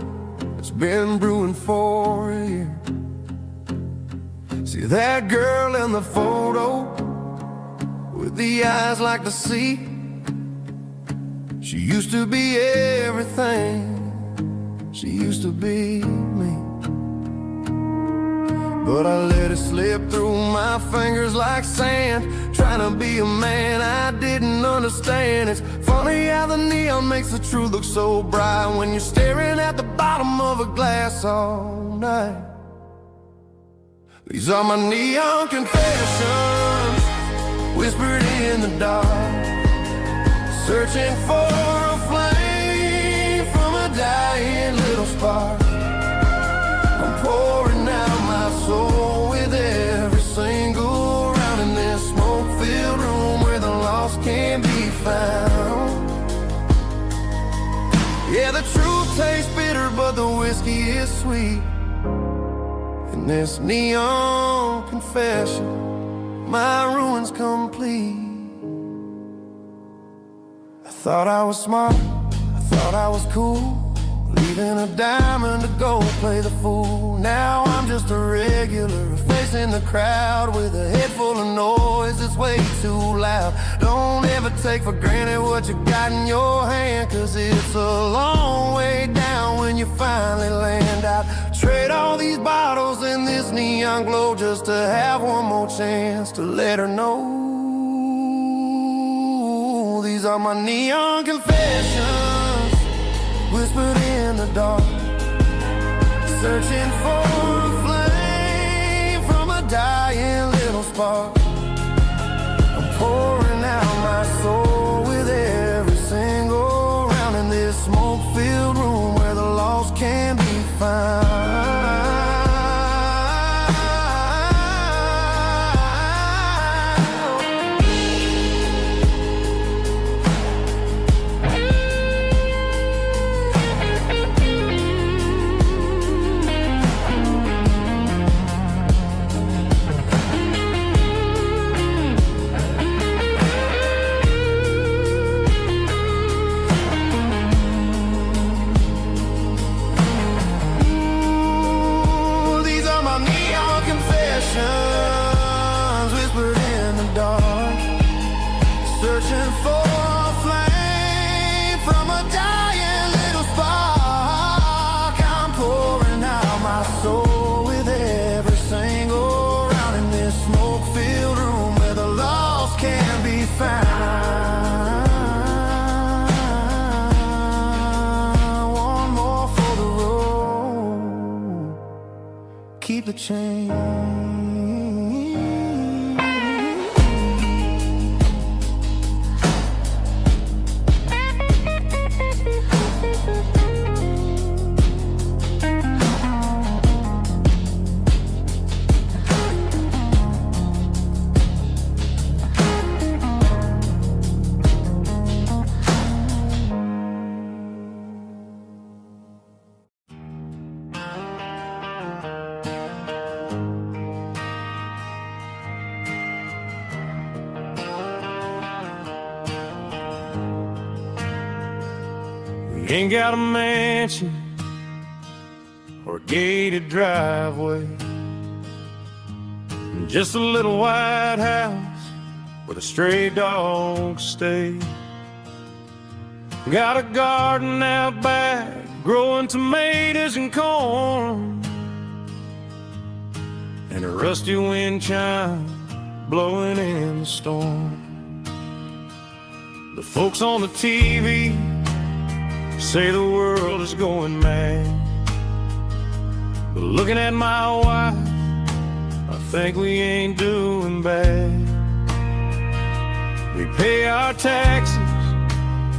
that's been brewing for a year. See that girl in the photo with the eyes like the sea? She used to be everything. She used to be me. But I let it slip through my fingers like sand, trying to be a man I didn't understand. It's funny how the neon makes the truth look so bright when you're staring at the bottom of a glass all night. These are my neon confessions, whispered in the dark, searching for a flame from a dying little spark. I'm pouring out my soul with every single round in this smoke-filled room where the lost can be found. Yeah, the truth tastes bitter, but the whiskey is sweet. In this neon confession, my ruin's complete. I thought I was smart, I thought I was cool, leaving a diamond to go play the fool. Now I'm just a regular, facing the crowd with a head full of noise that's way too loud. Don't ever take for granted what you got in your hand, cause it's a long way down when you finally land out. Trade all these bottles and this neon glow just to have one more chance to let her know. These are my neon confessions, whispered in the dark, searching for a flame from a dying little spark. I'm pouring out my soul with every single round in this smoke-filled room where the lost can be found. Whispered in the dark, searching for a flame from a dying little spark. I'm pouring out my soul with every single round in this smoke-filled room where the lost can be found. One more for the road, keep the change. ain't got a mansion or a gated driveway, just a little white house where the stray dogs stay. Got a garden out back, growing tomatoes and corn, and a rusty wind chime blowing in the storm. The folks on the TV say the world is going mad, but looking at my wife, I think we ain't doing bad. We pay our taxes,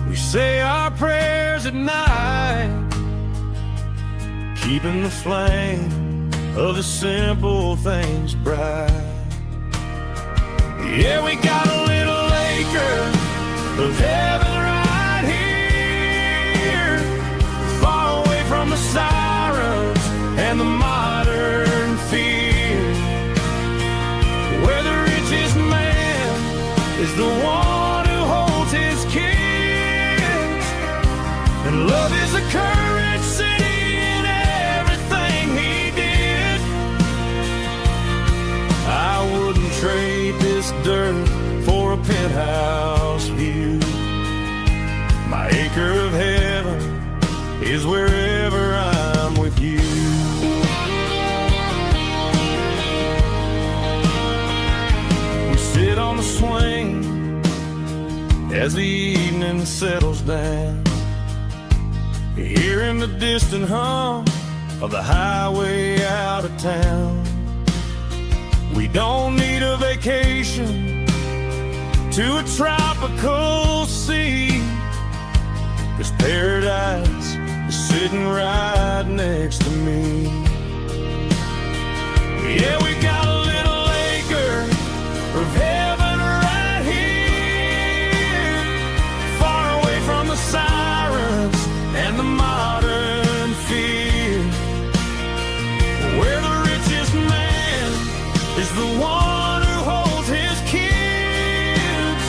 we say our prayers at night, keeping the flame of the simple things bright. Yeah, we got a little acre of heaven right here, far away from the sirens and the modern fear, where the richest man is the one who holds his kids, and love is a currency in everything he did. I wouldn't trade this dirt for a penthouse view. My acre of heaven is wherever I'm with you. We sit on the swing as the evening settles down, hearing the distant hum of the highway out of town. We don't need a vacation to a tropical sea, 'cause paradise is sitting right next to me. Yeah, we got a little acre of heaven right here, far away from the sirens and the modern fear, where the richest man is the one who holds his kids,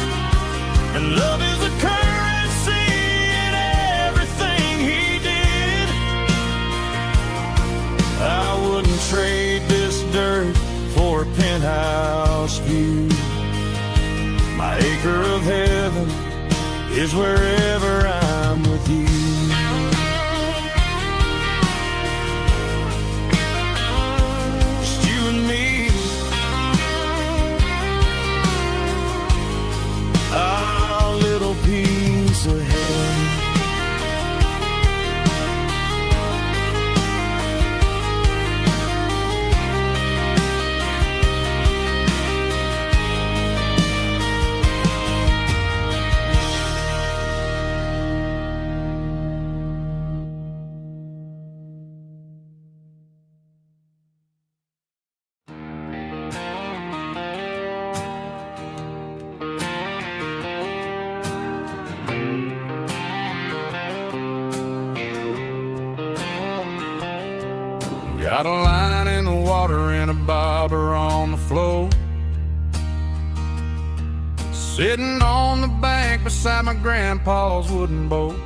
and love is a currency in everything he did. I wouldn't trade this dirt for a penthouse view. My acre of heaven is wherever I'm with you. Just you and me, our little piece of heaven. Got a line in the water and a bobber on the floor, sitting on the bank beside my grandpa's wooden boat.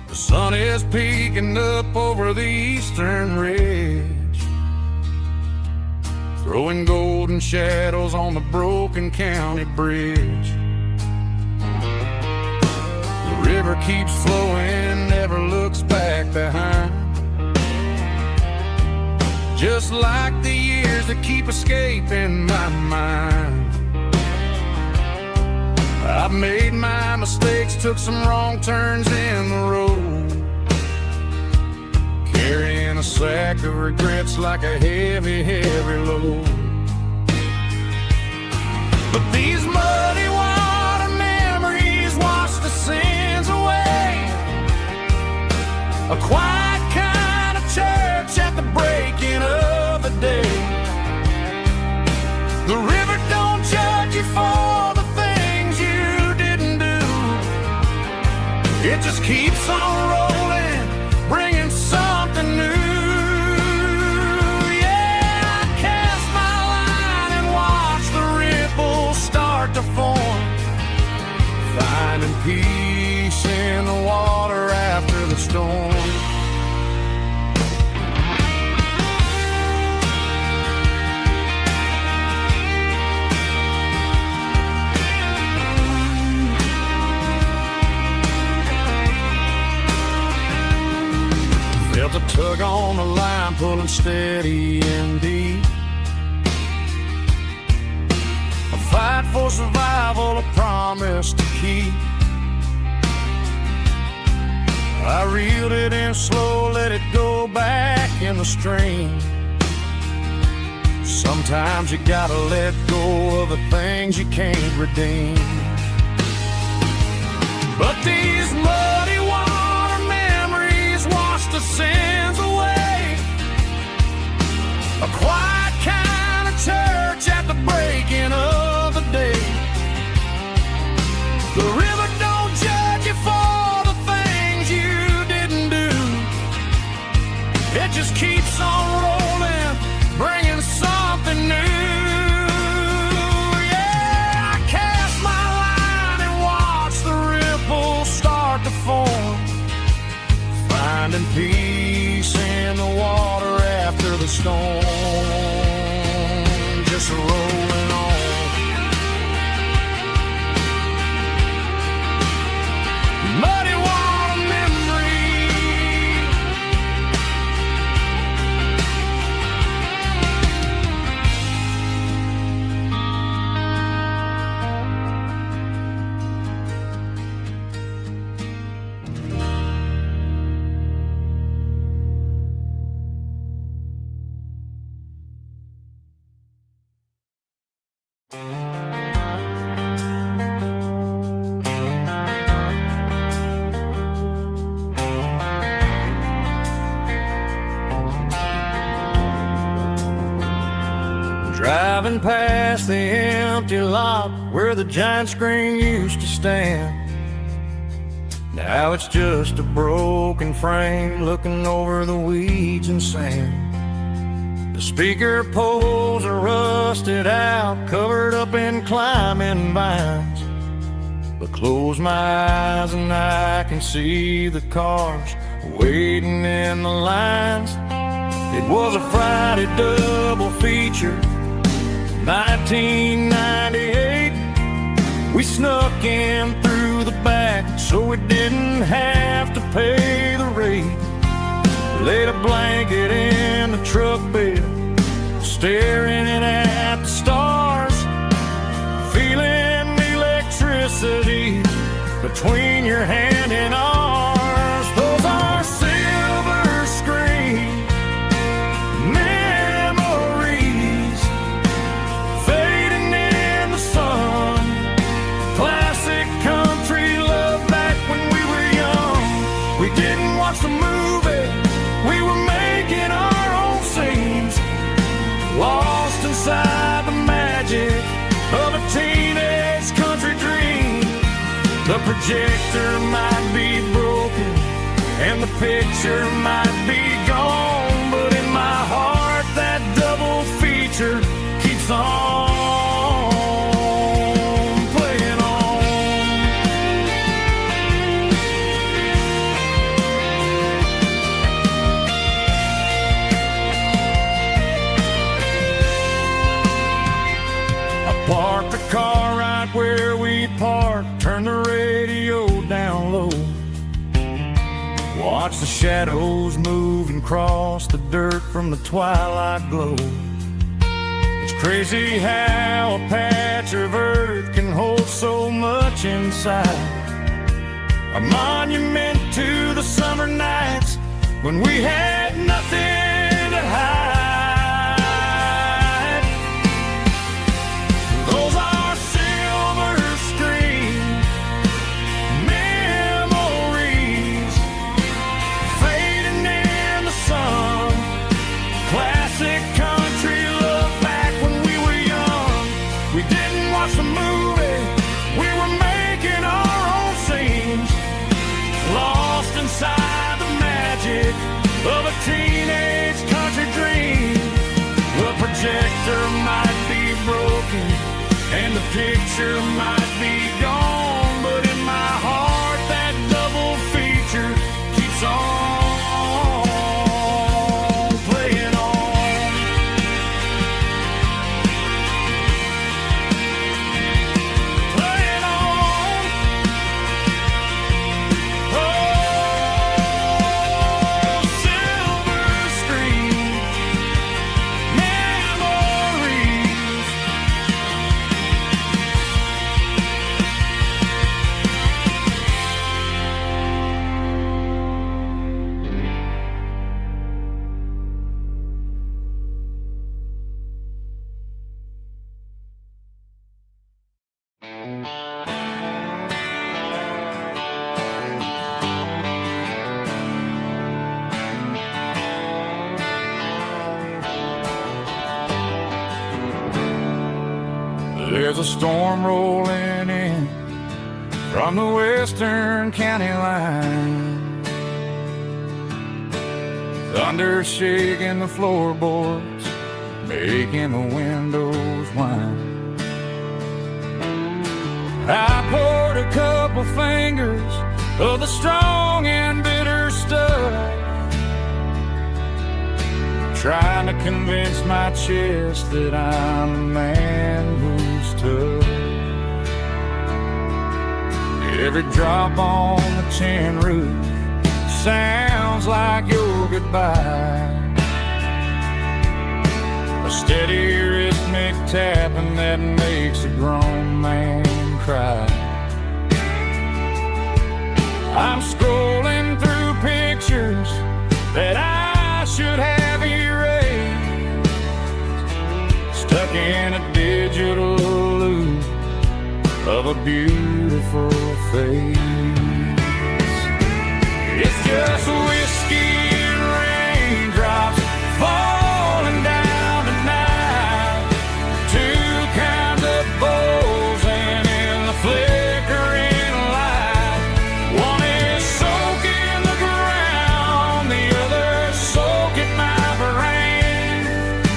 The sun is peeking up over the eastern ridge, throwing golden shadows on the broken county bridge. The river keeps flowing, never looks back behind, just like the years that keep escaping my mind. I've made my mistakes, took some wrong turns in the road, carrying a sack of regrets like a heavy, heavy load. But these muddy water memories wash the sins away, a quiet kind of church at the breaking of the day. The river don't judge you for the things you didn't do, it just keeps on rolling, bringing something new. Yeah, I cast my line and watch the ripples start to form, finding peace Tug on the line, pulling steady and deep. A fight for survival, a promise to keep. I reeled it in slow, let it go back in the stream. Sometimes you gotta let go of the things you can't redeem. But these muddy water memories wash the sins away. A quiet kind of church at the breaking of the day. The river don't judge you for the things you didn't do. It just keeps on rolling, bringing something new. Yeah, I cast my line and watch the ripples start to form, finding peace in the water after the storm, just rolling on. Muddy water memory. Driving past the empty lot where the giant screen used to stand. Now it's just a broken frame looking over the weeds and sand. The speaker poles are rusted out, covered up in climbing vines. But close my eyes and I can see the cars waiting in the lines. It was a Friday double feature, 1998. We snuck in through the back so we didn't have to pay the rate. Laid a blanket in the truck bed, staring at the stars, feeling the electricity between your hand and ours. Those are silver screen memories, fading in the sun. Classic country love back when we were young. We didn't watch the movie, we were making our own scenes, lost inside the magic of a teenage country dream. The projector might be broken and the picture might be gone, but in my heart that double feature keeps on playing on. I parked the car right where we parked, turned the radio down low, watch the shadows move and cross the dirt from the twilight glow. It's crazy how a patch of earth can hold so much inside. A monument to the summer nights when we had nothing to hide. Those are silver screen memories, fading in the sun. Classic country love back when we were young. We didn't watch the movie, we were making our own scenes, lost inside the magic of a teenage country dream. The projector might be broken and the picture might be gone, but in my heart that double feature keeps on playing on. Playing on. Oh, silver There's a storm rolling in from the western county line. Thunder shaking the floorboards, making the windows whine. I poured a couple fingers of the strong and bitter stuff, trying to convince my chest that I'm a man who's tough. Every drop on the tin roof sounds like your goodbye, a steady rhythmic tapping that makes a grown man cry. I'm scrolling through pictures that I should have erased, stuck in a digital loop of a beautiful face. It's just whiskey and raindrops falling down tonight, two kinds of bowls and in the flickering light. One is soaking the ground, the other soaking my brain.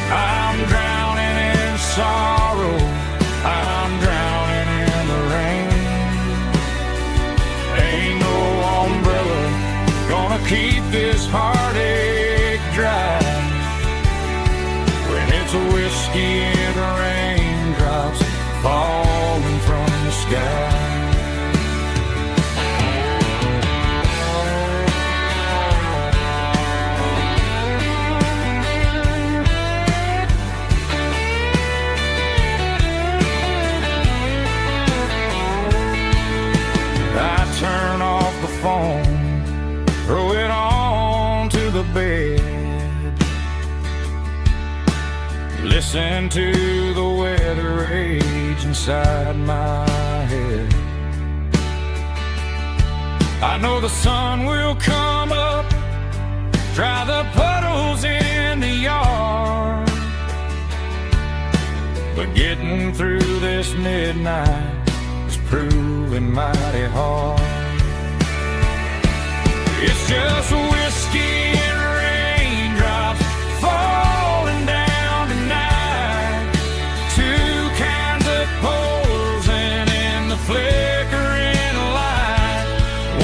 I'm drowning in sorrow, I'm drowning in the rain. Ain't no umbrella gonna keep this heartache dry when it's a whiskey and raindrops falling from the sky. I turn off the phone, throw it on to the bed, listen to the weather rage inside my head. I know the sun will come up, dry the puddles in the yard, but getting through this midnight is proving mighty hard. It's just whiskey and raindrops falling down tonight, two kinds of poles and in the flickering light.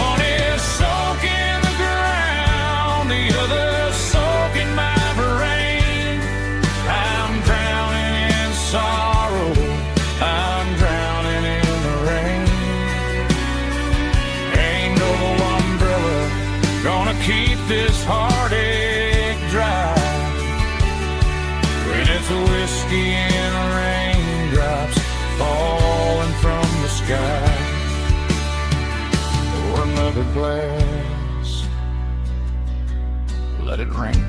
One is soaking the ground, the other soaking my brain. I'm drowning in sorrow, I'm drowning in the rain. Ain't no umbrella gonna keep this heartache dry when it's a whiskey and raindrops falling from the sky. Pour another glass, let it rain.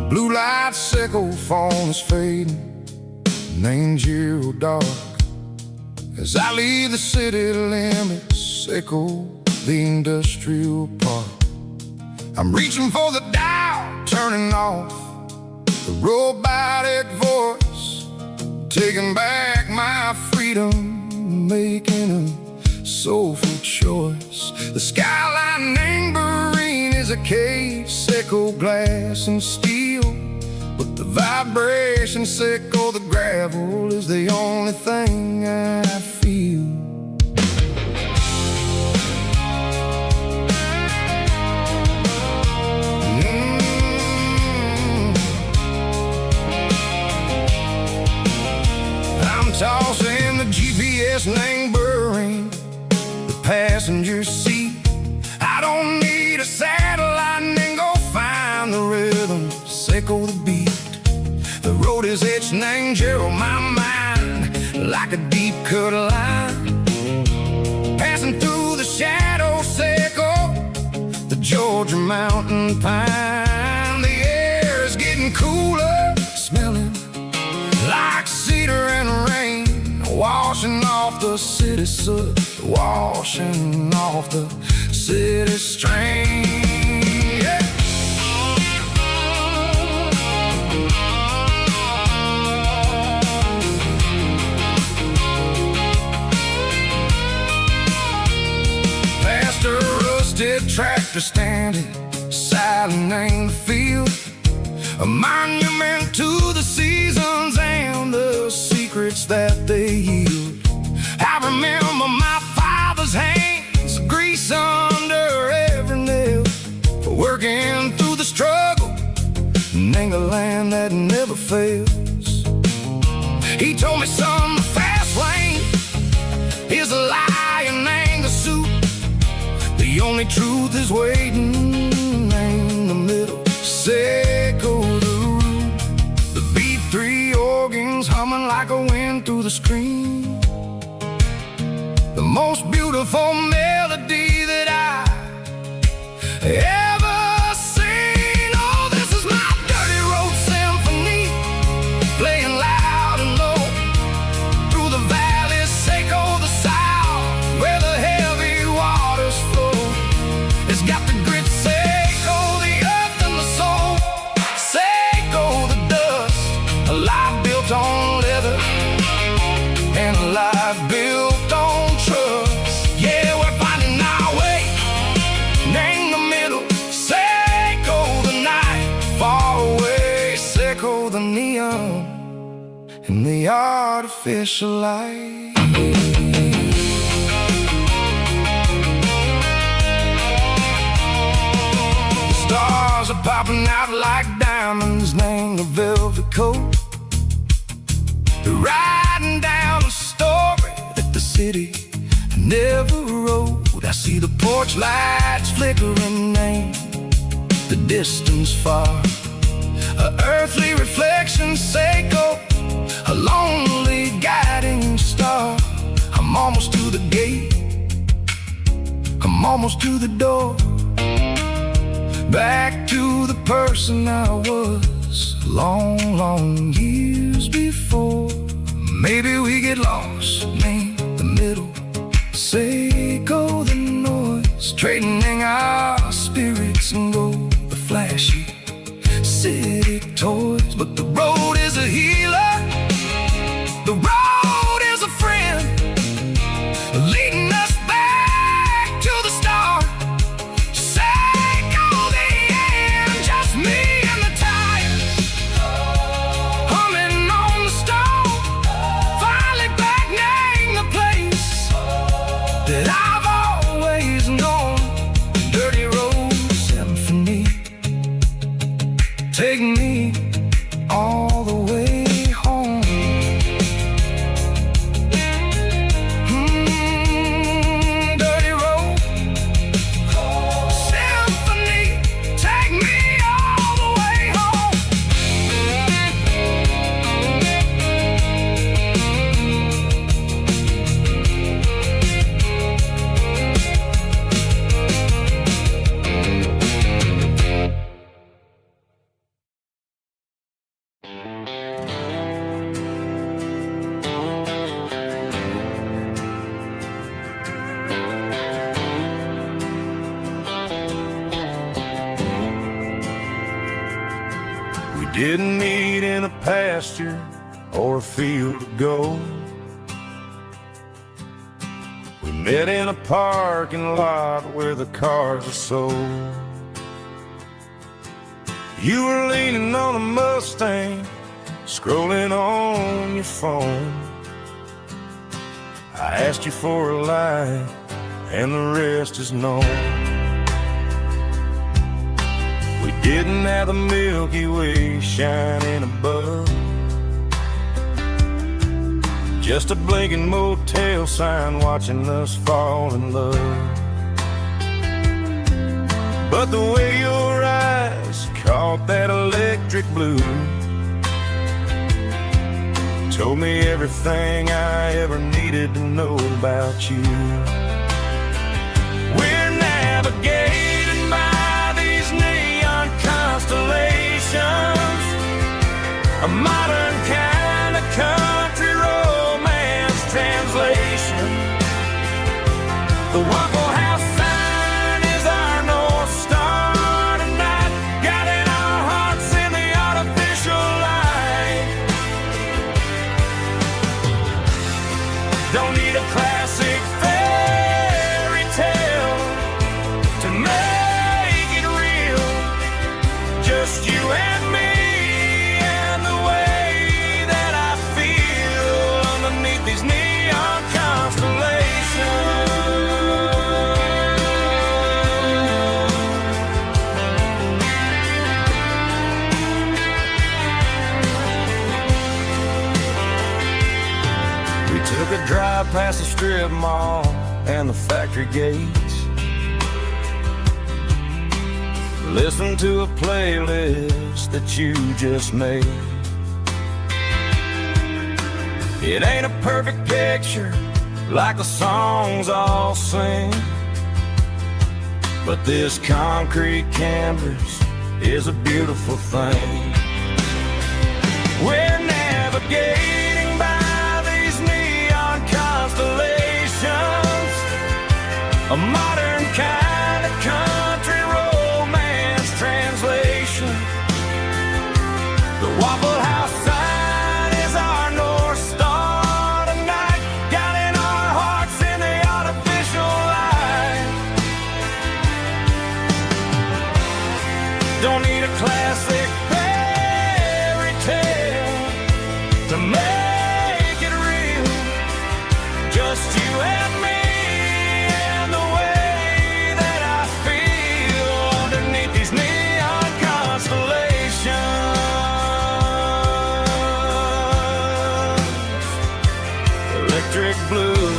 Blue light sickle phone is fading, named zero dark. As I leave the city limits, sickle the industrial park. I'm reaching for the dial, turning off the robotic voice, taking back my freedom, making a soulful choice. The skyline Marine is a cage, Seco glass and steel. But the vibration, Seco the gravel, is the only thing I feel. I'm tossing the GPS name burring the passenger seat. I don't need a satellite and then go find the rhythm, Seco the beat. The road is etched and Gerald my mind like a deep cut line, passing through the shadow, Seco, the Georgia mountain pine. The air is getting cooler, smelling like cedar and rain, washing off the city soot, washing off the city strain. Yeah. Past a rusted tractor standing silent in the field, a monument to the seasons and the secrets that they yield. I remember my father's hands, grease under every nail, for working through the struggle in the land that never fails. He told me, son, the fast lane is a lie and ain't the suit. The only truth is waiting in the middle, Seco the root. The B3 organs humming like a wind through the screen, the most beautiful melody that I ever seen. Oh, this is my dirty road symphony, playing loud and low through the valleys, Seco the south, where the heavy waters flow. It's got the grit, Seco the earth and the soul, Seco the dust, a life built on leather and a life built on trust. Yeah, we're finding our way in the middle, Seco the night, far away, Seco the neon and the artificial light. The stars are popping out like diamonds, name the velvet coat. They're riding down a story that the city never wrote. I see the porch lights flickering in the distance far, a earthly reflection, Seco, a lonely guiding star. I'm almost to the gate, I'm almost to the door, back to the person I was long, long years before. Maybe we get lost in the middle, Seco the noise, trading our spirits and gold, the flashy city toys. But the road is a healer, the road is a friend, leading us back to the start, Seco the end, just me and the tires, humming on the stove, finally back name the place that I've always known. Dirty road symphony, take me all the way home. Dirty road symphony, take me all the way home. We didn't meet in a pasture or a field of gold. We met in a parking lot where the cars are sold. You were leaning on a Mustang, scrolling on your phone. I asked you for a light, and the rest is known. We didn't have the Milky Way shining above, just a blinking motel sign watching us fall in love. But the way your eyes caught that electric blue told me everything I ever needed to know about you. We're navigating by these neon constellations, a modern kind of country romance translation. The Waffle House sign is our North Star tonight, guiding our hearts in the artificial light. Don't need a classic fairy tale to make it real. Just you and me and the way that I feel underneath these neon constellations. We took a drive past the strip mall and the factory gates, listened to a playlist that you just made. It ain't a perfect picture like the songs all sing, but this concrete canvas is a beautiful thing. We're navigating by these neon constellations, a modern kind of country romance translation. The Waffle House sign is our North Star tonight, guiding our hearts in the artificial light. Don't need a classic fairy tale to make it real. Just you and me and the way that I feel underneath these neon constellations. Electric blue,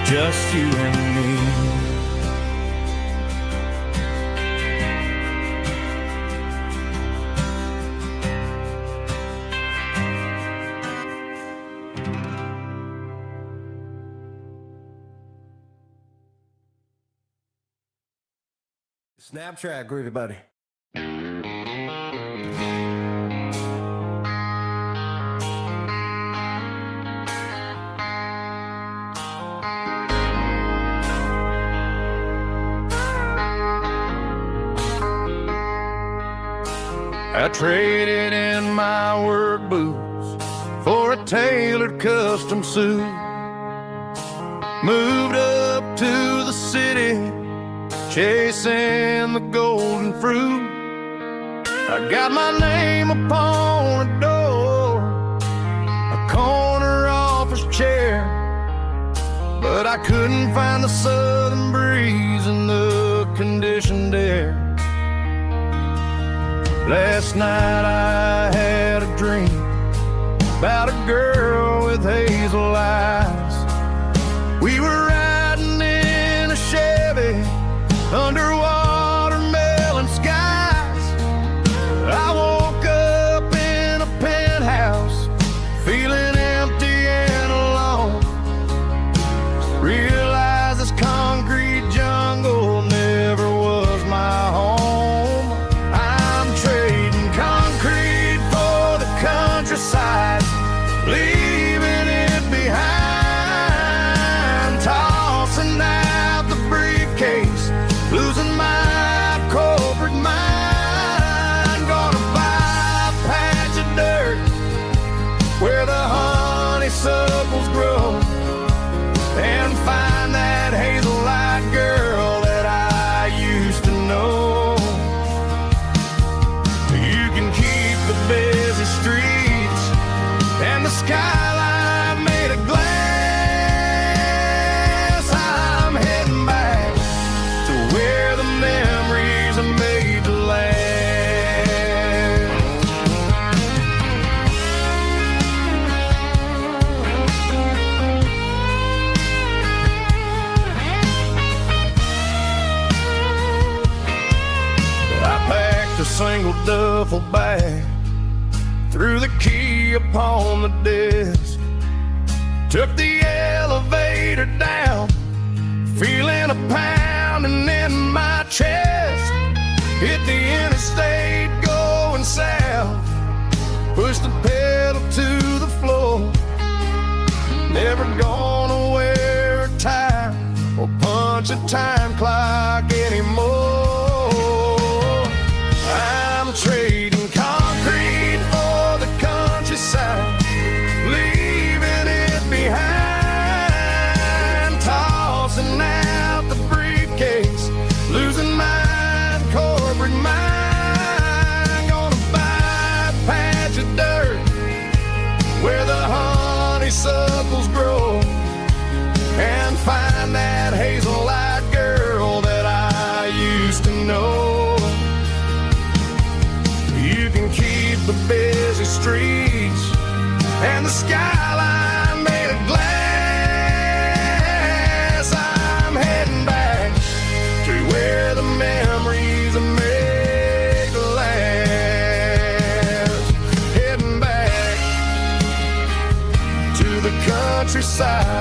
just you and me. Snap track, groovy buddy. I traded in my work boots for a tailored custom suit. Moved up to the city, chasing the golden fruit. I got my name upon a door, a corner office chair, but I couldn't find the southern breeze in the conditioned air. Last night I had a dream about a girl with hazel eyes. We were riding in a Chevy under watermelon skies. I woke up in a penthouse, feeling empty and alone. Realized this concrete jungle never was my home. I'm trading concrete for the countryside, leaving it behind. Tossing out the briefcase, losing my corporate mind. Gonna buy a patch of dirt where the honeysuckles grow, and find that hazel-eyed girl that duffel bag, threw the key upon the desk, took the elevator down, feeling a pounding in my chest. Hit the interstate going south, pushed the pedal to the floor. Never gonna wear a tie or punch a time clock anymore. I'm trading concrete for the countryside, leaving it behind, tossing out the briefcase, losing my corporate mind. Gonna buy a patch of dirt where the honeysuckles grow, and find that hazel-eyed girl that I used to know. You can keep the busy streets and the skyline made of glass. I'm heading back to where the memories are made to last. Heading back to the countryside.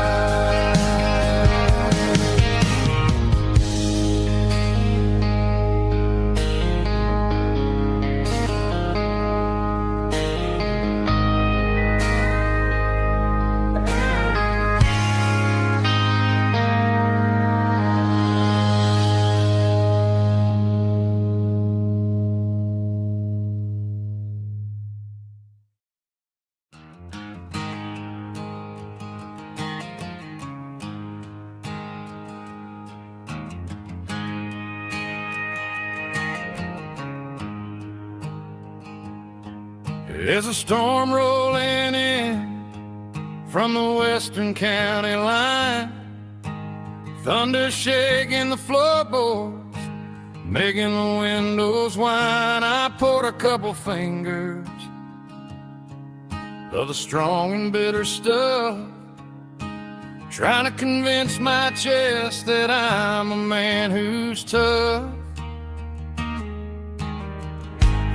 There's a storm rolling in from the western county line, thunder shaking the floorboards, making the windows whine. I poured a couple fingers of the strong and bitter stuff, trying to convince my chest that I'm a man who's tough.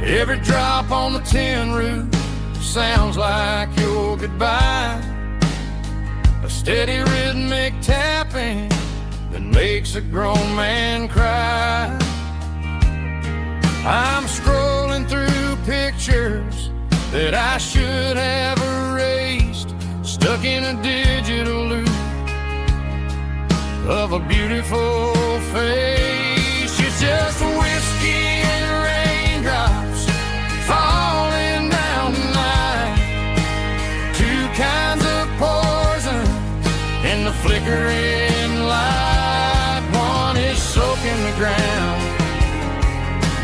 Every drop on the tin roof sounds like your goodbye, a steady rhythmic tapping that makes a grown man cry. I'm scrolling through pictures that I should have erased, stuck in a digital loop of a beautiful face. It's just whiskey and raindrops falling down tonight, two kinds of poison in the flickering light. One is soaking the ground,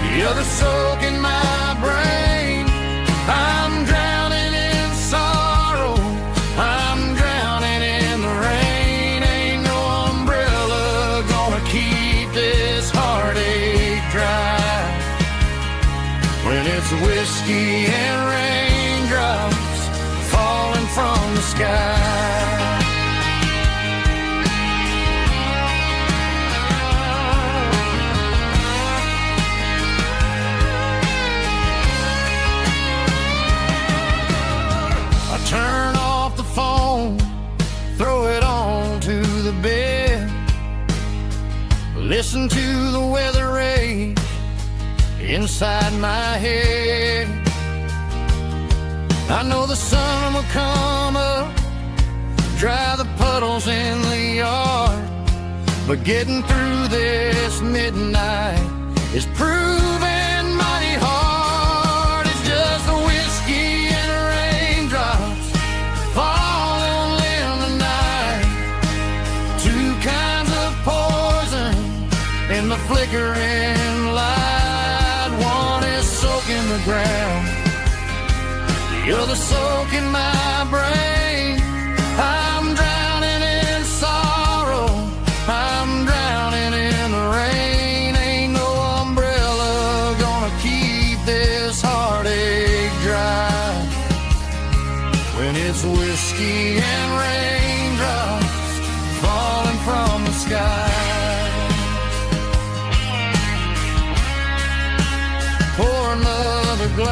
the other soaking my brain. I'm drowning in sorrow, I'm drowning in the rain. Ain't no umbrella gonna keep this heartache dry when it's whiskey and raindrops falling from the sky. Turn off the phone, throw it on to the bed, listen to the weather rage inside my head. I know the sun will come up, dry the puddles in the yard, but getting through this midnight is proving mighty hard. It's just the whiskey and raindrops falling in the night, two kinds of poison in the flickering light. One is soaking the ground, the other soaking my brain. I'm drowning in sorrow, I'm drowning in the rain. Ain't no umbrella gonna keep this heartache dry when it's whiskey and raindrops falling from the sky. Pour another glass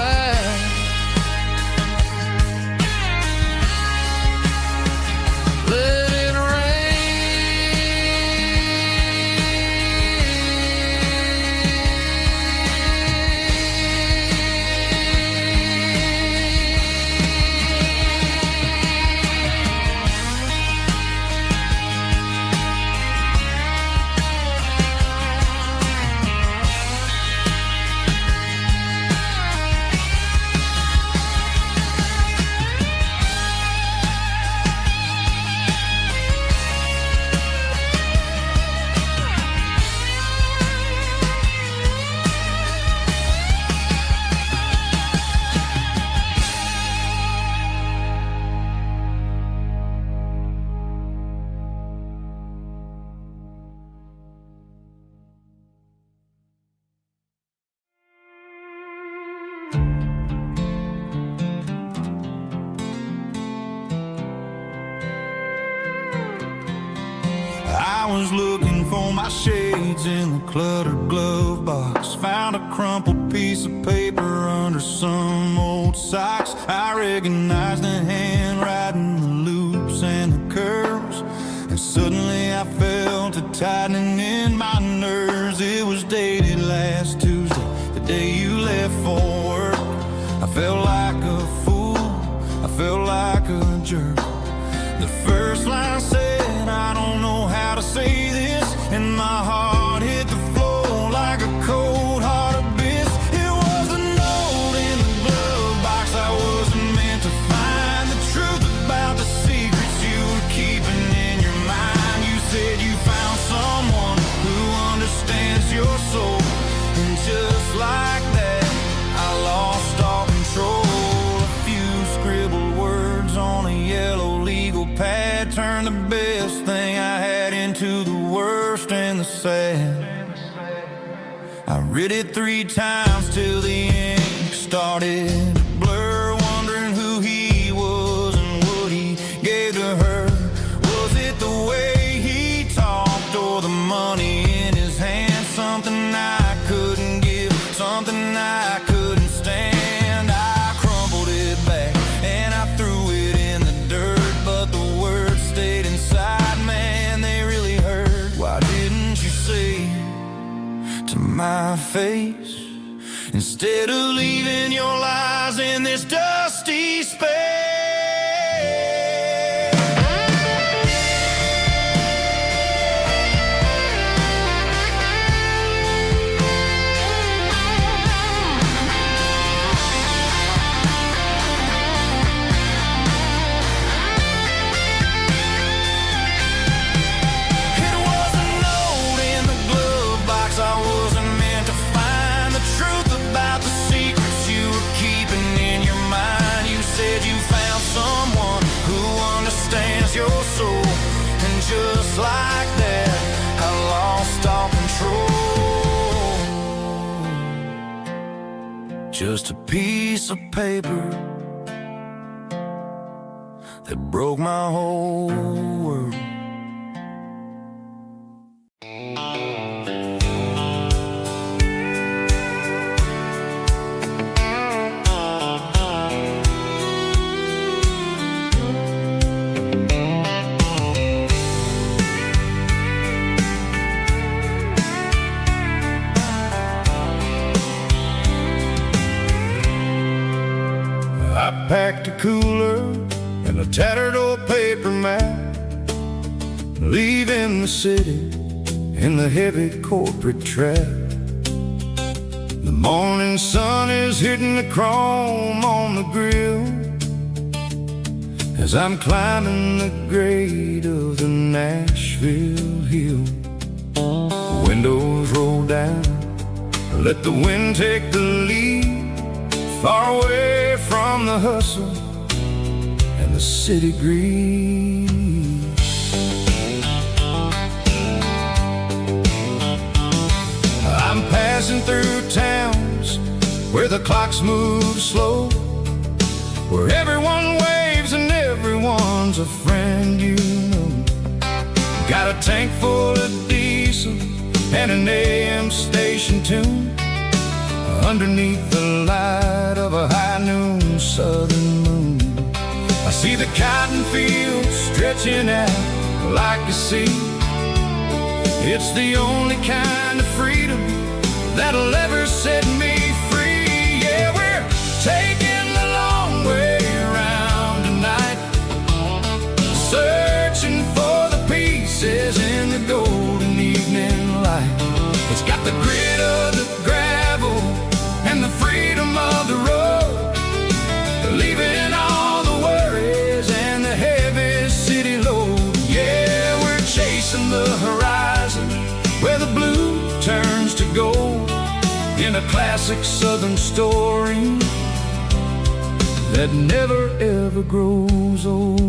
was looking for my shades in the cluttered glove box. Found a crumpled piece of paper under some old socks. I recognized the handwriting, the loops and the curves, and suddenly I felt a tightening in my nerves. It was dated last Tuesday, the day you left for work. I felt like a fool, I felt like a jerk. The first line said, I don't know how to say this, and my heart hit the floor like a cold hard abyss. It was a note in the glove box I wasn't meant to find. The truth about the secrets you were keeping in your mind. You said you found someone who understands your soul, and just like that I lost all control. A few scribbled words on a yellow legal pad turned the best thing I had into the worst and the sad. I read it 3 times till the ink started to blur, wondering who he was and what he gave to her. Was it the way he talked or the money in his hand? Something I couldn't give, something I couldn't stand. I crumpled it back and I threw it in the dirt, but the words stayed inside, man, they really hurt. Why didn't you say to my face, instead of leaving your lies in this dusty space? Your soul, and just like that I lost all control. Just a piece of paper that broke my whole world. I packed a cooler and a tattered old paper map, leaving the city in the heavy corporate trap. The morning sun is hitting the chrome on the grill as I'm climbing the grade of the Nashville hill. Windows roll down, let the wind take the lead, far away from the hustle and the city breeze. I'm passing through towns where the clocks move slow, where everyone waves and everyone's a friend you know. Got a tank full of diesel and an AM station tune underneath the light of a high noon southern moon. I see the cotton fields stretching out like a sea. It's the only kind of freedom that'll ever set me free. Yeah, we're taking the long way around tonight, searching for the pieces in the golden evening light. It's got the grit of the gravel and the freedom of the road, leaving all the worries and the heavy city load. Yeah, we're chasing the horizon where the blue turns to gold, in a classic southern story that never ever grows old.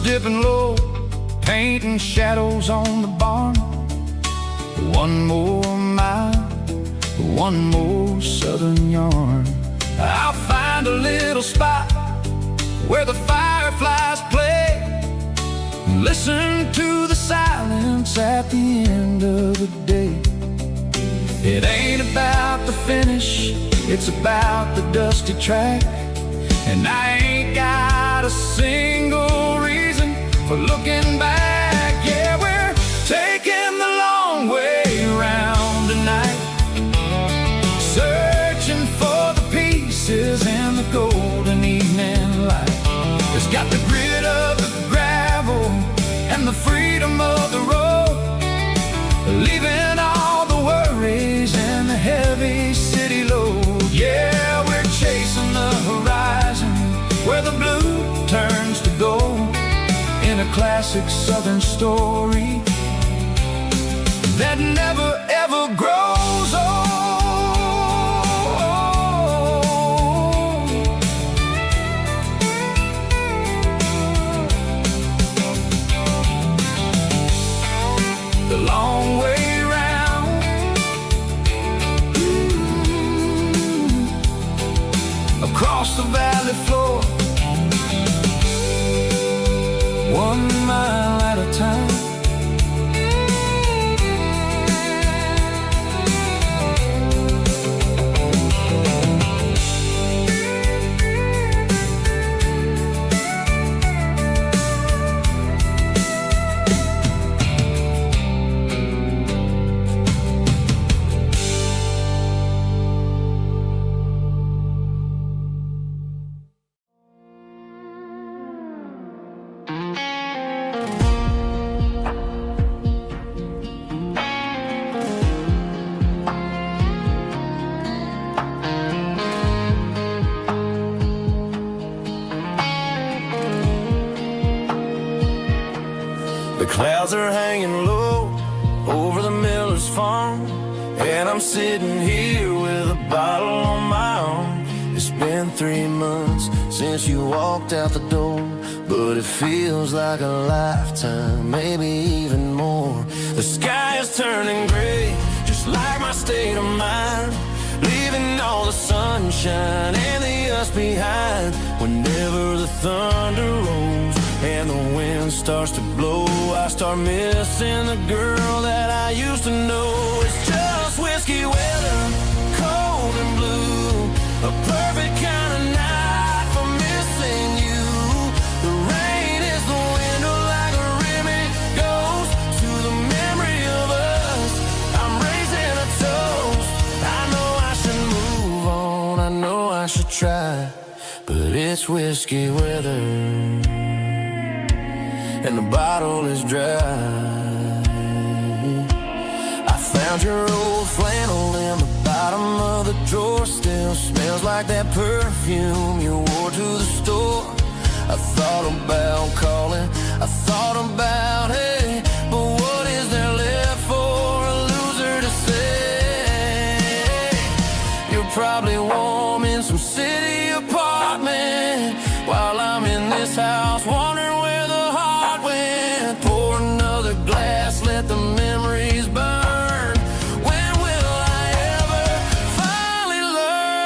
Dipping low, painting shadows on the barn. One more mile, one more southern yarn. I'll find a little spot where the fireflies play, listen to the silence at the end of the day. It ain't about the finish, it's about the dusty track. And I ain't got a single reason for looking back. Yeah, we're taking the long way around tonight, searching for the pieces in the golden evening light. It's got the grit of the gravel and the freedom of the road, leaving all the worries and the heavy city load. Yeah, we're chasing the horizon where the blue turns to gold, in a classic southern story that never ever grows old. The long way round, across the valley floor, 1 mile at a time. The clouds are hanging low over the miller's farm, and I'm sitting here with a bottle on my arm. It's been 3 months since you walked out the door, but it feels like a lifetime, maybe even more. The sky is turning gray, just like my state of mind, leaving all the sunshine and the us behind. Whenever the thunder rolls and the wind starts to blow, I start missing the girl that I used to know. It's just whiskey weather, cold and blue, a perfect kind of night for missing you. The rain is the window like a ribbon goes to the memory of us. I'm raising a toast. I know I should move on, I know I should try, but it's whiskey weather and the bottle is dry. I found your old flannel in the bottom of the drawer, still smells like that perfume you wore to the store. I thought about calling, I thought about, hey, but what is there left for a loser to say? You're probably warm in some city apartment, while I'm in this house wondering where the heart went. Pour another glass, let the memories burn. When will I ever finally learn?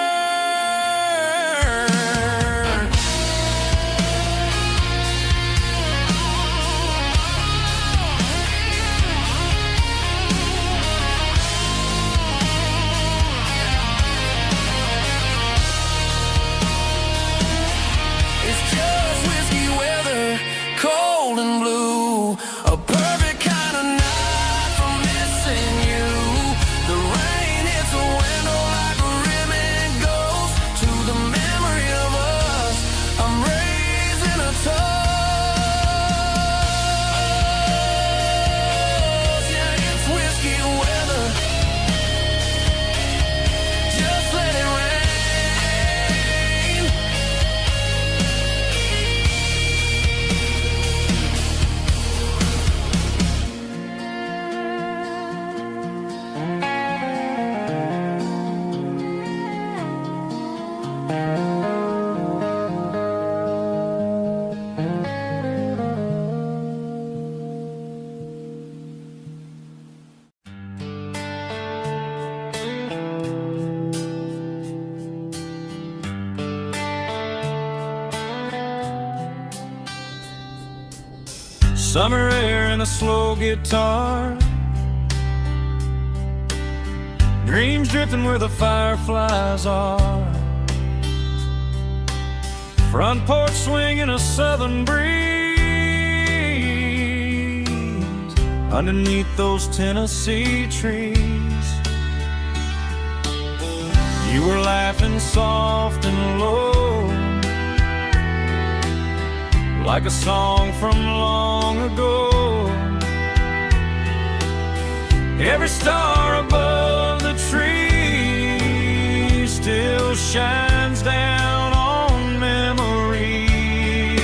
Summer air and a slow guitar, dreams drifting where the fireflies are. Front porch swinging a southern breeze underneath those Tennessee trees. You were laughing soft and low, like a song from long ago. Every star above the tree still shines down on memories.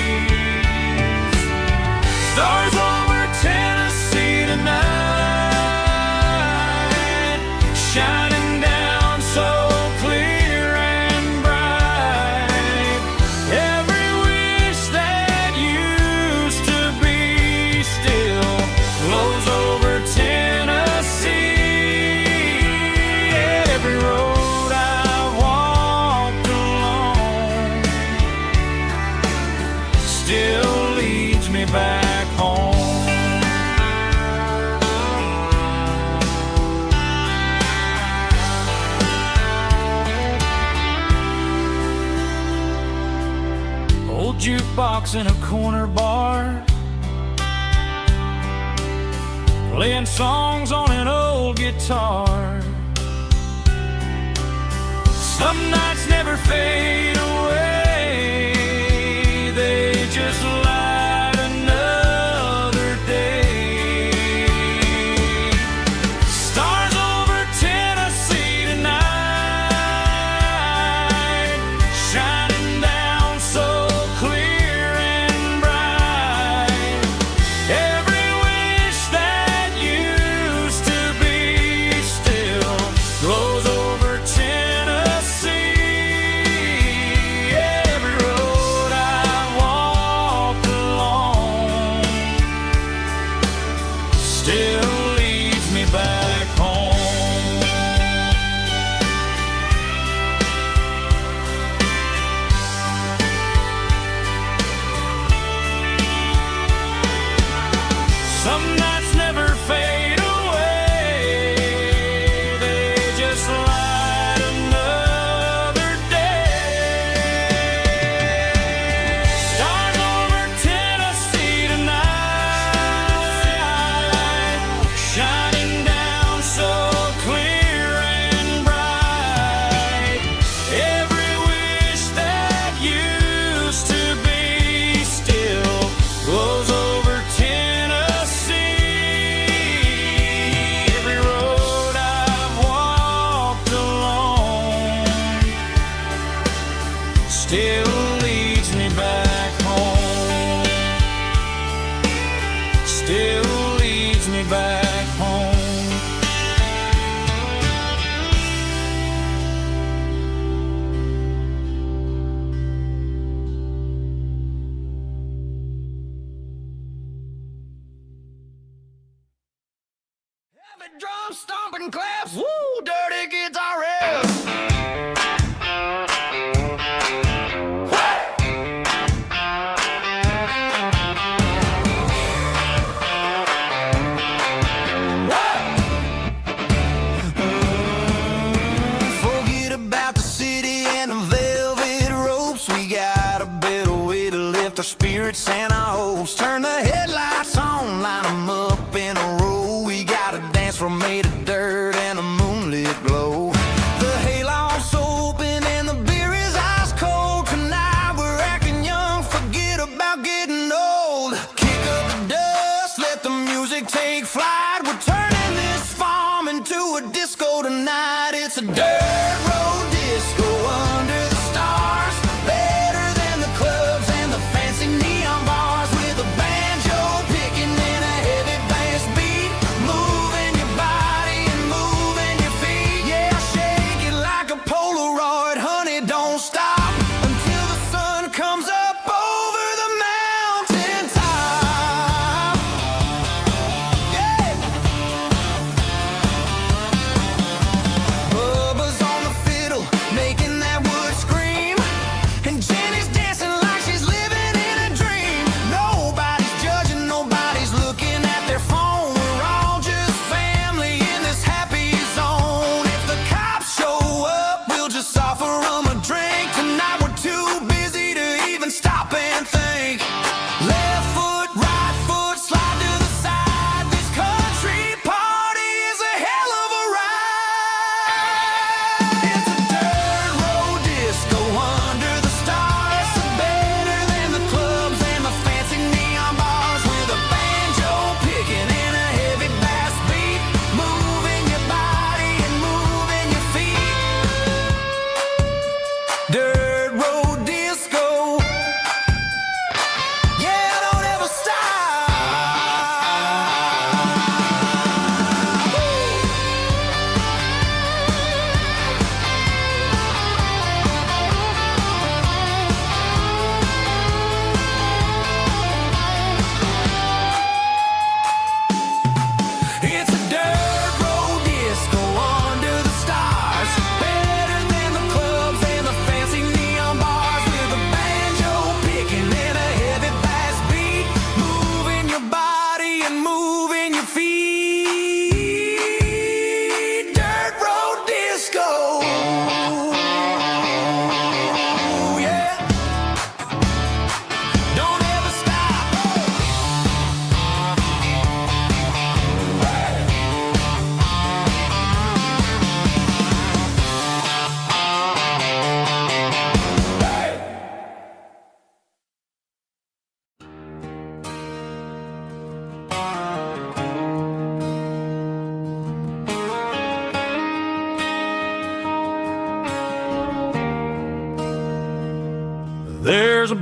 Stars over Tennessee tonight, shining down so clear and bright. Every wish that used to be still glows over Tennessee. Every road I've walked along still leads me back home. Old jukebox in a corner bar, playing songs on an old guitar. Some nights never fade away, they just light another day. Stars over Tennessee tonight, shining down so clear and bright. Every wish that used to be still glows over Tennessee. Every road I walked along still leads me back home. Some nights never fade away, they just light another day. Stars over Tennessee tonight, shining down so clear and bright. Every wish that used to be still glows over Tennessee. Every road I've walked along still leads me back home. Still leads me back home. Heavy drum stomping claps, woo, dirty guitar riffs. Forget about the city and the velvet ropes. We got a better way to lift our spirits and our hopes. Turn the headlights on, line 'em up in a row. We got a dance floor made of dirt and a moonlit glow. The hayloft's open and the beer is ice cold. Tonight we're acting young, forget about getting old. Kick up the dust, let the music take flight. We're turning this farm into a disco tonight. It's a dirt road disco under the stars. Better than the clubs and the fancy neon bars. With a banjo picking and a heavy bass beat.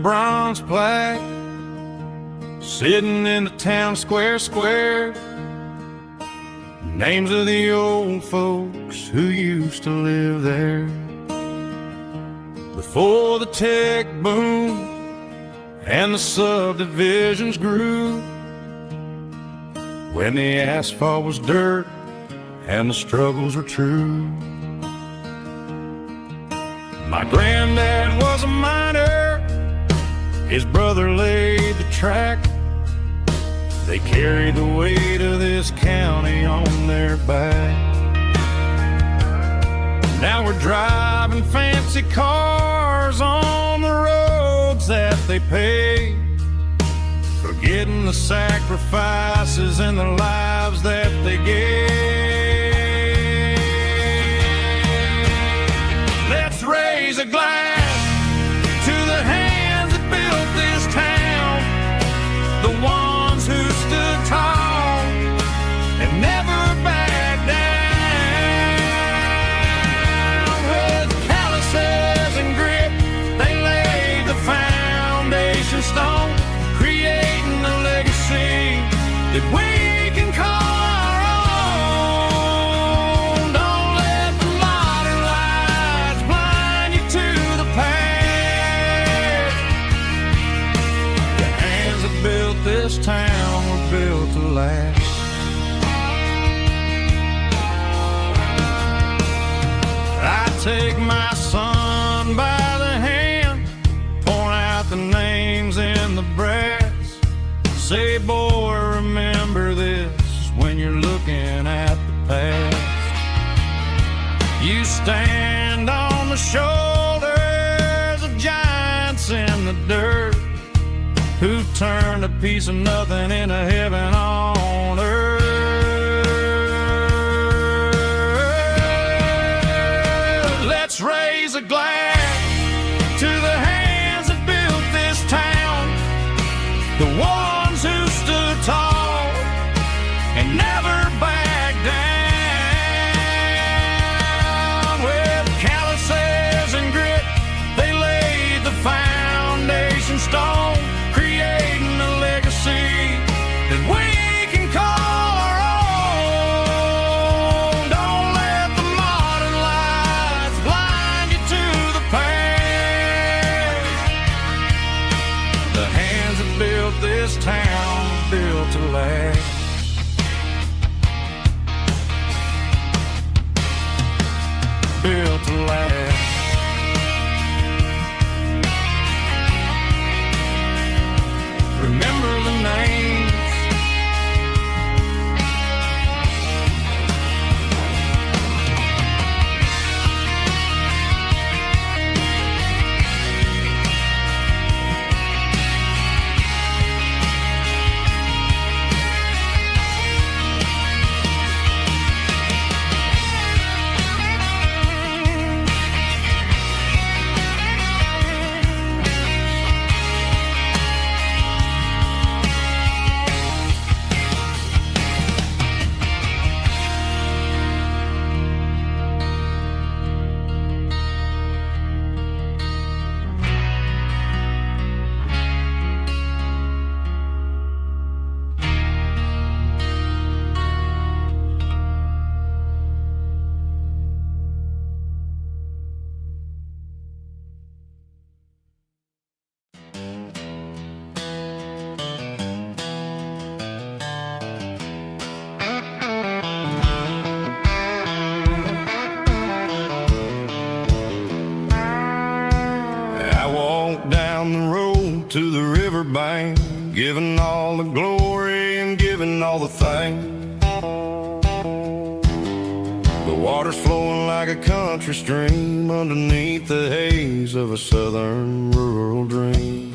bronze plaque sitting in the town square. Names of the old folks who used to live there before the tech boom and the subdivisions grew, when the asphalt was dirt and the struggles were true. My granddad was a miner, his brother laid the track. They carried the weight of this county on their back. Now we're driving fancy cars on the roads that they paved, forgetting the sacrifices and the lives that they gave. Let's raise a glass to the hands that built this town, the ones who stood tall and never backed down. With calluses and grit, they laid the foundation stone, creating a legacy that we can call our own. Don't let the modern lights blind you to the past. The hands that built this town were built to last. I take my son by the hand, point out the names in the brass. Say, boy, remember this when you're looking at the past. You stand on the shoulders of giants in the dirt, who turned a piece of nothing into heaven on earth. Let's raise a glass to the hands that built this town, the ones who stood tall and never backed down. With calluses and grit, they laid the foundation stone, creating a legacy that we can call our own. Don't let the modern lights blind you to the past. The hands that built this town built to last. Built to last. Remember the names. To the riverbank, giving all the glory and giving all the thanks. The water's flowing like a country stream underneath the haze of a southern rural dream.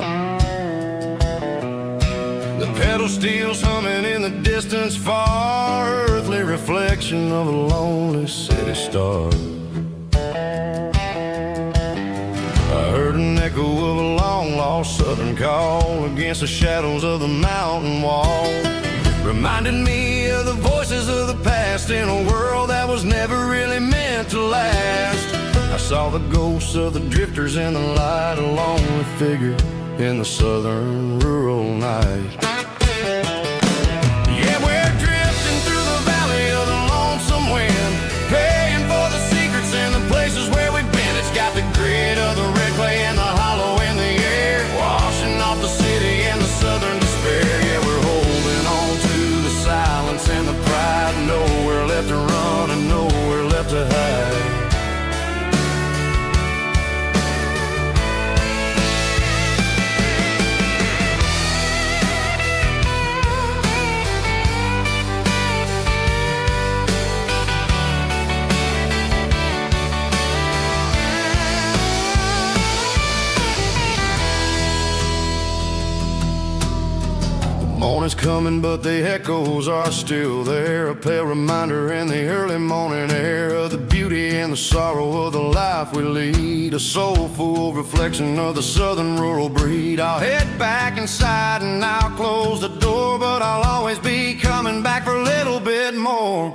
The pedal steel's humming in the distance far, earthly reflection of a lonely city star. I heard an echo of a long-lost southern call against the shadows of the mountain wall, reminded me of the voices of the past in a world that was never really meant to last. I saw the ghosts of the drifters in the light, a lonely figure in the southern rural night. Yeah, we're drifting through the valley of the lonesome wind, paying for the secrets and the places where we've been. It's got the grit of the red clay and the hollow in the air, washing off the city and the southern despair. Yeah, we're holding on to the silence and the pride, nowhere left to run and nowhere left to hide. Morning's coming, but the echoes are still there, a pale reminder in the early morning air of the beauty and the sorrow of the life we lead, a soulful reflection of the southern rural breed. I'll head back inside and I'll close the door, but I'll always be coming back for a little bit more.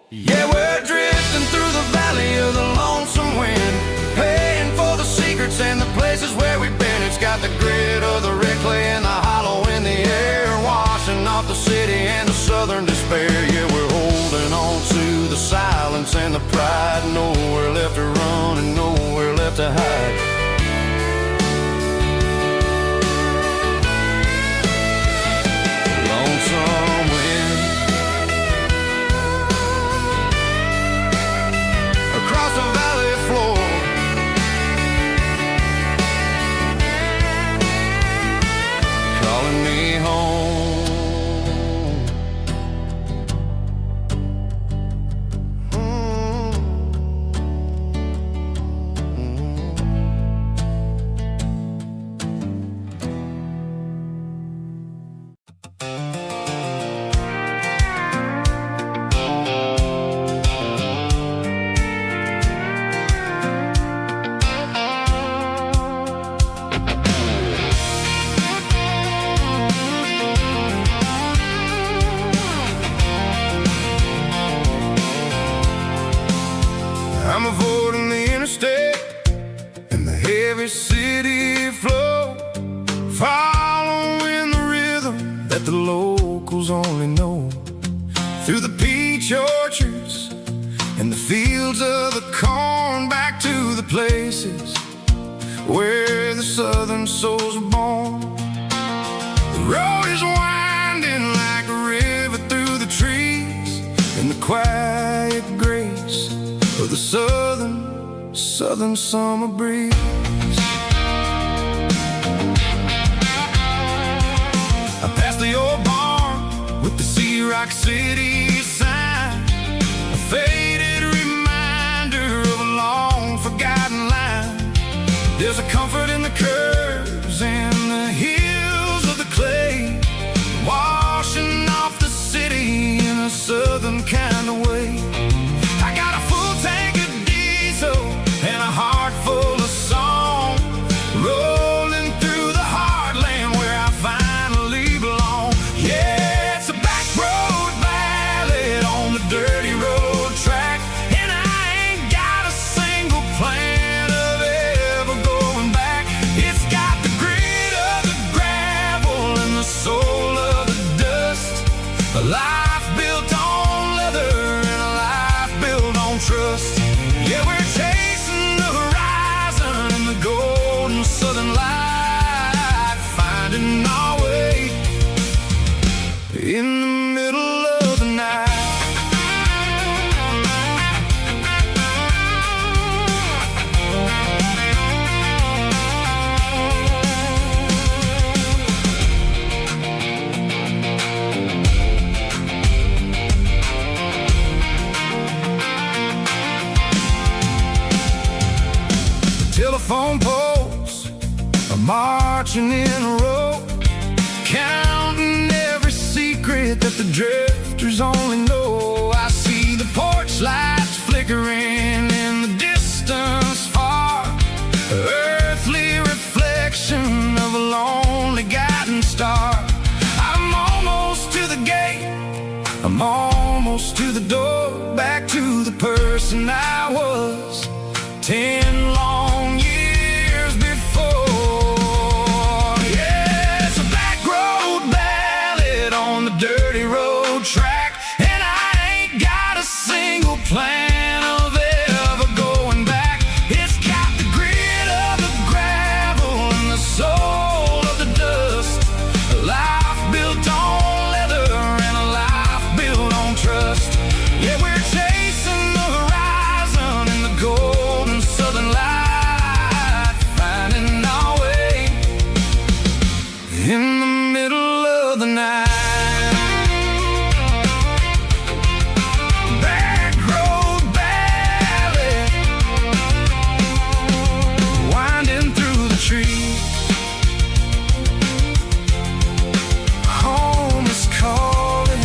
Yeah, we're drifting through the valley of the lonesome wind, paying for the secrets and the places where we've been. It's got the grit of the red clay and the hollow in the air, washing off the city and the southern despair. Yeah, we're holding on to the silence and the pride, nowhere left to run and nowhere left to hide. Lonesome wind across the valley floor, calling me home. I'm avoiding the interstate and the heavy city flow, following the rhythm that the locals only know, through the peach orchards and the fields of the corn, back to the places where the southern souls were born. The road is winding like a river through the trees, in the quiet grace of the southern summer breeze. I passed the old barn with the Sea Rock City sign, a faded reminder of a long forgotten line. There's a comfort in the curves and the hills of the clay, washing off the city in a southern kind of way. I got a full tank of diesel and a heart full of song, rolling through the heartland where I finally belong. Yeah, it's a back road ballad on the dirty road track, and I ain't got a single plan of ever going back. It's got the grit of the gravel and the soul of the dust, a life built on leather and a life built on trust. Yeah, we're chasing the horizon and the golden southern light, finding our way in the middle of the night. Telephone poles are marching in a row, counting every secret that the drifters only know. I see the porch lights flickering in the distance far, earthly reflection of a lonely guiding star. I'm almost to the gate, I'm almost to the door, back to the person I was 10 long years before. in the middle of the night. Back road valley, winding through the trees. Home is calling.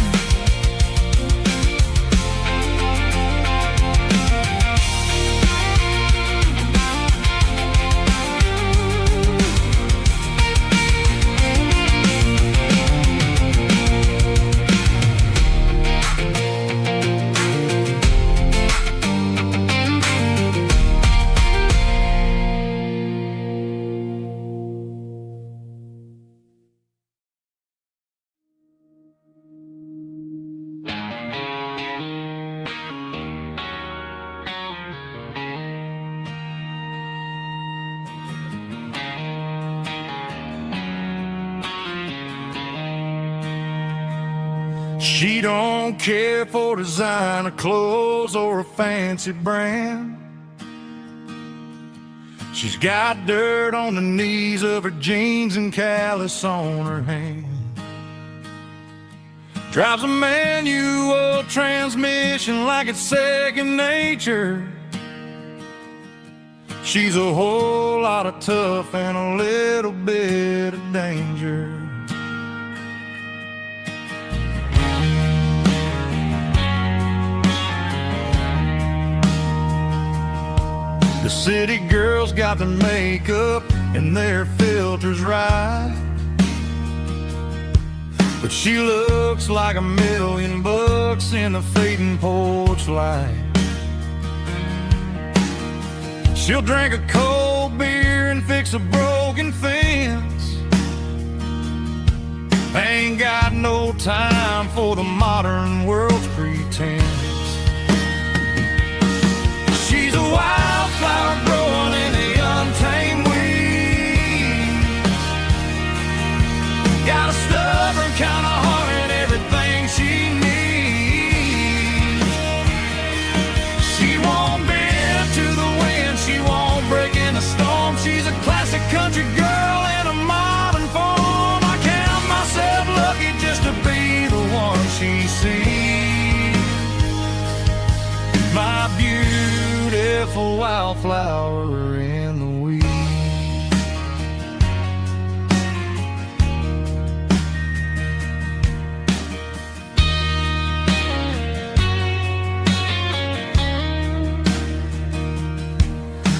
She don't care for designer clothes or a fancy brand. She's got dirt on the knees of her jeans and callus on her hand. Drives a manual transmission like it's second nature. She's a whole lot of tough and a little bit of danger. The city girls got their makeup and their filters right, but she looks like $1,000,000 in the fading porch light. She'll drink a cold beer and fix a broken fence. Ain't got no time for the modern world's pretense. She's a wildflower growing in the untamed weeds. Got a stubborn kind of heart and everything she needs. She won't bend to the wind, she won't break in a storm. She's a classic country girl in a modern form. I count myself lucky just to be the one she sees. My beautiful wildflower in the weeds.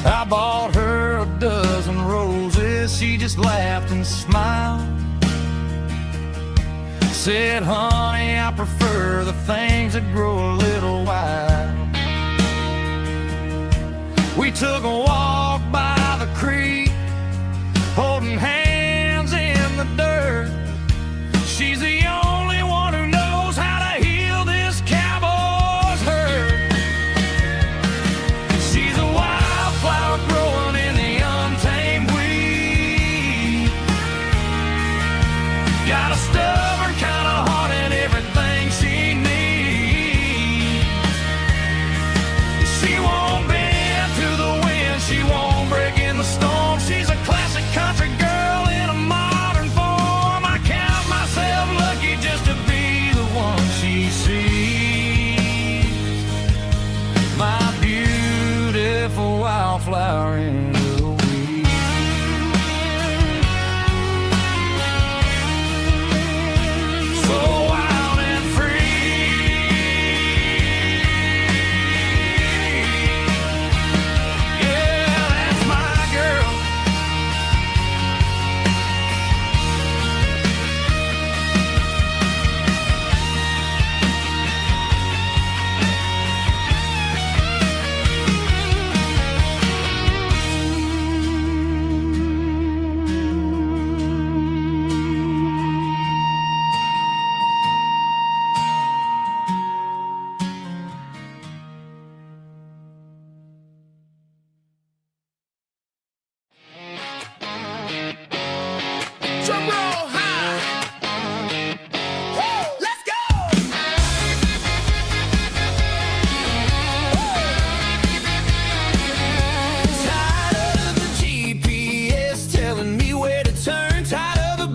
I bought her a dozen roses, she just laughed and smiled. Said, honey, I prefer the things that grow a little wild. We took a walk by the creek, holding hands in the dirt. She's the only one who knows how to heal this cowboy's hurt. She's a wildflower growing in the untamed weed. Got a stubborn kind of heart and everything she needs. She won't bend to the wind, she won't break in the storm. She's a classic country girl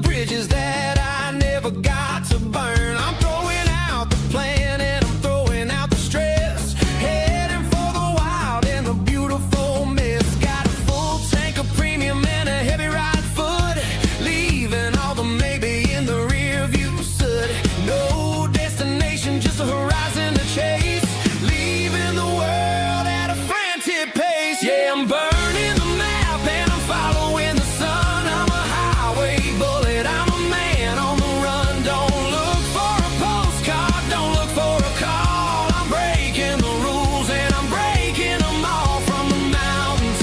bridges that I never got to burn. I'm throwing out the plan and I'm throwing out the stress. Heading for the wild and the beautiful mess. Got a full tank of premium and a heavy right foot. Leaving all the maybe in the rear view soot. No destination, just a horizon to chase. Leaving the world at a frantic pace. Yeah, I'm burning the map and I'm following the sun. I'm a highway bullet, I'm a man on the run. Don't look for a postcard, don't look for a call. I'm breaking the rules and I'm breaking them all. From the mountains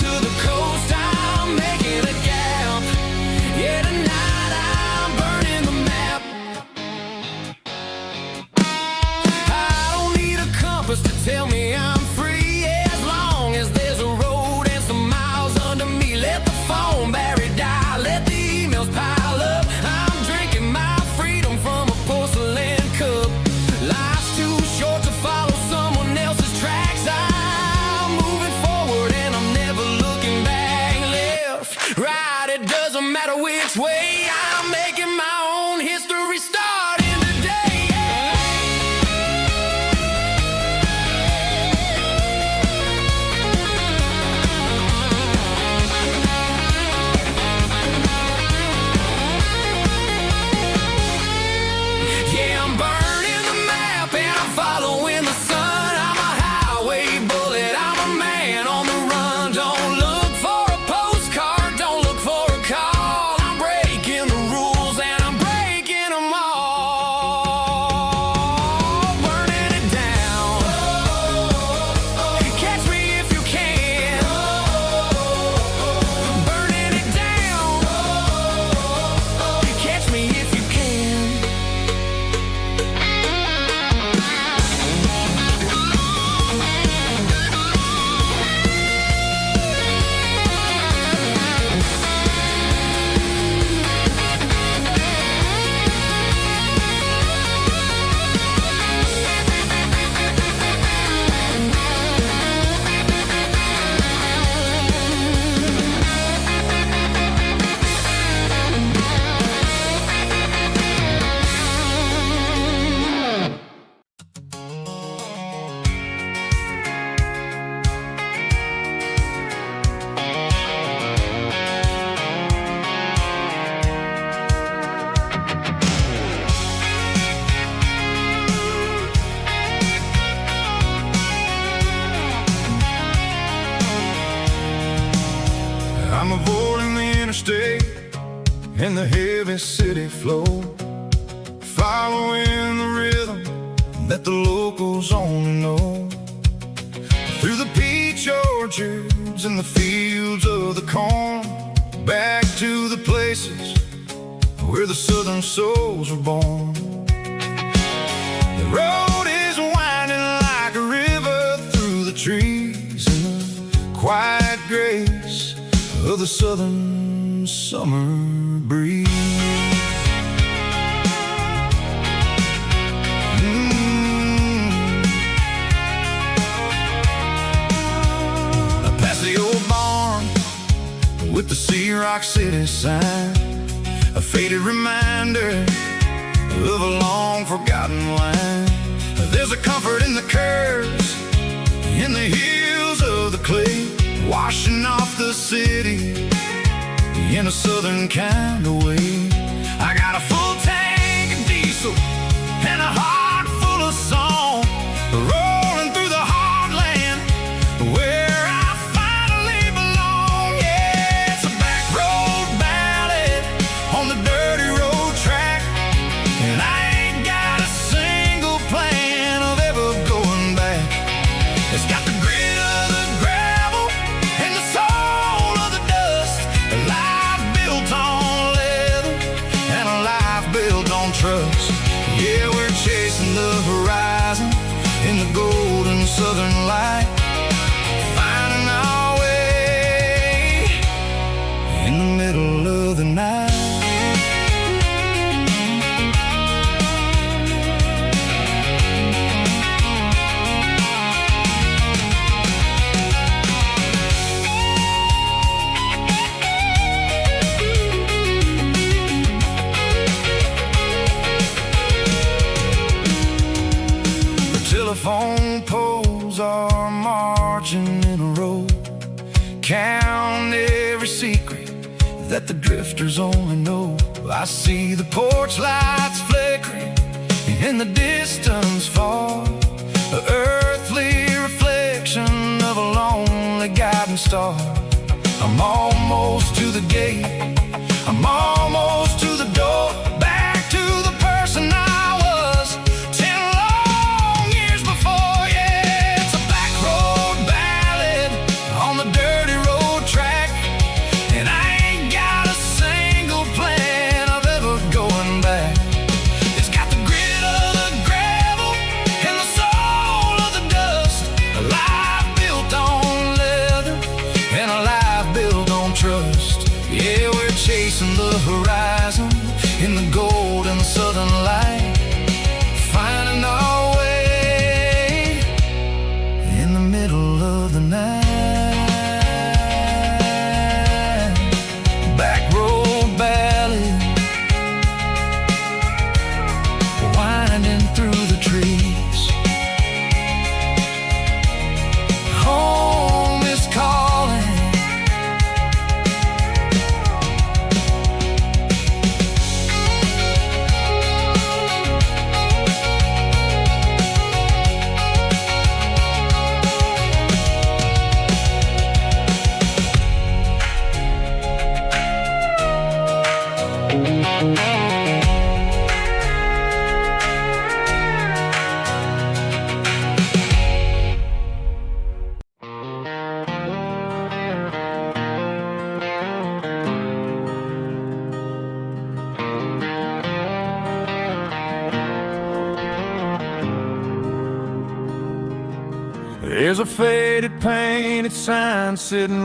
to the coast, I'm making a gap. Yeah, tonight I'm burning the map. I don't need a compass to tell me I'm free, as long as there's a road and some miles under me. Let the phone battery die, let the emails pile up. I'm drinking my freedom from a porcelain cup. Life's too short to follow someone else's tracks. I'm moving forward and I'm never looking back. Left, right, it doesn't matter which way. I'm making my own history starting today. Yeah, I'm burning the map and I'm following the sun. I'm a highway bullet, I'm a man on the run. Don't look for a postcard, don't look for a call. I'm breaking the rules and I'm breaking them all. Burning it down. Catch me if you can. Burning it down. Catch me if you can. I'm avoiding the interstate and the heavy city flow, following the rhythm that the locals only know. Through the peach orchards and the fields of the corn, back to the places where the southern souls were born. The road is winding like a river through the trees in the quiet grace of the southern summer breeze. Past the old barn with the Sea Rock City sign, a faded reminder of a long forgotten line. There's a comfort in the curves, in the hills of the clay, washing off the city in a southern kind of way. I got a full tank of diesel and a heart full of song, rolling through the heartland where I finally belong. Yeah, it's a back road ballad on the dirty road track, and I ain't got a single plan of ever going back. It's got the grit of the gravel and the soul of the dust, a life built on leather that the drifters only know. I see the porch lights flickering in the distance far, the earthly reflection of a lonely guiding star. I'm almost to the gate, I'm almost to the door, back to the person I was 10 long years before. Yeah, it's a back road ballad on the dirty road track, and I ain't got a single plan of ever going back. It's got the grit of the gravel and the soul of the dust, a life built on leather and a life built on trust. Yeah, we're chasing the horizon in the golden southern light, finding our way in the middle of the night. Back road ballad, winding through the trees. Home is calling. There's a faded painted sign sitting